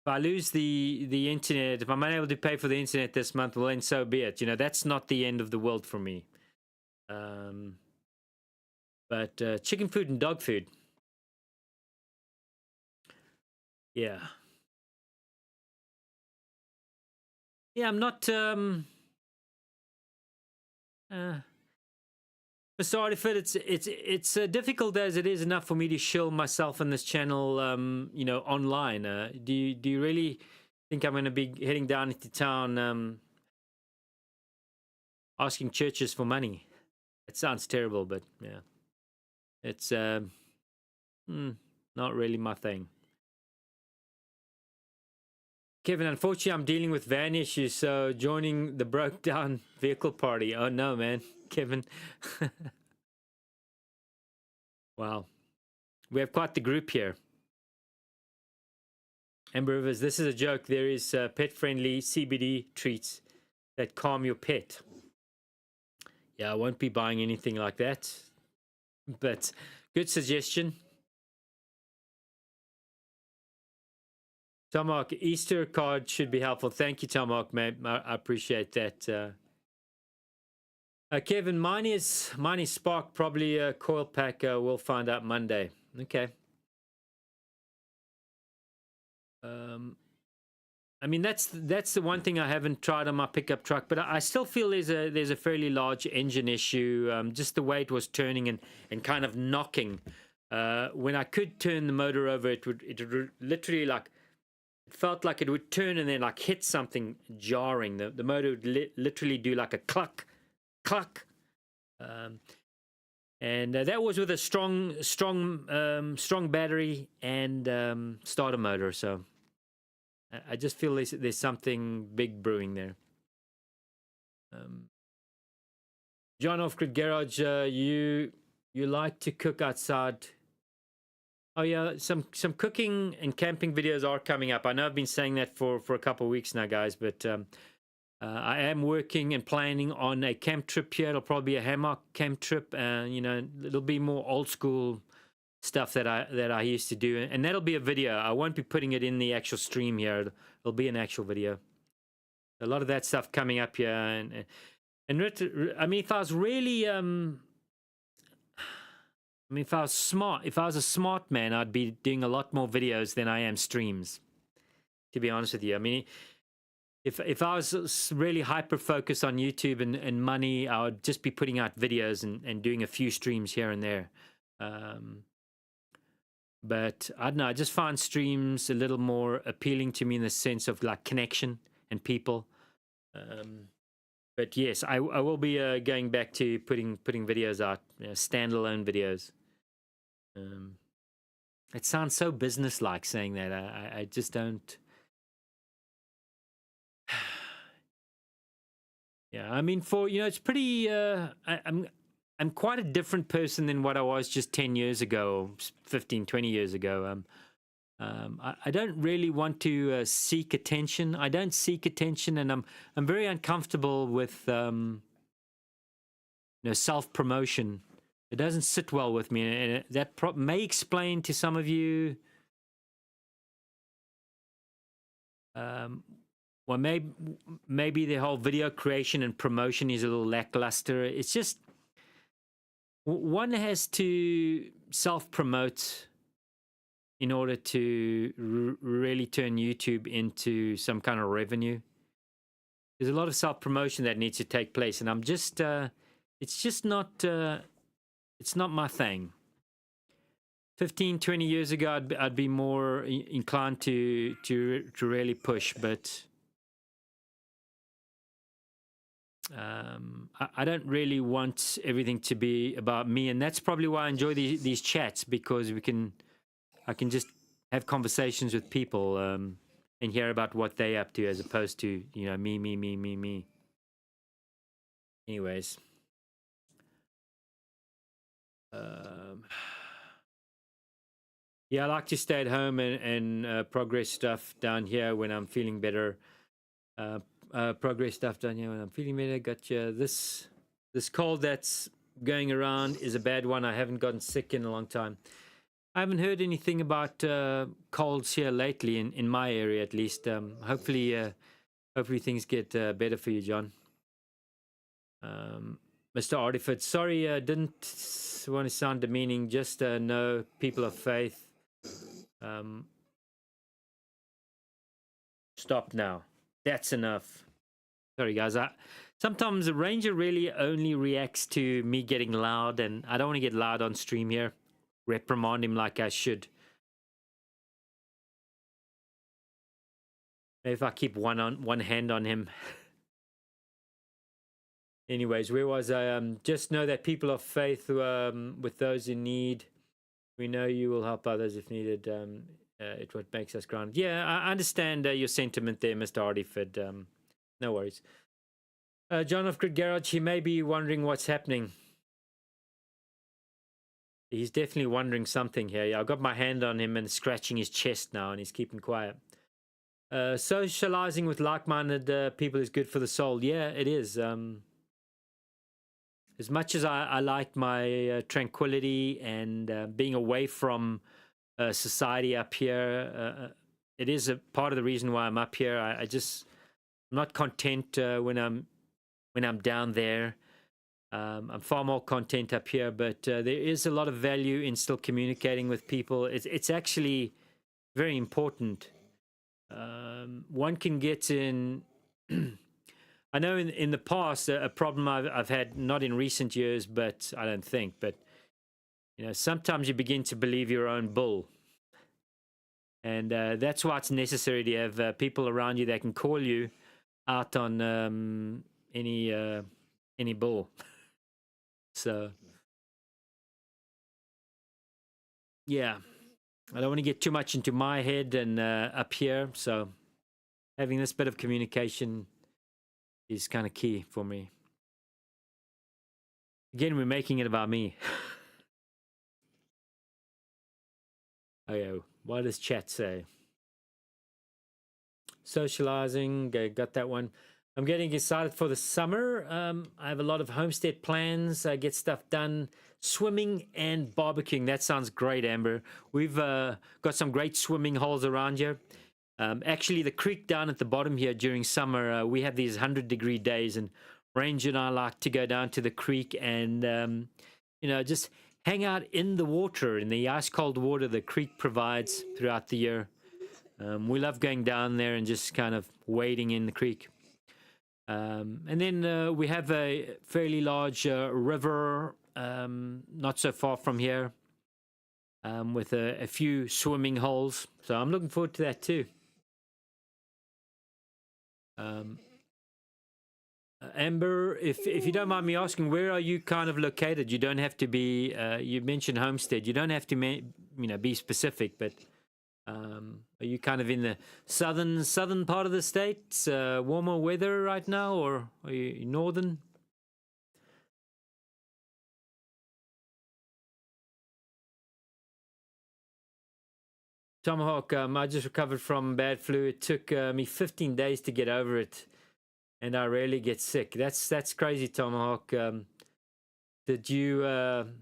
if I lose the internet, if I'm unable to pay for the internet this month, well, then so be it. You know, that's not the end of the world for me. But chicken food and dog food. Yeah. Yeah, I'm not... Sorry if it's difficult as it is enough for me to shill myself in this channel, you know, online. Do you really think I'm going to be heading down into town asking churches for money? It sounds terrible, but yeah. It's not really my thing. Kevin, unfortunately, I'm dealing with van issues, so joining the broke down vehicle party. Oh no, man, Kevin. Wow, we have quite the group here. Amber Rivers, this is a joke. There is pet-friendly CBD treats that calm your pet. Yeah, I won't be buying anything like that, but good suggestion. Tomark, Easter card should be helpful. Thank you, Tomark, man. I appreciate that. Kevin, mine is Spark, probably a coil pack. We'll find out Monday. Okay. I mean, that's the one thing I haven't tried on my pickup truck, but I still feel there's a fairly large engine issue. Just the way it was turning and kind of knocking. When I could turn the motor over, it would literally like, it felt like it would turn and then like hit something jarring. The motor would literally do like a cluck, cluck. And that was with a strong battery and starter motor. So I just feel there's something big brewing there. John Off-Grid Garage, you like to cook outside. Oh yeah, some cooking and camping videos are coming up. I know I've been saying that for a couple of weeks now, guys, but I am working and planning on a camp trip here. It'll probably be a hammock camp trip, and it'll be more old school stuff that I used to do, and that'll be a video. I won't be putting it in the actual stream here. It'll be an actual video. A lot of that stuff coming up here, and I mean, if I was really if I was smart, if I was a smart man, I'd be doing a lot more videos than I am streams, to be honest with you. I mean, if I was really hyper focused on YouTube and money, I would just be putting out videos and doing a few streams here and there. But I don't know, I just find streams a little more appealing to me in the sense of like connection and people. But yes, I will be going back to putting videos out, standalone videos. It sounds so business-like saying that. I just don't. Yeah, I mean, it's pretty. I'm quite a different person than what I was just 10 years ago, 15, 20 years ago. I don't really want to seek attention. I don't seek attention, and I'm very uncomfortable with self-promotion. It doesn't sit well with me, and that may explain to some of you. Well, maybe the whole video creation and promotion is a little lackluster. It's just one has to self-promote in order to really turn YouTube into some kind of revenue. There's a lot of self-promotion that needs to take place, and I'm just, it's just not, it's not my thing. 15, 20 years ago, I'd be more inclined to really push, but I don't really want everything to be about me, and that's probably why I enjoy these chats, because I can just have conversations with people and hear about what they're up to, as opposed to me. Anyways, yeah, I like to stay at home and progress stuff down here when I'm feeling better. Progress stuff down here when I'm feeling better. Gotcha. This cold that's going around is a bad one. I haven't gotten sick in a long time. I haven't heard anything about colds here lately in my area, at least. Hopefully things get better for you, John. Mr. Artiford, sorry, didn't want to sound demeaning. Just no, people of faith. Stop now. That's enough. Sorry, guys. Sometimes the ranger really only reacts to me getting loud, and I don't want to get loud on stream here. Reprimand him like I should. Maybe if I keep one hand on him. Anyways, where was I? Just know that people of faith, with those in need, we know you will help others if needed. It's what makes us grounded. Yeah, I understand your sentiment there, Mr. Hardyford. No worries. John of Grid Garage, he may be wondering what's happening. He's definitely wondering something here. Yeah, I've got my hand on him and scratching his chest now, and he's keeping quiet. Socializing with like-minded people is good for the soul. Yeah, it is. As much as I like my tranquility and being away from society up here, it is a part of the reason why I'm up here. I'm not content when I'm down there. I'm far more content up here, but there is a lot of value in still communicating with people. It's actually very important. One can get in. I know in the past a problem I've had, not in recent years, but I don't think, but sometimes you begin to believe your own bull, and that's why it's necessary to have people around you that can call you out on any bull. So yeah, I don't want to get too much into my head and up here. So having this bit of communication is kind of key for me. Again, we're making it about me. Okay, what does chat say? Socializing, got that one. I'm getting excited for the summer. I have a lot of homestead plans. I get stuff done. Swimming and barbecuing. That sounds great, Amber. We've got some great swimming holes around here. Actually, the creek down at the bottom here during summer, we have these 100-degree days, and Ranger and I like to go down to the creek and, just hang out in the water, in the ice-cold water the creek provides throughout the year. We love going down there and just kind of wading in the creek. And then we have a fairly large river not so far from here with a few swimming holes. So I'm looking forward to that too. Amber, if you don't mind me asking, where are you kind of located? You don't have to be. You mentioned homestead. You don't have to, be specific. But are you kind of in the southern part of the state? Warmer weather right now, or are you northern? Tomahawk, I just recovered from bad flu. It took me 15 days to get over it, and I rarely get sick. That's crazy, Tomahawk. Did you?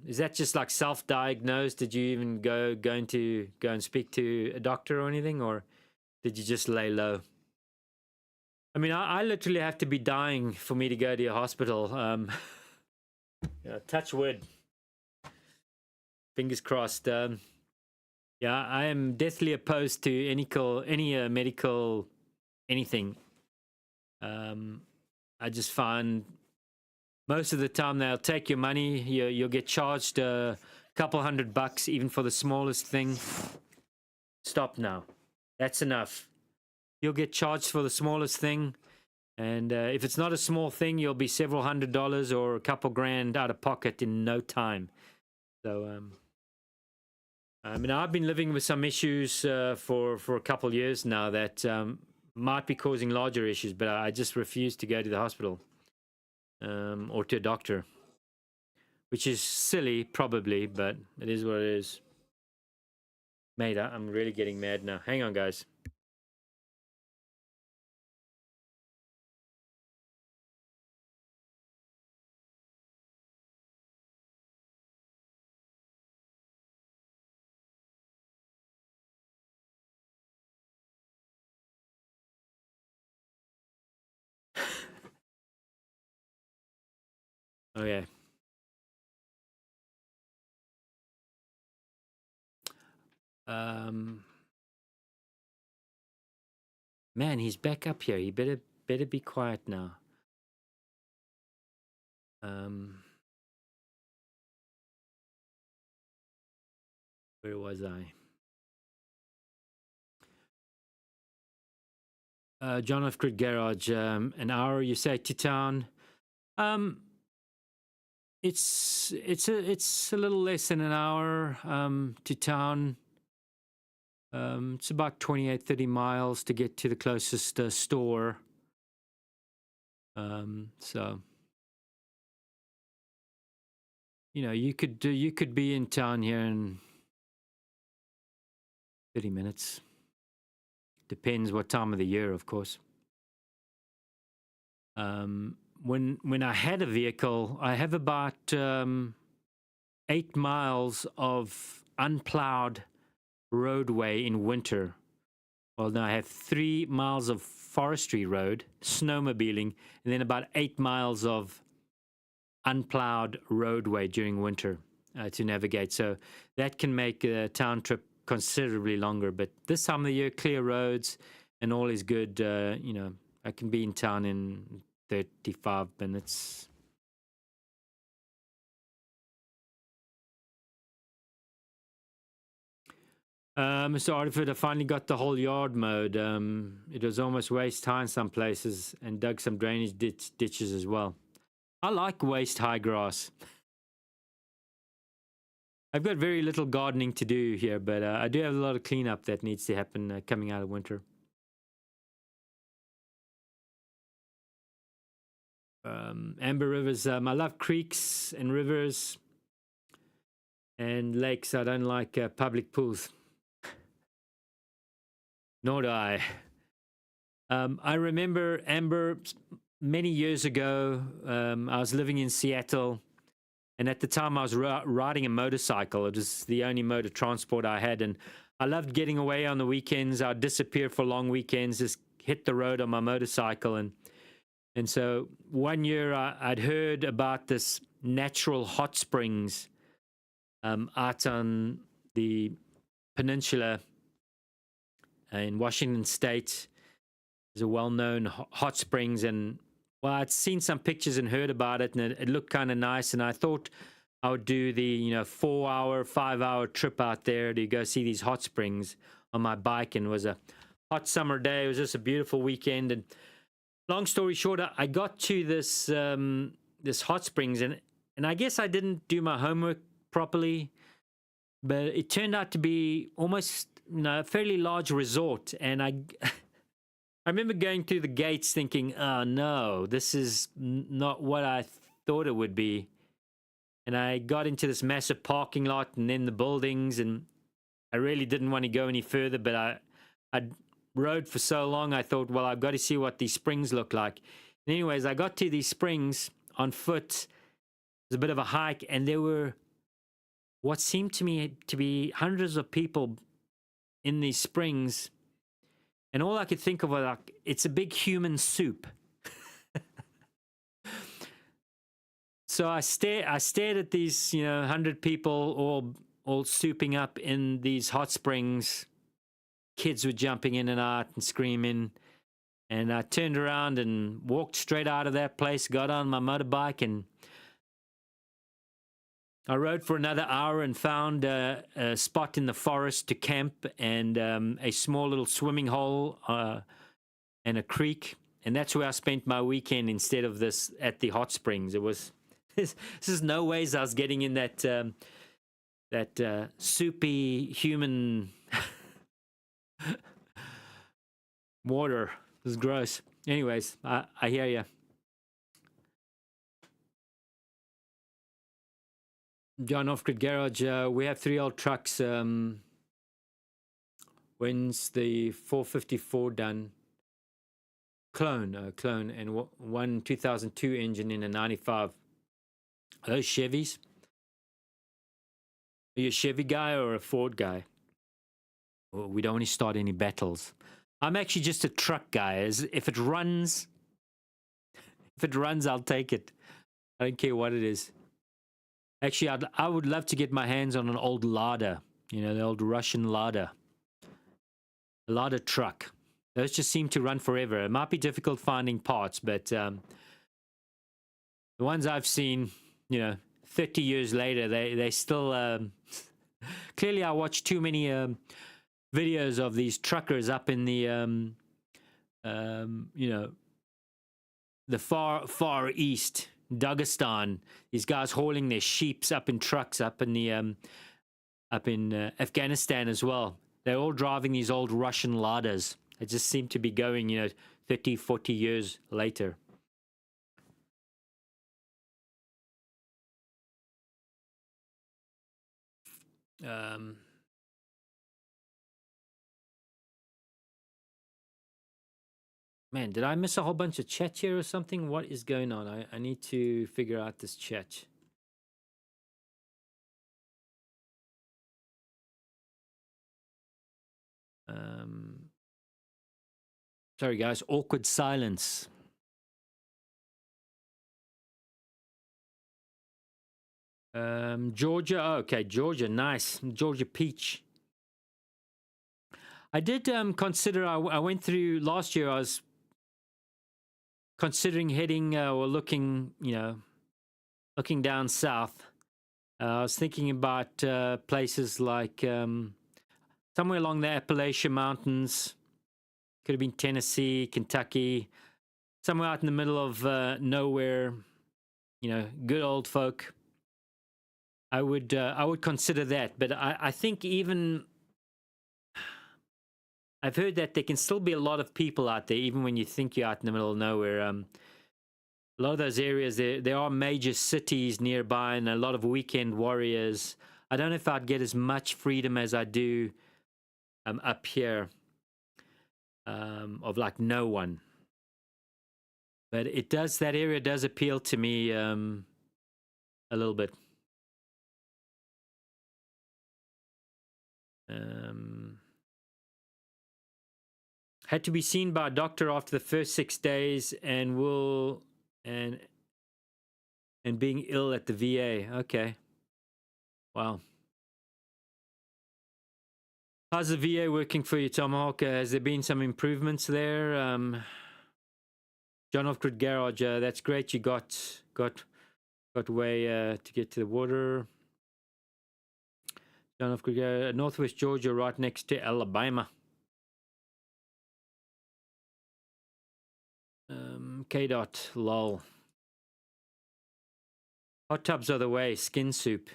Is that just like self-diagnosed? Did you even go and speak to a doctor or anything, or did you just lay low? I mean, I literally have to be dying for me to go to a hospital. Touch wood. Fingers crossed. Yeah, I am deathly opposed to any medical anything. I just find most of the time they'll take your money. You'll get charged a couple $100 even for the smallest thing. Stop now. That's enough. You'll get charged for the smallest thing. And if it's not a small thing, you'll be several $100s or a couple grand out of pocket in no time. So, I've been living with some issues for a couple years now that might be causing larger issues, but I just refuse to go to the hospital or to a doctor, which is silly, probably, but it is what it is. Mate, I'm really getting mad now. Hang on, guys. Okay. Man, he's back up here. He better be quiet now. Where was I? John of Grid Garage, an hour, you say, to town. It's a little less than an hour to town. It's about 28, 30 miles to get to the closest store. So, you know, you could be in town here in 30 minutes. Depends what time of the year, of course. When I had a vehicle, I have about 8 miles of unplowed roadway in winter. Well, now I have 3 miles of forestry road, snowmobiling, and then about 8 miles of unplowed roadway during winter to navigate. So that can make a town trip considerably longer. But this time of the year, clear roads and all is good. You know, I can be in town in 35 minutes. Mr. Artiford, I finally got the whole yard mowed. It was almost waist high in some places and dug some drainage ditches as well. I like waist high grass. I've got very little gardening to do here, but I do have a lot of cleanup that needs to happen coming out of winter. Amber Rivers, I love creeks and rivers and lakes. I don't like public pools. Nor do I. I remember, Amber, many years ago, I was living in Seattle, and at the time I was riding a motorcycle. It was the only mode of transport I had, and I loved getting away on the weekends. I'd disappear for long weekends, just hit the road on my motorcycle. And so one year I'd heard about this natural hot springs out on the peninsula in Washington State. There's a well-known hot springs, and well, I'd seen some pictures and heard about it, and it looked kind of nice. And I thought I would do the 4-hour, 5-hour trip out there to go see these hot springs on my bike. And it was a hot summer day. It was just a beautiful weekend. And long story short, I got to this this hot springs, and I guess I didn't do my homework properly, but it turned out to be almost a fairly large resort. And I remember going through the gates thinking, oh no, this is not what I thought it would be. And I got into this massive parking lot and then the buildings, and I really didn't want to go any further, but I rode for so long, I thought, well, I've got to see what these springs look like. And anyways, I got to these springs on foot. It was a bit of a hike, and there were what seemed to me to be hundreds of people in these springs. And all I could think of was, like, it's a big human soup. So I stared at these, 100 people all souping up in these hot springs. Kids were jumping in and out and screaming. And I turned around and walked straight out of that place, got on my motorbike, and I rode for another hour and found a spot in the forest to camp, and a small little swimming hole and a creek. And that's where I spent my weekend instead of this at the hot springs. It was this is no ways I was getting in that soupy human water. It was gross. Anyways, I hear you. John Off-Grid Garage, we have 3 old trucks. When's the 454 done? Clone, and one 2002 engine in a 95. Are those Chevys? Are you a Chevy guy or a Ford guy? Well, we don't want to start any battles. I'm actually just a truck guy. If it runs, I'll take it. I don't care what it is. Actually, I would love to get my hands on an old Lada, the old Russian Lada. A Lada truck. Those just seem to run forever. It might be difficult finding parts, but the ones I've seen, 30 years later, they still... Clearly, I watch too many videos of these truckers up in the, the far east, Dagestan. These guys hauling their sheeps up in trucks up in the up in Afghanistan as well. they're all driving these old Russian Ladas. They just seem to be going, 30, 40 years later. Um, Man, did I miss a whole bunch of chat here or something? What is going on? I need to figure out this chat. Sorry, guys. Awkward silence. Georgia. Oh, okay, Georgia. Nice. Georgia peach. I did consider, I went through last year, I was considering heading or looking, looking down south. I was thinking about places like somewhere along the Appalachian Mountains. Could have been Tennessee, Kentucky, somewhere out in the middle of nowhere. Good old folk. I would consider that, but I think even I've heard that there can still be a lot of people out there, even when you think you're out in the middle of nowhere. A lot of those areas, there are major cities nearby and a lot of weekend warriors. I don't know if I'd get as much freedom as I do up here, of like no one. But that area does appeal to me a little bit. Had to be seen by a doctor after the first 6 days and being ill at the VA. Okay. Wow. How's the VA working for you, Tomahawk? Has there been some improvements there? John Off-Grid Garage, that's great. You got way to get to the water. John Off-Grid, Northwest Georgia, right next to Alabama. K. Lol. Hot tubs are the way. Skin soup.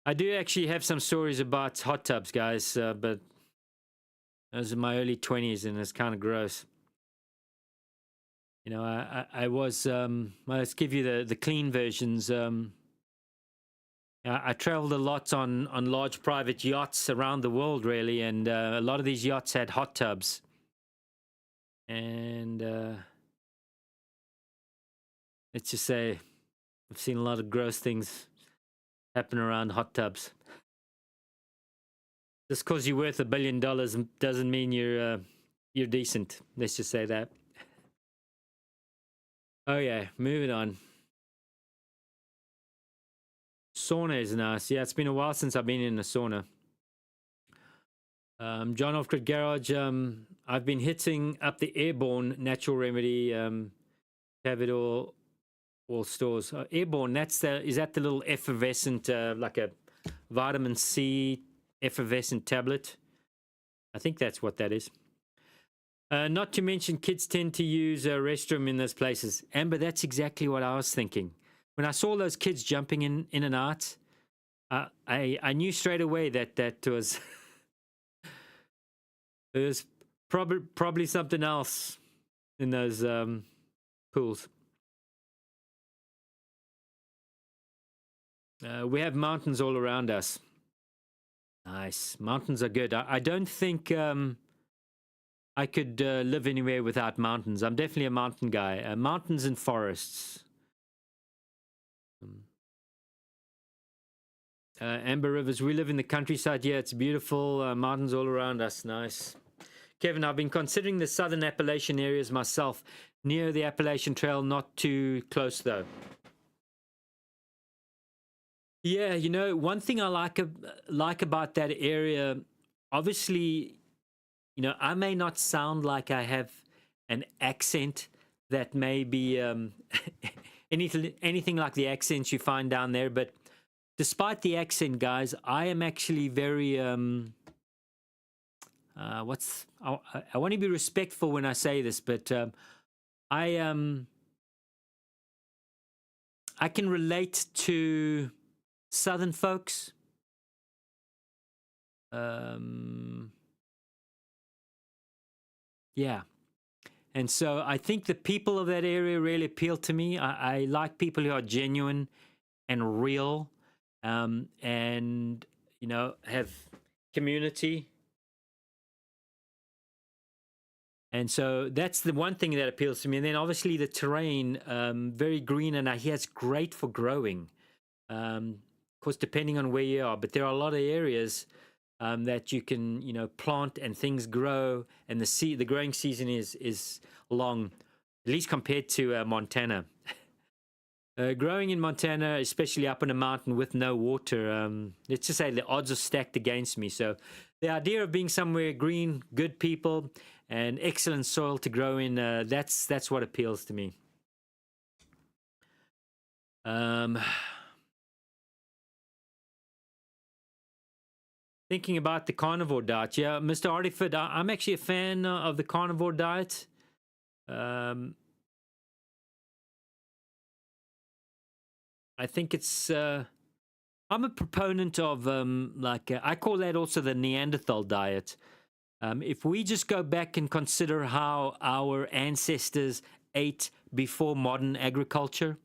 I do actually have some stories about hot tubs, guys, but those are my early 20s, and it's kind of gross. I was. Let's give you the clean versions. I traveled a lot on large private yachts around the world, really, and a lot of these yachts had hot tubs. And let's just say I've seen a lot of gross things happen around hot tubs. Just because you're worth $1 billion doesn't mean you're decent. Let's just say that. Oh yeah, moving on. Sauna is nice. Yeah, it's been a while since I've been in a sauna. John Off-Grid Garage. I've been hitting up the Airborne Natural Remedy. Have it all stores. Airborne. Is that the little effervescent, like a vitamin C effervescent tablet? I think that's what that is. Not to mention, kids tend to use a restroom in those places. Amber, that's exactly what I was thinking. When I saw those kids jumping in and out, I knew straight away that was there's probably something else in those pools. We have mountains all around us. Nice. Mountains are good. I don't think I could live anywhere without mountains. I'm definitely a mountain guy. Mountains and forests. Amber Rivers, we live in the countryside. Yeah, it's beautiful. Mountains all around us. Nice. Kevin, I've been considering the southern Appalachian areas myself, near the Appalachian Trail, not too close though. Yeah, one thing I like about that area, obviously, I may not sound like I have an accent that may be anything like the accents you find down there, but despite the accent, guys, I am actually very I want to be respectful when I say this, but I can relate to Southern folks. Yeah. And so I think the people of that area really appeal to me. I like people who are genuine and real, and have community. And so that's the one thing that appeals to me. And then obviously the terrain, very green, and I hear it's great for growing. Of course, depending on where you are, but there are a lot of areas that you can, plant and things grow, and the growing season is long, at least compared to Montana. Growing in Montana, especially up on a mountain with no water, let's just say the odds are stacked against me. So the idea of being somewhere green, good people, and excellent soil to grow in, that's what appeals to me. Thinking about the carnivore diet, yeah, Mr. Artiford, I'm actually a fan of the carnivore diet. I think it's. I'm a proponent of I call that also the Neanderthal diet. If we just go back and consider how our ancestors ate before modern agriculture,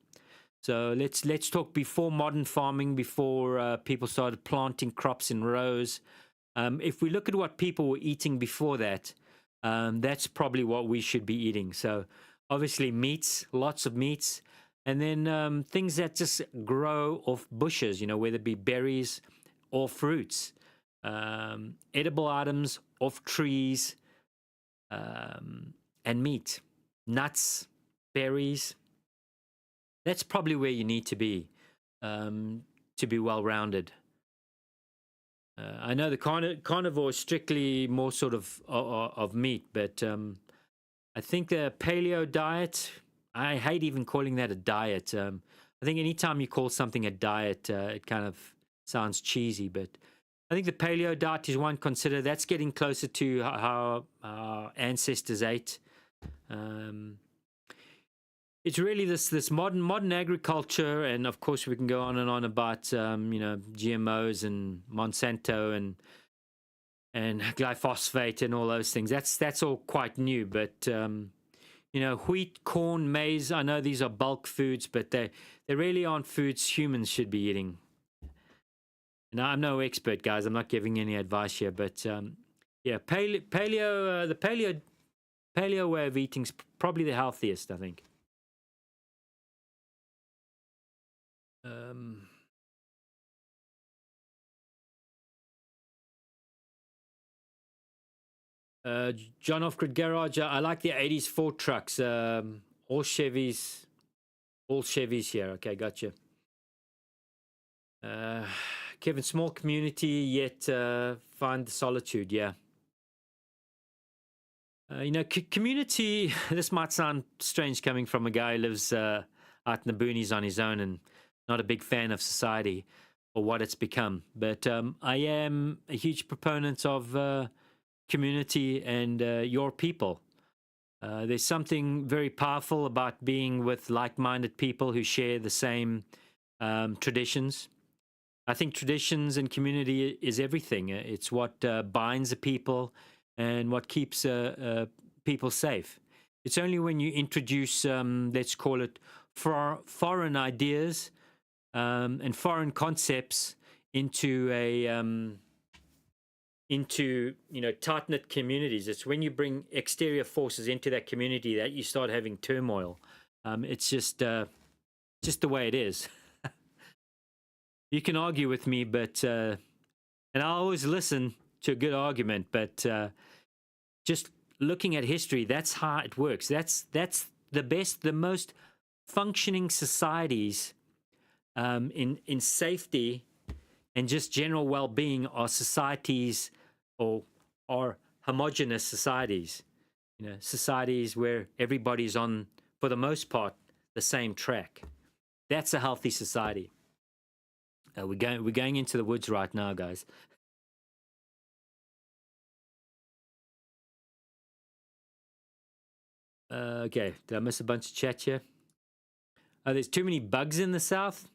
so let's talk before modern farming, before people started planting crops in rows. If we look at what people were eating before that, that's probably what we should be eating. So obviously meats, lots of meats, and then things that just grow off bushes, whether it be berries or fruits, edible items off trees, and meat, nuts, berries. That's probably where you need to be well-rounded. I know the carnivore is strictly more sort of meat, but I think the paleo diet, I hate even calling that a diet. I think anytime you call something a diet, it kind of sounds cheesy, but I think the paleo diet is one consider. That's getting closer to how our ancestors ate. It's really this modern agriculture, and of course we can go on and on about GMOs and Monsanto and glyphosate and all those things. That's all quite new, but wheat, corn, maize. I know these are bulk foods, but they really aren't foods humans should be eating. And I'm no expert, guys. I'm not giving any advice here, but yeah, the paleo way of eating is probably the healthiest, I think. John Offgrid Garage. I like the 80s Ford trucks. All Chevys here. Okay, gotcha. Kevin, small community, yet find the solitude. Yeah. Community, this might sound strange coming from a guy who lives out in the boonies on his own and not a big fan of society or what it's become. But I am a huge proponent of community and your people. There's something very powerful about being with like-minded people who share the same traditions. I think traditions and community is everything. It's what binds the people and what keeps people safe. It's only when you introduce, let's call it, foreign ideas and foreign concepts into tight-knit communities. It's when you bring exterior forces into that community that you start having turmoil. It's just the way it is. You can argue with me, but and I always listen to a good argument, but just looking at history, that's how it works. That's the most functioning societies in safety and just general well-being are societies or are homogenous societies. Societies where everybody's on, for the most part, the same track. That's a healthy society. We're going into the woods right now, guys. Okay, did I miss a bunch of chat here? There's too many bugs in the south.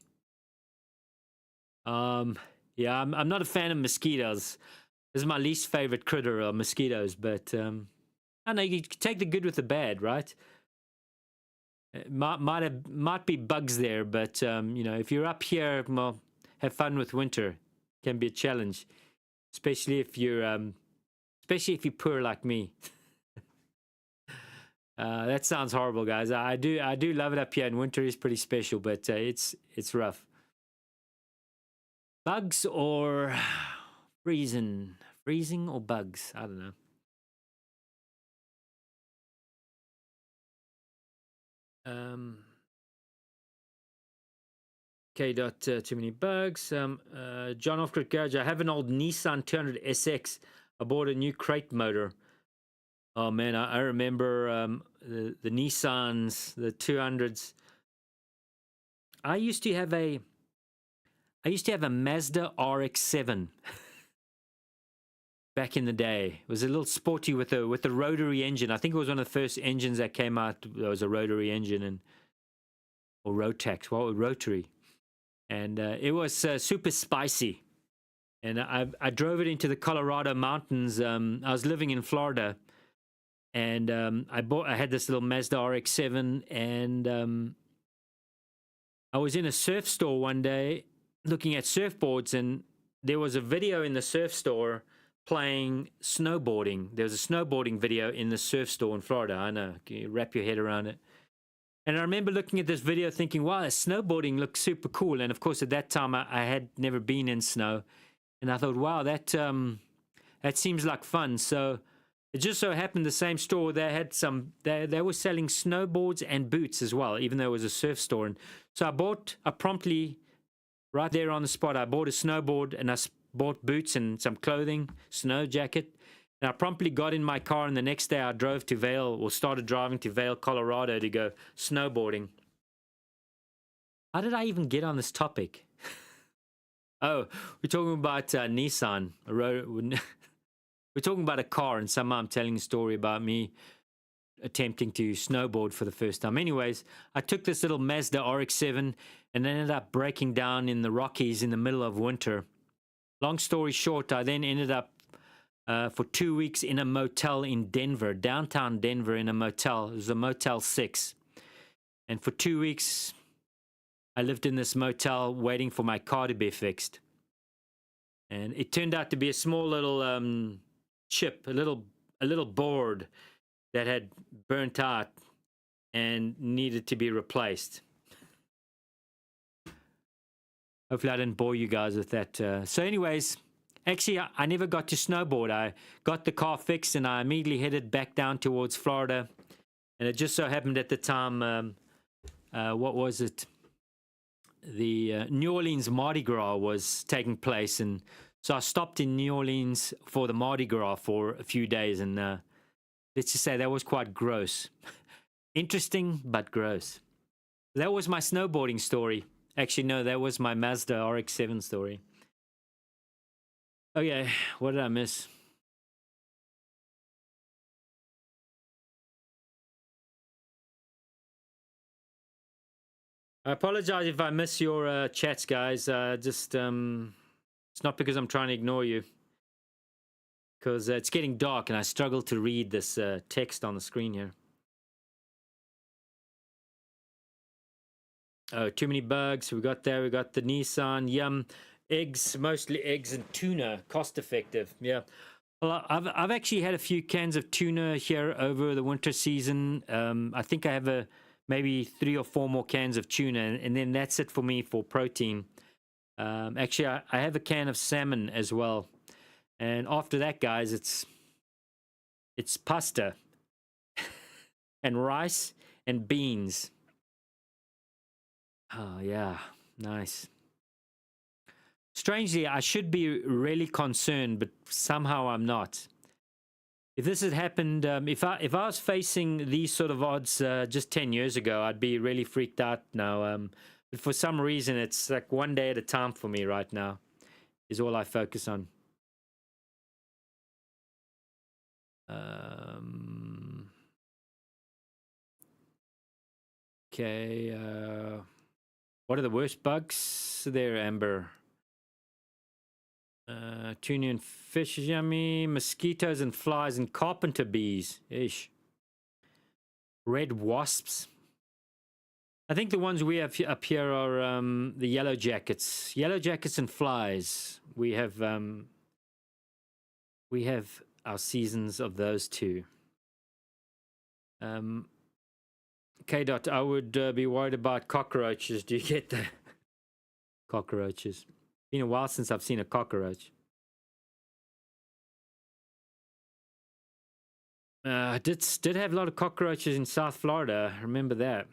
Yeah, I'm not a fan of mosquitoes. This is my least favorite critter, are mosquitoes, but I know you can take the good with the bad, right? It might be bugs there, but you know, if you're up here, well, have fun with winter. Can be a challenge, especially if you're poor like me. That sounds horrible, guys. I do love it up here, and winter is pretty special, but it's rough. Bugs or freezing or bugs? I don't know. Okay, too many bugs. John Offgrid Garage. I have an old Nissan 200 SX. I bought a new crate motor. Oh man, I remember the Nissans, the 200s. I used to have a Mazda RX-7 back in the day. It was a little sporty with a rotary engine. I think it was one of the first engines that came out. There was a rotary engine or Rotax, well, rotary, and it was super spicy. And I drove it into the Colorado mountains. I was living in Florida, and I had this little Mazda RX-7, and I was in a surf store one day looking at surfboards, and there was a video in the surf store playing snowboarding. There was a snowboarding video in the surf store in Florida. I know, can you wrap your head around it? And I remember looking at this video thinking, wow, snowboarding looks super cool. And of course, at that time, I had never been in snow. And I thought, wow, that seems like fun. So it just so happened the same store, they had they were selling snowboards and boots as well, even though it was a surf store. And so I promptly, right there on the spot, I bought a snowboard, and I bought boots and some clothing, snow jacket. And I promptly got in my car, and the next day I started driving to Vail, Colorado to go snowboarding. How did I even get on this topic? Oh, we're talking about Nissan. We're talking about a car, and somehow I'm telling a story about me attempting to snowboard for the first time. Anyways, I took this little Mazda RX-7 and ended up breaking down in the Rockies in the middle of winter. Long story short, I then ended up for 2 weeks in a motel in Denver, downtown Denver, in a motel. It was a Motel 6. And for 2 weeks, I lived in this motel waiting for my car to be fixed. And it turned out to be a small little chip, a little board that had burnt out and needed to be replaced. Hopefully I didn't bore you guys with that. So anyways, actually I never got to snowboard. I got the car fixed, and I immediately headed back down towards Florida. And it just so happened at the time, what was it? The New Orleans Mardi Gras was taking place, and so I stopped in New Orleans for the Mardi Gras for a few days, and let's just say that was quite gross. Interesting, but gross. That was my snowboarding story. Actually, no, that was my Mazda RX-7 story. Okay, what did I miss? I apologize if I miss your chats, guys. It's not because I'm trying to ignore you, because it's getting dark and I struggle to read this text on the screen here. Oh, too many bugs. We got there. We got the Nissan. Yum. Eggs, mostly eggs and tuna. Cost effective. Yeah. Well, I've actually had a few cans of tuna here over the winter season. I think I have maybe 3 or 4 more cans of tuna, and then that's it for me for protein. Actually, I have a can of salmon as well. And after that, guys, it's pasta and rice and beans. Oh, yeah. Nice. Strangely, I should be really concerned, but somehow I'm not. If this had happened, if I was facing these sort of odds just 10 years ago, I'd be really freaked out now. But for some reason, it's like one day at a time for me right now, is all I focus on. Okay. What are the worst bugs there, Amber? Tuna and fish is yummy. Mosquitoes and flies and carpenter bees. Ish. Red wasps. I think the ones we have up here are the yellow jackets. Yellow jackets and flies. We have our seasons of those two. K. Dot, I would be worried about cockroaches. Do you get the cockroaches? Been a while since I've seen a cockroach. I did have a lot of cockroaches in South Florida. I remember that.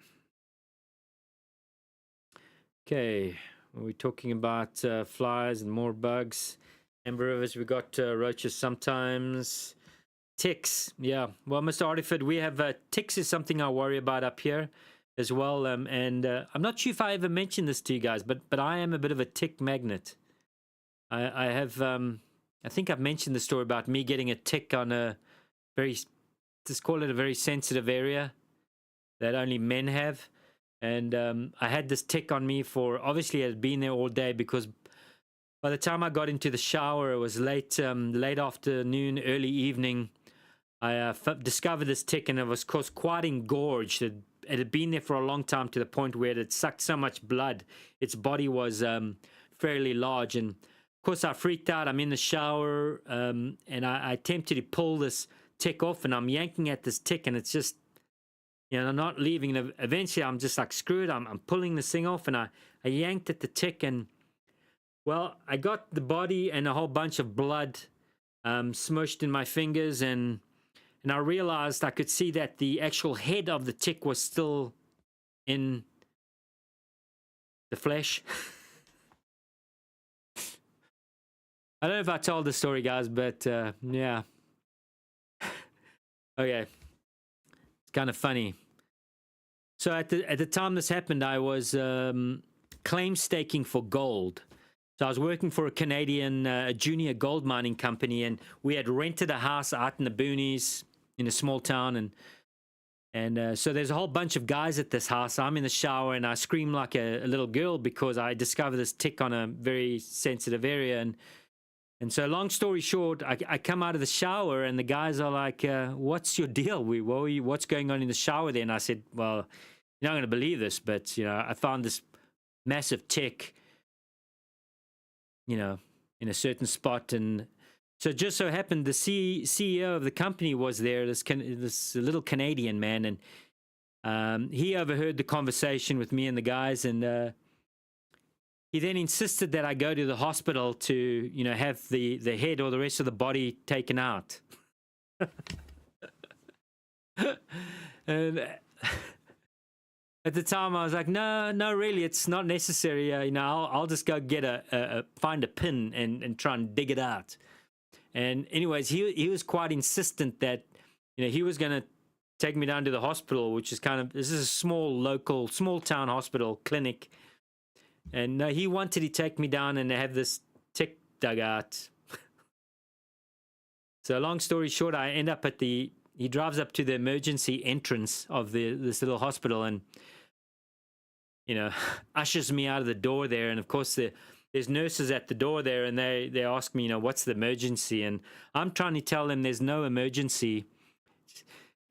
Okay, we're talking about flies and more bugs. Amber Rivers, we got roaches sometimes. Ticks, yeah. Well, Mr. Artiford, we have ticks is something I worry about up here as well. And I'm not sure if I ever mentioned this to you guys, but I am a bit of a tick magnet. I have, I think I've mentioned the story about me getting a tick on a very, let's call it a very sensitive area that only men have. And I had this tick on me for, obviously, it had been there all day because by the time I got into the shower, it was late afternoon, early evening. I discovered this tick, and it was, of course, quite engorged. It had been there for a long time to the point where it had sucked so much blood. Its body was fairly large. And, of course, I freaked out. I'm in the shower, and I attempted to pull this tick off, and I'm yanking at this tick, and it's just, I'm not leaving. And eventually, I'm just like, screw it. I'm pulling this thing off, and I yanked at the tick, and, well, I got the body and a whole bunch of blood smushed in my fingers, and I realized I could see that the actual head of the tick was still in the flesh. I don't know if I told the story, guys, but yeah. Okay. It's kind of funny. So at the time this happened, I was claim staking for gold. So I was working for a Canadian junior gold mining company, and we had rented a house out in the boonies in a small town, and so there's a whole bunch of guys at this house. I'm in the shower, and I scream like a little girl because I discovered this tick on a very sensitive area, and so long story short, I come out of the shower, and the guys are like, "What's your deal? What's going on in the shower there?" And I said, "Well, you're not going to believe this, but I found this massive tick, in a certain spot." And so it just so happened the CEO of the company was there, this little Canadian man, and he overheard the conversation with me and the guys, and he then insisted that I go to the hospital to, have the head or the rest of the body taken out. And at the time, I was like, no, really, it's not necessary. I'll just go get find a pin and try and dig it out. And anyways, he was quite insistent that, he was going to take me down to the hospital, which is this is a small town hospital clinic. And he wanted to take me down and have this tick dug out. So long story short, I end up he drives up to the emergency entrance of this little hospital and, ushers me out of the door there. And of course, there's nurses at the door there, and they ask me, what's the emergency? And I'm trying to tell them there's no emergency.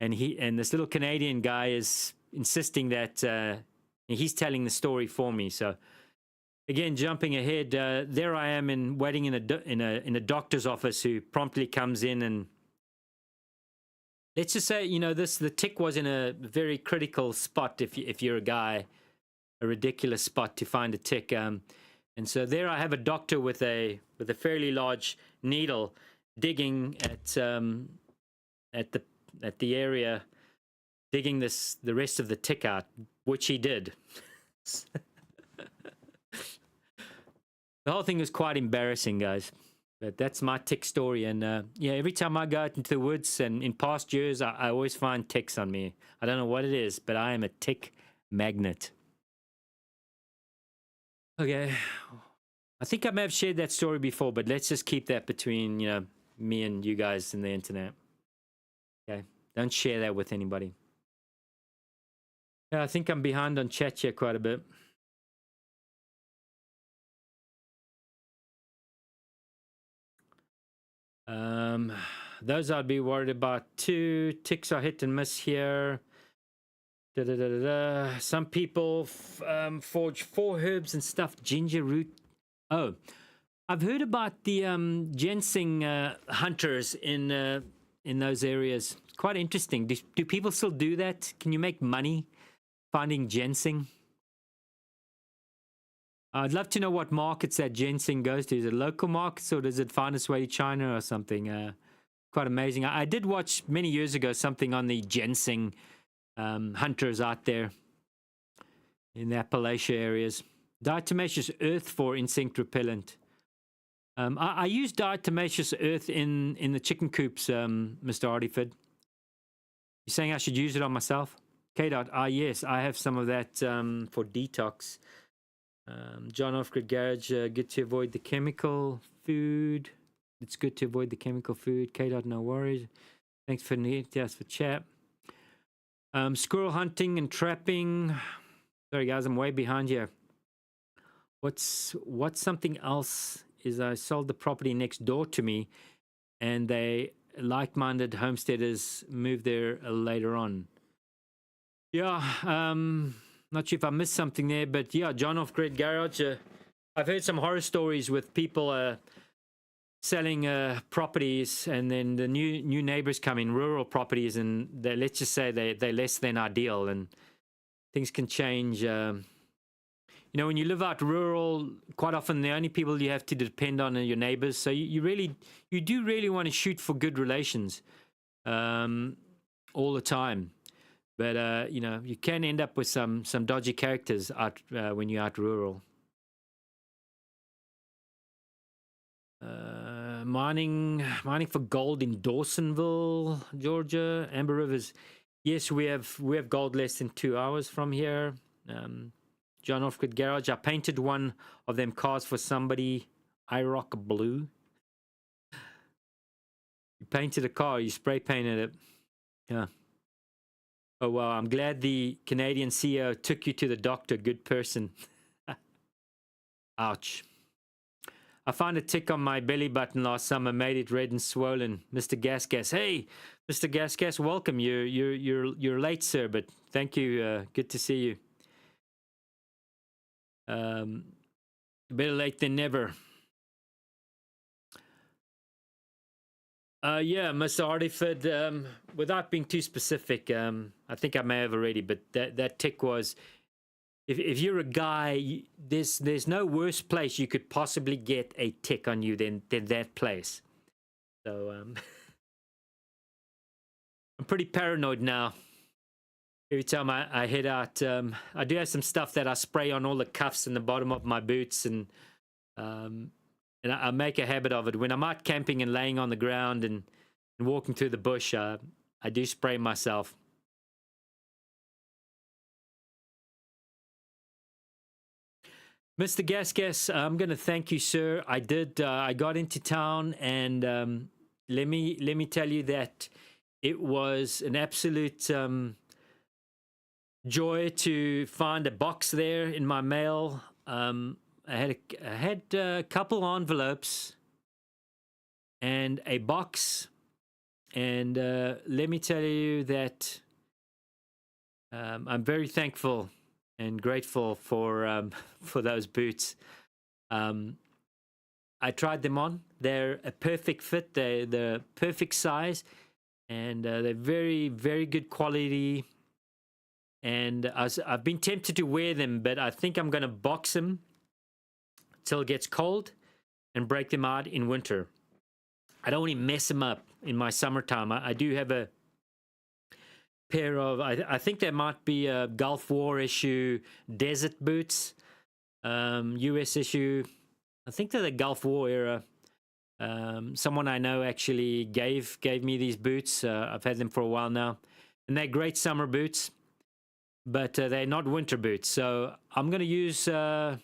And this little Canadian guy is insisting that he's telling the story for me. So again, jumping ahead, there I am waiting in a doctor's office who promptly comes in, and let's just say, the tick was in a very critical spot if you're a guy, a ridiculous spot to find a tick. And so there I have a doctor with a fairly large needle digging at the area, digging the rest of the tick out, which he did. The whole thing was quite embarrassing, guys. But that's my tick story. And every time I go out into the woods, and in past years, I always find ticks on me. I don't know what it is, but I am a tick magnet. Okay. I think I may have shared that story before, but let's just keep that between, me and you guys in the internet. Okay. Don't share that with anybody. Yeah, I think I'm behind on chat here quite a bit. Um, those I'd be worried about too. Ticks are hit and miss here. Da, da, da, da, da. Some people forge 4 herbs and stuff. Ginger root. Oh, I've heard about the ginseng hunters in those areas. Quite interesting. Do people still do that? Can you make money finding ginseng? I'd love to know what markets that ginseng goes to. Is it local markets or does it find its way to China or something? Quite amazing. I did watch many years ago something on the ginseng hunters out there in the Appalachia areas. Diatomaceous earth for insect repellent. I use diatomaceous earth in the chicken coops, Mr. Artiford. You're saying I should use it on myself? K. Yes, I have some of that for detox. John Offgrid Garage, good to avoid the chemical food. It's good to avoid the chemical food. K. No worries. Thanks for for chat. Squirrel hunting and trapping. Sorry guys, I'm way behind here. What's something else is I sold the property next door to me and they like-minded homesteaders moved there later on. Yeah, not sure if I missed something there, but yeah, John off Great Garage. I've heard some horror stories with people selling properties, and then the new neighbors come in, rural properties, and let's just say they're less than ideal, and things can change. You know, when you live out rural, quite often the only people you have to depend on are your neighbors. So you do really want to shoot for good relations all the time. But you know, you can end up with some dodgy characters out when you're out rural. Mining for gold in Dawsonville, Georgia, Amber Rivers. Yes, we have gold less than 2 hours from here. John Offgood Garage. I painted one of them cars for somebody. IROC blue. You painted a car. You spray painted it. Yeah. Oh, well, I'm glad the Canadian CEO took you to the doctor. Good person. Ouch. I found a tick on my belly button last summer, made it red and swollen. Mr. Gas. Hey, Mr. Gas, welcome. You're late, sir, but thank you. Good to see you. Better late than never. Yeah, Mr. Artiford, without being too specific, I think I may have already, but that tick was, if you're a guy, there's no worse place you could possibly get a tick on you than that place. So I'm pretty paranoid now. Every time I head out, I do have some stuff that I spray on all the cuffs and the bottom of my boots, and I make a habit of it. When I'm out camping and laying on the ground and walking through the bush, I do spray myself. Mr. Gas, I'm going to thank you, sir. I did. I got into town, and let me tell you that it was an absolute joy to find a box there in my mail. I had a couple envelopes and a box, and let me tell you that I'm very thankful and grateful for those boots. I tried them on. They're a perfect fit. They're the perfect size, and they're very, very good quality. And I've been tempted to wear them, but I think I'm going to box them till it gets cold and break them out in winter. I don't want to mess them up in my summertime. I do have a pair of, I think there might be a Gulf War issue desert boots, US issue. I think they're the Gulf War era. Someone I know actually gave me these boots. I've had them for a while now, and they're great summer boots, but they're not winter boots. So I'm going to use, I'm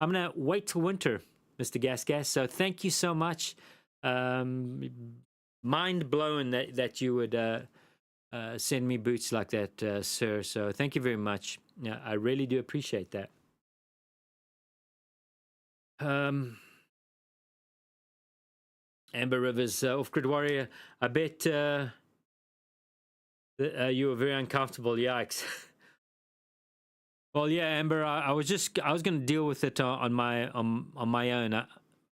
going to wait till winter, Mr. Gas. So thank you so much. Mind blowing that you would send me boots like that, sir. So thank you very much. Yeah, I really do appreciate that. Amber Rivers, off-grid warrior. I bet you were very uncomfortable. Yikes. Well, yeah, Amber. I was going to deal with it on my own.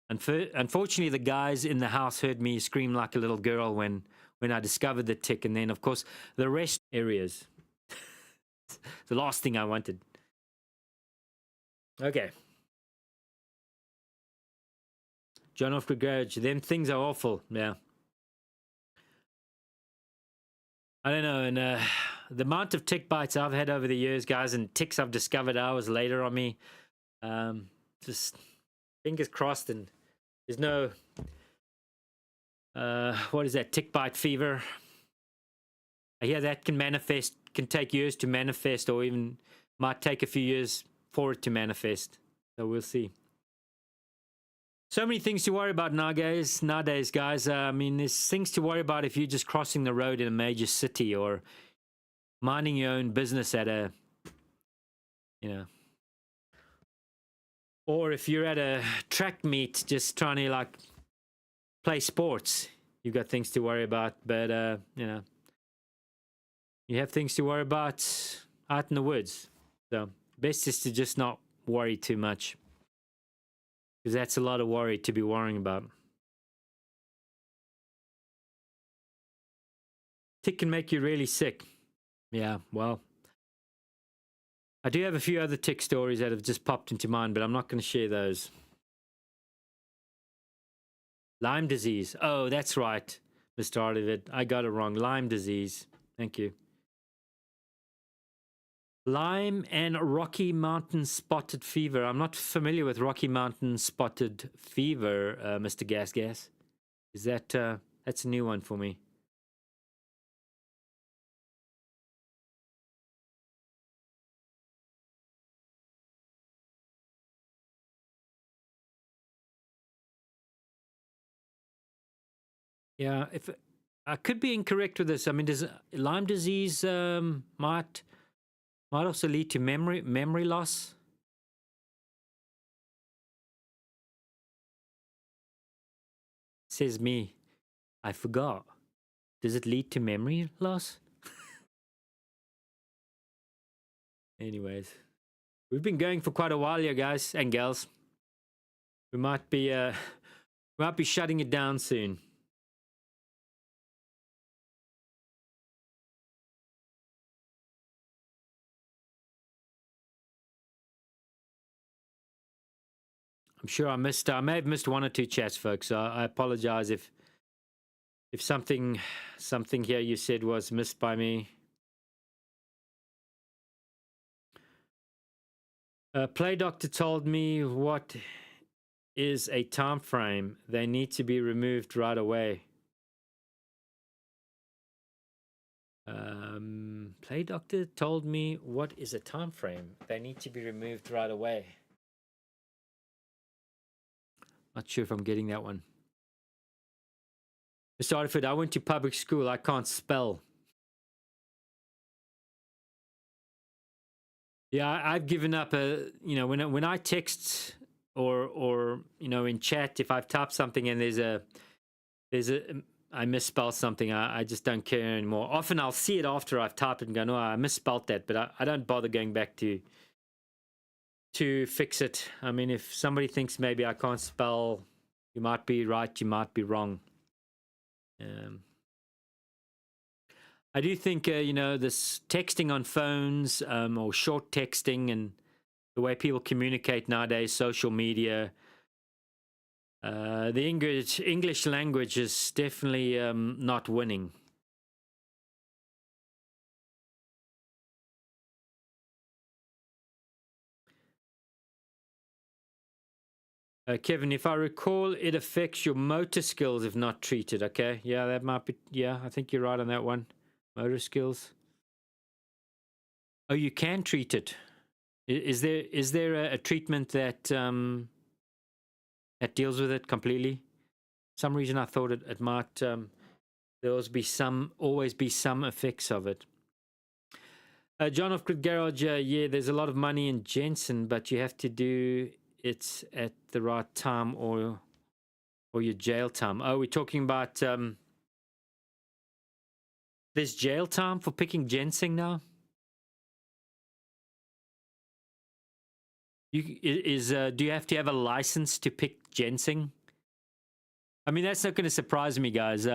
Unfortunately, the guys in the house heard me scream like a little girl when I discovered the tick, and then of course the rest areas. The last thing I wanted. Okay. John off-grid garage. Them things are awful. Yeah. I don't know, and the amount of tick bites I've had over the years, guys, and ticks I've discovered hours later on me, just fingers crossed, and there's no, what is that, tick bite fever? I hear that can take years to manifest, or even might take a few years for it to manifest. So we'll see. So many things to worry about nowadays, guys. I mean, there's things to worry about if you're just crossing the road in a major city, or minding your own business at a, or if you're at a track meet just trying to like play sports, you've got things to worry about. But you have things to worry about out in the woods. So best is to just not worry too much, because that's a lot of worry to be worrying about. Tick can make you really sick. Yeah, well, I do have a few other tick stories that have just popped into mind, but I'm not going to share those. Lyme disease. Oh, that's right, Mr. Olivet. I got it wrong. Lyme disease. Thank you. Lyme and Rocky Mountain spotted fever. I'm not familiar with Rocky Mountain spotted fever, Mr. Gas. Is that, that's a new one for me. Yeah, if I could be incorrect with this. I mean, does Lyme disease might also lead to memory loss? Says me. I forgot. Does it lead to memory loss? Anyways, we've been going for quite a while here, guys and gals. We might be shutting it down soon. I'm sure I may have missed one or two chats, folks. So I apologize if something here you said was missed by me. Play Doctor told me what is a time frame. They need to be removed right away. Play Doctor told me what is a time frame. They need to be removed right away. Not sure if I'm getting that one. Mr. Arford, I went to public school. I can't spell. Yeah, I've given up. When I text or in chat, if I've typed something and I misspell something, I just don't care anymore. Often I'll see it after I've typed it and go, no, I misspelled that, but I don't bother going back to fix it. I mean, if somebody thinks maybe I can't spell, you might be right, you might be wrong. I do think, this texting on phones or short texting and the way people communicate nowadays, social media, the English language is definitely not winning. Kevin, if I recall, it affects your motor skills if not treated. Okay, yeah, that might be. Yeah, I think you're right on that one. Motor skills. Oh, you can treat it. Is there a treatment that deals with it completely? For some reason I thought it might there always be some effects of it. John of Grid Garage, yeah, there's a lot of money in Jensen, but you have to do it at the right time or or your jail time? Oh, we're talking about there's jail time for picking ginseng now. Do you have to have a license to pick ginseng? I mean, that's not going to surprise me, guys.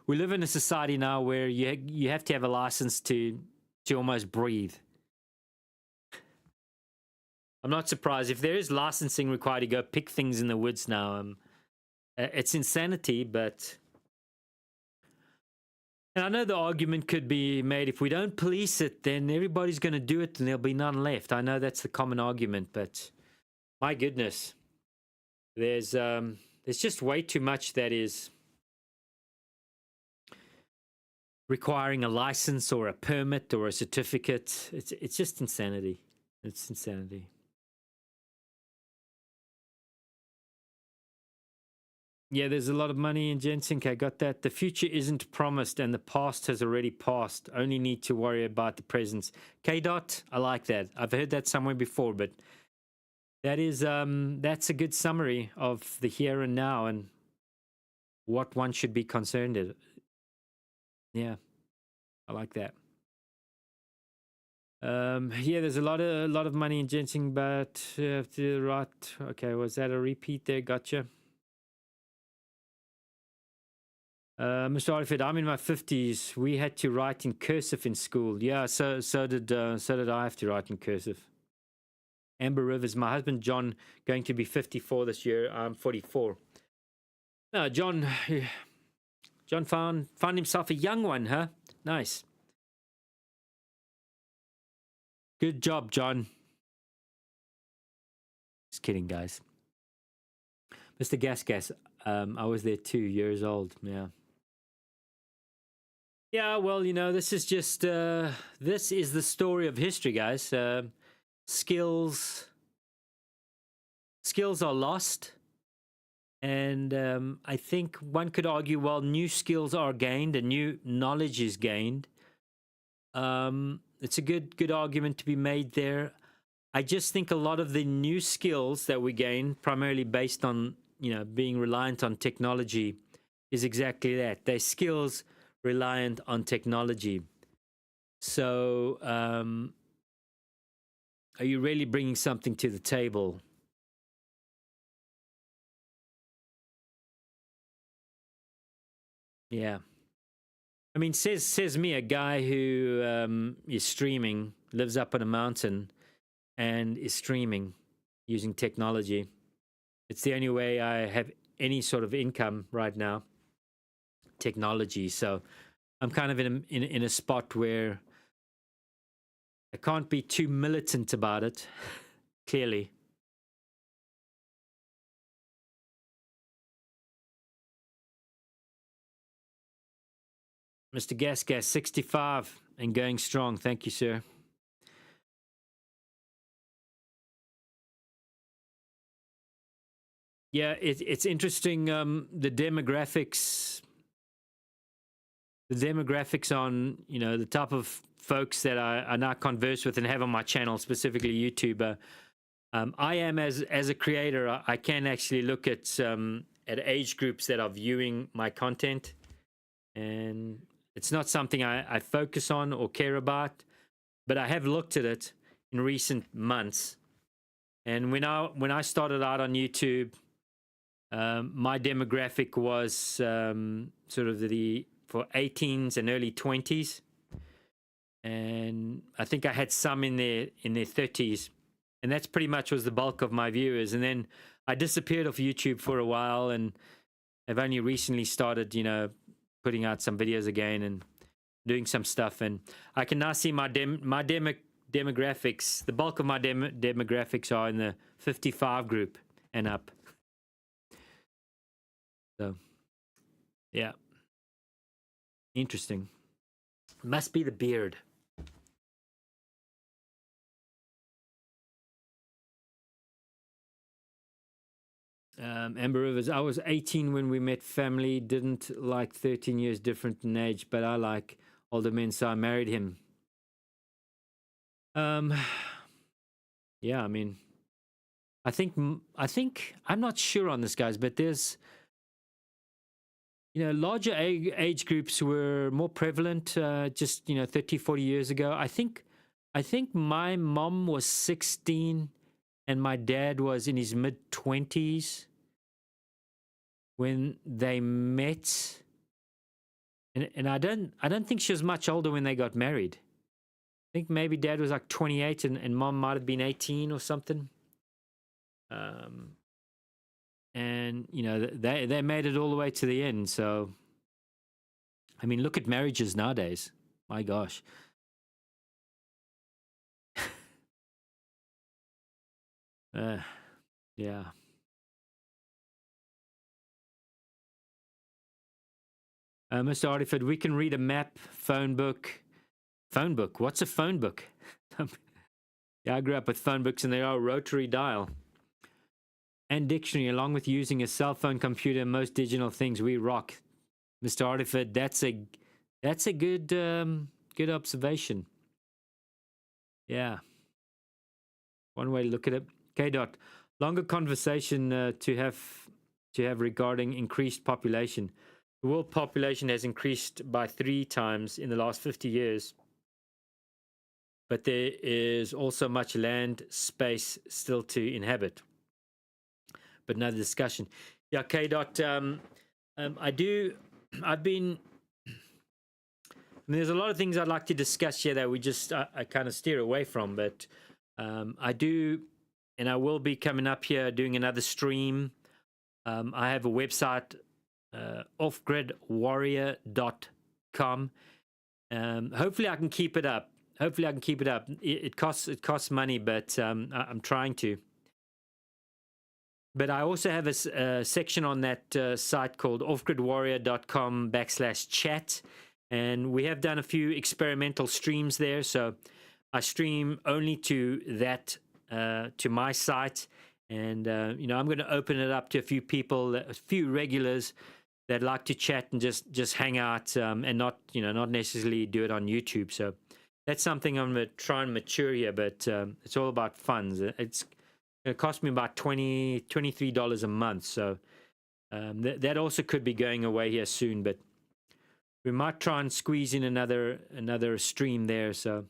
We live in a society now where you have to have a license to almost breathe. I'm not surprised if there is licensing required to go pick things in the woods now. It's insanity, but and I know the argument could be made, if we don't police it, then everybody's going to do it and there'll be none left. I know that's the common argument, but my goodness, there's just way too much that is requiring a license or a permit or a certificate. It's just insanity. It's insanity. Yeah, there's a lot of money in ginseng. I got that. The future isn't promised and the past has already passed. Only need to worry about the present. K-Dot, I like that. I've heard that somewhere before, but that is that's a good summary of the here and now and what one should be concerned with. Yeah, I like that. Yeah, there's a lot of money in ginseng, but you have to write. Okay, was that a repeat there? Gotcha. Mr. Arifid, I'm in my 50s. We had to write in cursive in school. Yeah, so did I have to write in cursive. Amber Rivers, my husband John, going to be 54 this year. I'm 44. No, John found himself a young one, huh? Nice. Good job, John. Just kidding, guys. Mr. Gas, I was there 2 years old. Yeah. Yeah, well, you know, this is just this is the story of history, guys. Skills are lost, and I think one could argue, well, new skills are gained and new knowledge is gained. It's a good argument to be made there. I just think a lot of the new skills that we gain, primarily based on, you know, being reliant on technology, is exactly that. They're skills reliant on technology. So, are you really bringing something to the table? Yeah. I mean, says me, a guy who is streaming, lives up on a mountain, and is streaming using technology. It's the only way I have any sort of income right now. Technology. So I'm kind of in a spot where I can't be too militant about it. Clearly. Mr. Gas 65 and going strong. Thank you, sir. Yeah, it's interesting. The demographics on, you know, the type of folks that I now converse with and have on my channel, specifically YouTube. I am as a creator, I can actually look at age groups that are viewing my content, and it's not something I focus on or care about, but I have looked at it in recent months. And when I started out on YouTube, my demographic was sort of for 18s and early 20s, and I think I had some in their 30s, and that's pretty much was the bulk of my viewers. And then I disappeared off YouTube for a while, and I've only recently started, you know, putting out some videos again and doing some stuff. And I can now see my demographics. The bulk of my demographics are in the 55 group and up. So, yeah. Interesting. Must be the beard. Amber Rivers, I was 18 when we met. Family didn't like 13 years different in age, but I like older men, so I married him. Yeah, I mean, I think I'm not sure on this, guys, but there's larger age groups were more prevalent just 30, 40 years ago. I think my mom was 16 and my dad was in his mid 20s when they met. And I don't think she was much older when they got married. I think maybe dad was like 28 and mom might have been 18 or something. And they made it all the way to the end. So I mean, look at marriages nowadays. My gosh. Yeah. Mr. Artiford, we can read a map, phone book. Phone book? What's a phone book? Yeah, I grew up with phone books and they are rotary dial. And dictionary, along with using a cell phone, computer, and most digital things. We rock. Mr. Artiford, that's a good observation. Yeah. One way to look at it. K dot. Longer conversation to have regarding increased population. The world population has increased by 3 times in the last 50 years. But there is also much land space still to inhabit. But another discussion. Yeah, K dot. I've been. There's a lot of things I'd like to discuss here that I kind of steer away from, but I do, and I will be coming up here doing another stream. I have a website, offgridwarrior.com. Hopefully I can keep it up. It costs money, but I'm trying to. But I also have a section on that site called offgridwarrior.com/chat. And we have done a few experimental streams there. So I stream only to that, to my site. And, I'm going to open it up to a few people, a few regulars that like to chat and just hang out and not necessarily do it on YouTube. So that's something I'm going to try and mature here. But it's all about funds. It's going to cost me about $23 a month. So that also could be going away here soon. But we might try and squeeze in another stream there. So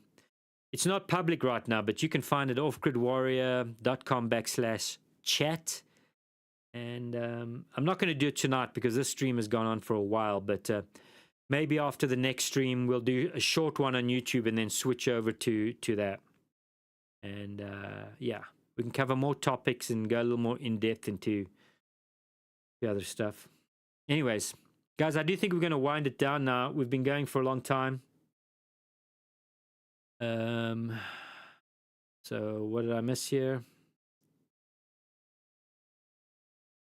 it's not public right now, but you can find it offgridwarrior.com/chat. And I'm not going to do it tonight because this stream has gone on for a while. But maybe after the next stream, we'll do a short one on YouTube and then switch over to that. And yeah, we can cover more topics and go a little more in depth into the other stuff. Anyways. Guys, I do think we're going to wind it down now. We've been going for a long time. So what did I miss here?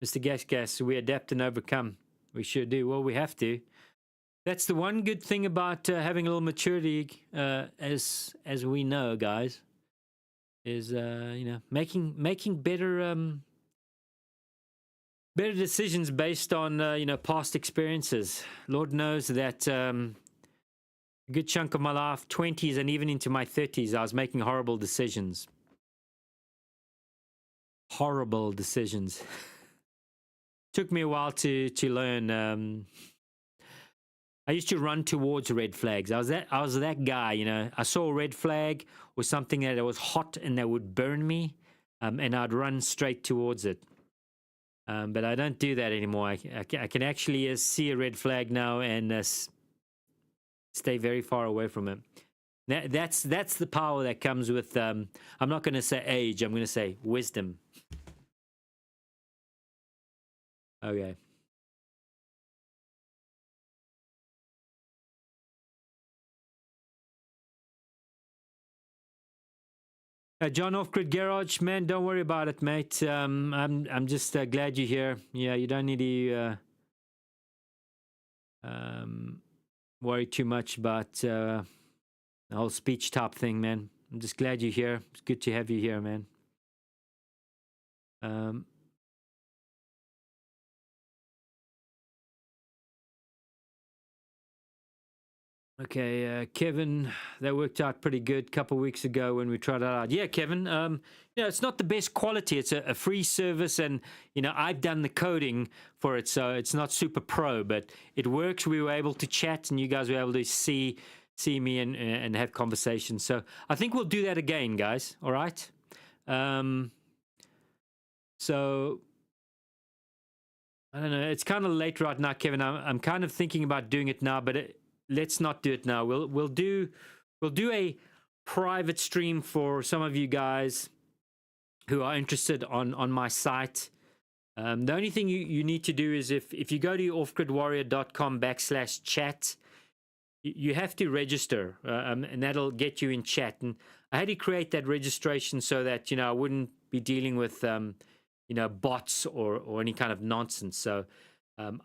Mr. Gas, we adapt and overcome. We sure do. Well, we have to. That's the one good thing about having a little maturity, as we know, guys, is making better decisions based on past experiences. Lord knows that a good chunk of my life, 20s and even into my 30s, I was making horrible decisions. Took me a while to learn. I used to run towards red flags. I was that guy. I saw a red flag or something that was hot and that would burn me, and I'd run straight towards it. But I don't do that anymore. I can actually see a red flag now and stay very far away from it. That's the power that comes with, I'm not going to say age, I'm going to say wisdom. Okay. John Off-Grid Garage, man, don't worry about it, mate. I'm just glad you're here. Yeah, you don't need to worry too much about the whole speech type thing, man. I'm just glad you're here. It's good to have you here, man. Okay, Kevin, that worked out pretty good a couple of weeks ago when we tried it out. Yeah, Kevin, it's not the best quality. It's a free service, and I've done the coding for it, so it's not super pro, but it works. We were able to chat, and you guys were able to see me and have conversations. So I think we'll do that again, guys. All right. So I don't know. It's kind of late right now, Kevin. I'm kind of thinking about doing it now, but let's not do it now. We'll do a private stream for some of you guys who are interested on my site. The only thing you need to do is if you go to offgridwarrior.com/chat, you have to register, and that'll get you in chat. And I had to create that registration so that I wouldn't be dealing with bots or any kind of nonsense. So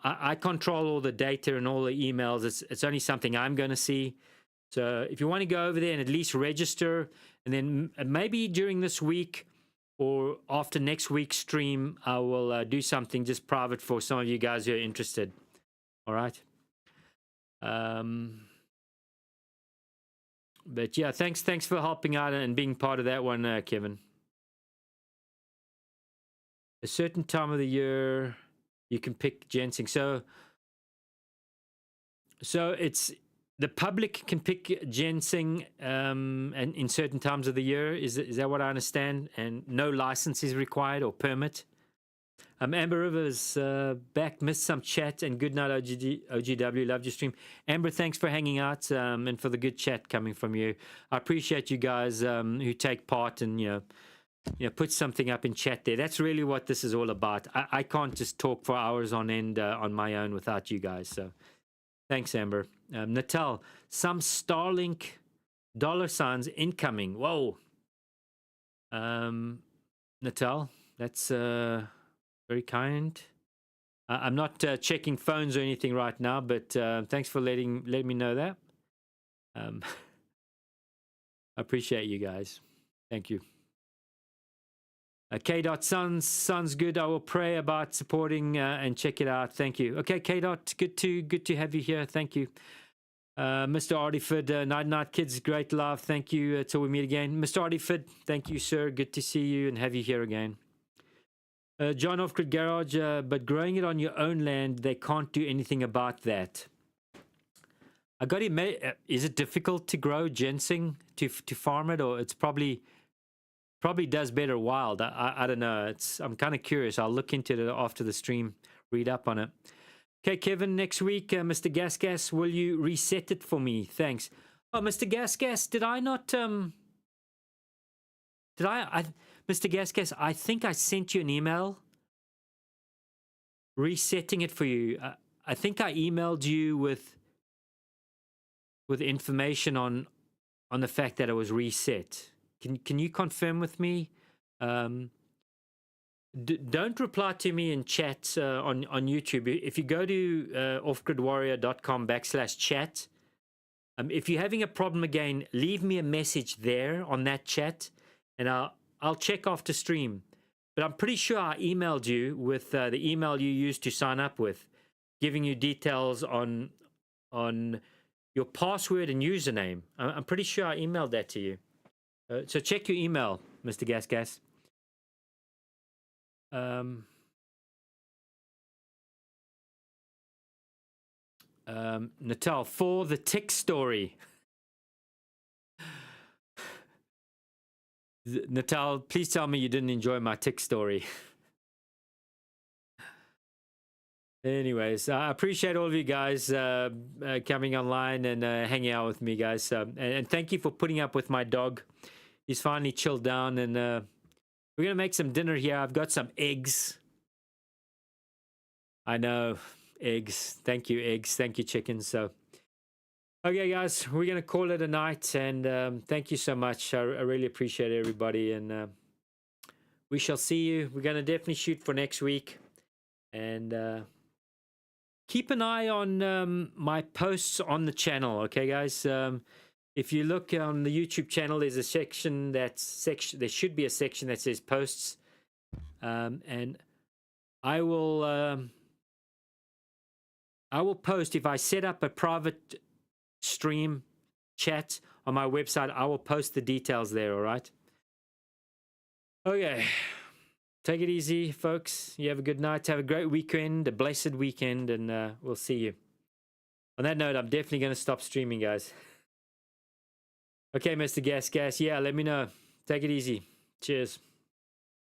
I control all the data and all the emails. It's only something I'm going to see. So if you want to go over there and at least register, and then maybe during this week or after next week's stream, I will do something just private for some of you guys who are interested. All right. But yeah, thanks for helping out and being part of that one, Kevin. A certain time of the year you can pick ginseng. So it's the public can pick ginseng and in certain times of the year. Is that what I understand? And no license is required or permit. Amber Rivers back, missed some chat, and good night OGW, loved your stream. Amber, thanks for hanging out and for the good chat coming from you. I appreciate you guys who take part and put something up in chat there. That's really what this is all about. I can't just talk for hours on end on my own without you guys. So thanks, Amber. Natal, some Starlink $ incoming. Whoa. Natal, that's very kind. I'm not checking phones or anything right now, but thanks for letting me know that. I appreciate you guys. Thank you. K. Dot sounds good. I will pray about supporting and check it out. Thank you. Okay, K. Dot, good to have you here. Thank you. Mr. Artiford, night kids, great love. Thank you. Till we meet again. Mr. Artiford, thank you, sir. Good to see you and have you here again. John Off-Grid Garage, but growing it on your own land, they can't do anything about that. I got to is it difficult to grow ginseng to farm it, or it's probably does better wild? I don't know. I'm kind of curious. I'll look into it after the stream, read up on it. Okay, Kevin, next week, Mr. Gas, will you reset it for me? Thanks. Oh, Mr. Gas, did I not... Mr. Gas, I think I sent you an email resetting it for you. I think I emailed you with information on the fact that it was reset. Can you confirm with me? Don't reply to me in chat on YouTube. If you go to offgridwarrior.com/chat, if you're having a problem again, leave me a message there on that chat, and I'll check after stream. But I'm pretty sure I emailed you with the email you used to sign up with, giving you details on your password and username. I'm pretty sure I emailed that to you. So check your email, Mr. Gas. Natal, for the tick story. Natal, please tell me you didn't enjoy my tick story. Anyways, I appreciate all of you guys coming online and hanging out with me, guys. And thank you for putting up with my dog. He's finally chilled down, and we're going to make some dinner here. I've got some eggs. I know, eggs. Thank you, eggs. Thank you, chickens. So, okay, guys, we're going to call it a night, and thank you so much. I really appreciate everybody, and we shall see you. We're going to definitely shoot for next week, and keep an eye on my posts on the channel, okay, guys? If you look on the YouTube channel, there's a section there should be a section that says posts, and I will post if I set up a private stream, chat on my website. I will post the details there, all right? Okay. Take it easy, folks. You have a good night. Have a great weekend, a blessed weekend, and we'll see you. On that note, I'm definitely going to stop streaming, guys. Okay, Mr. Gas. Yeah, let me know. Take it easy. Cheers.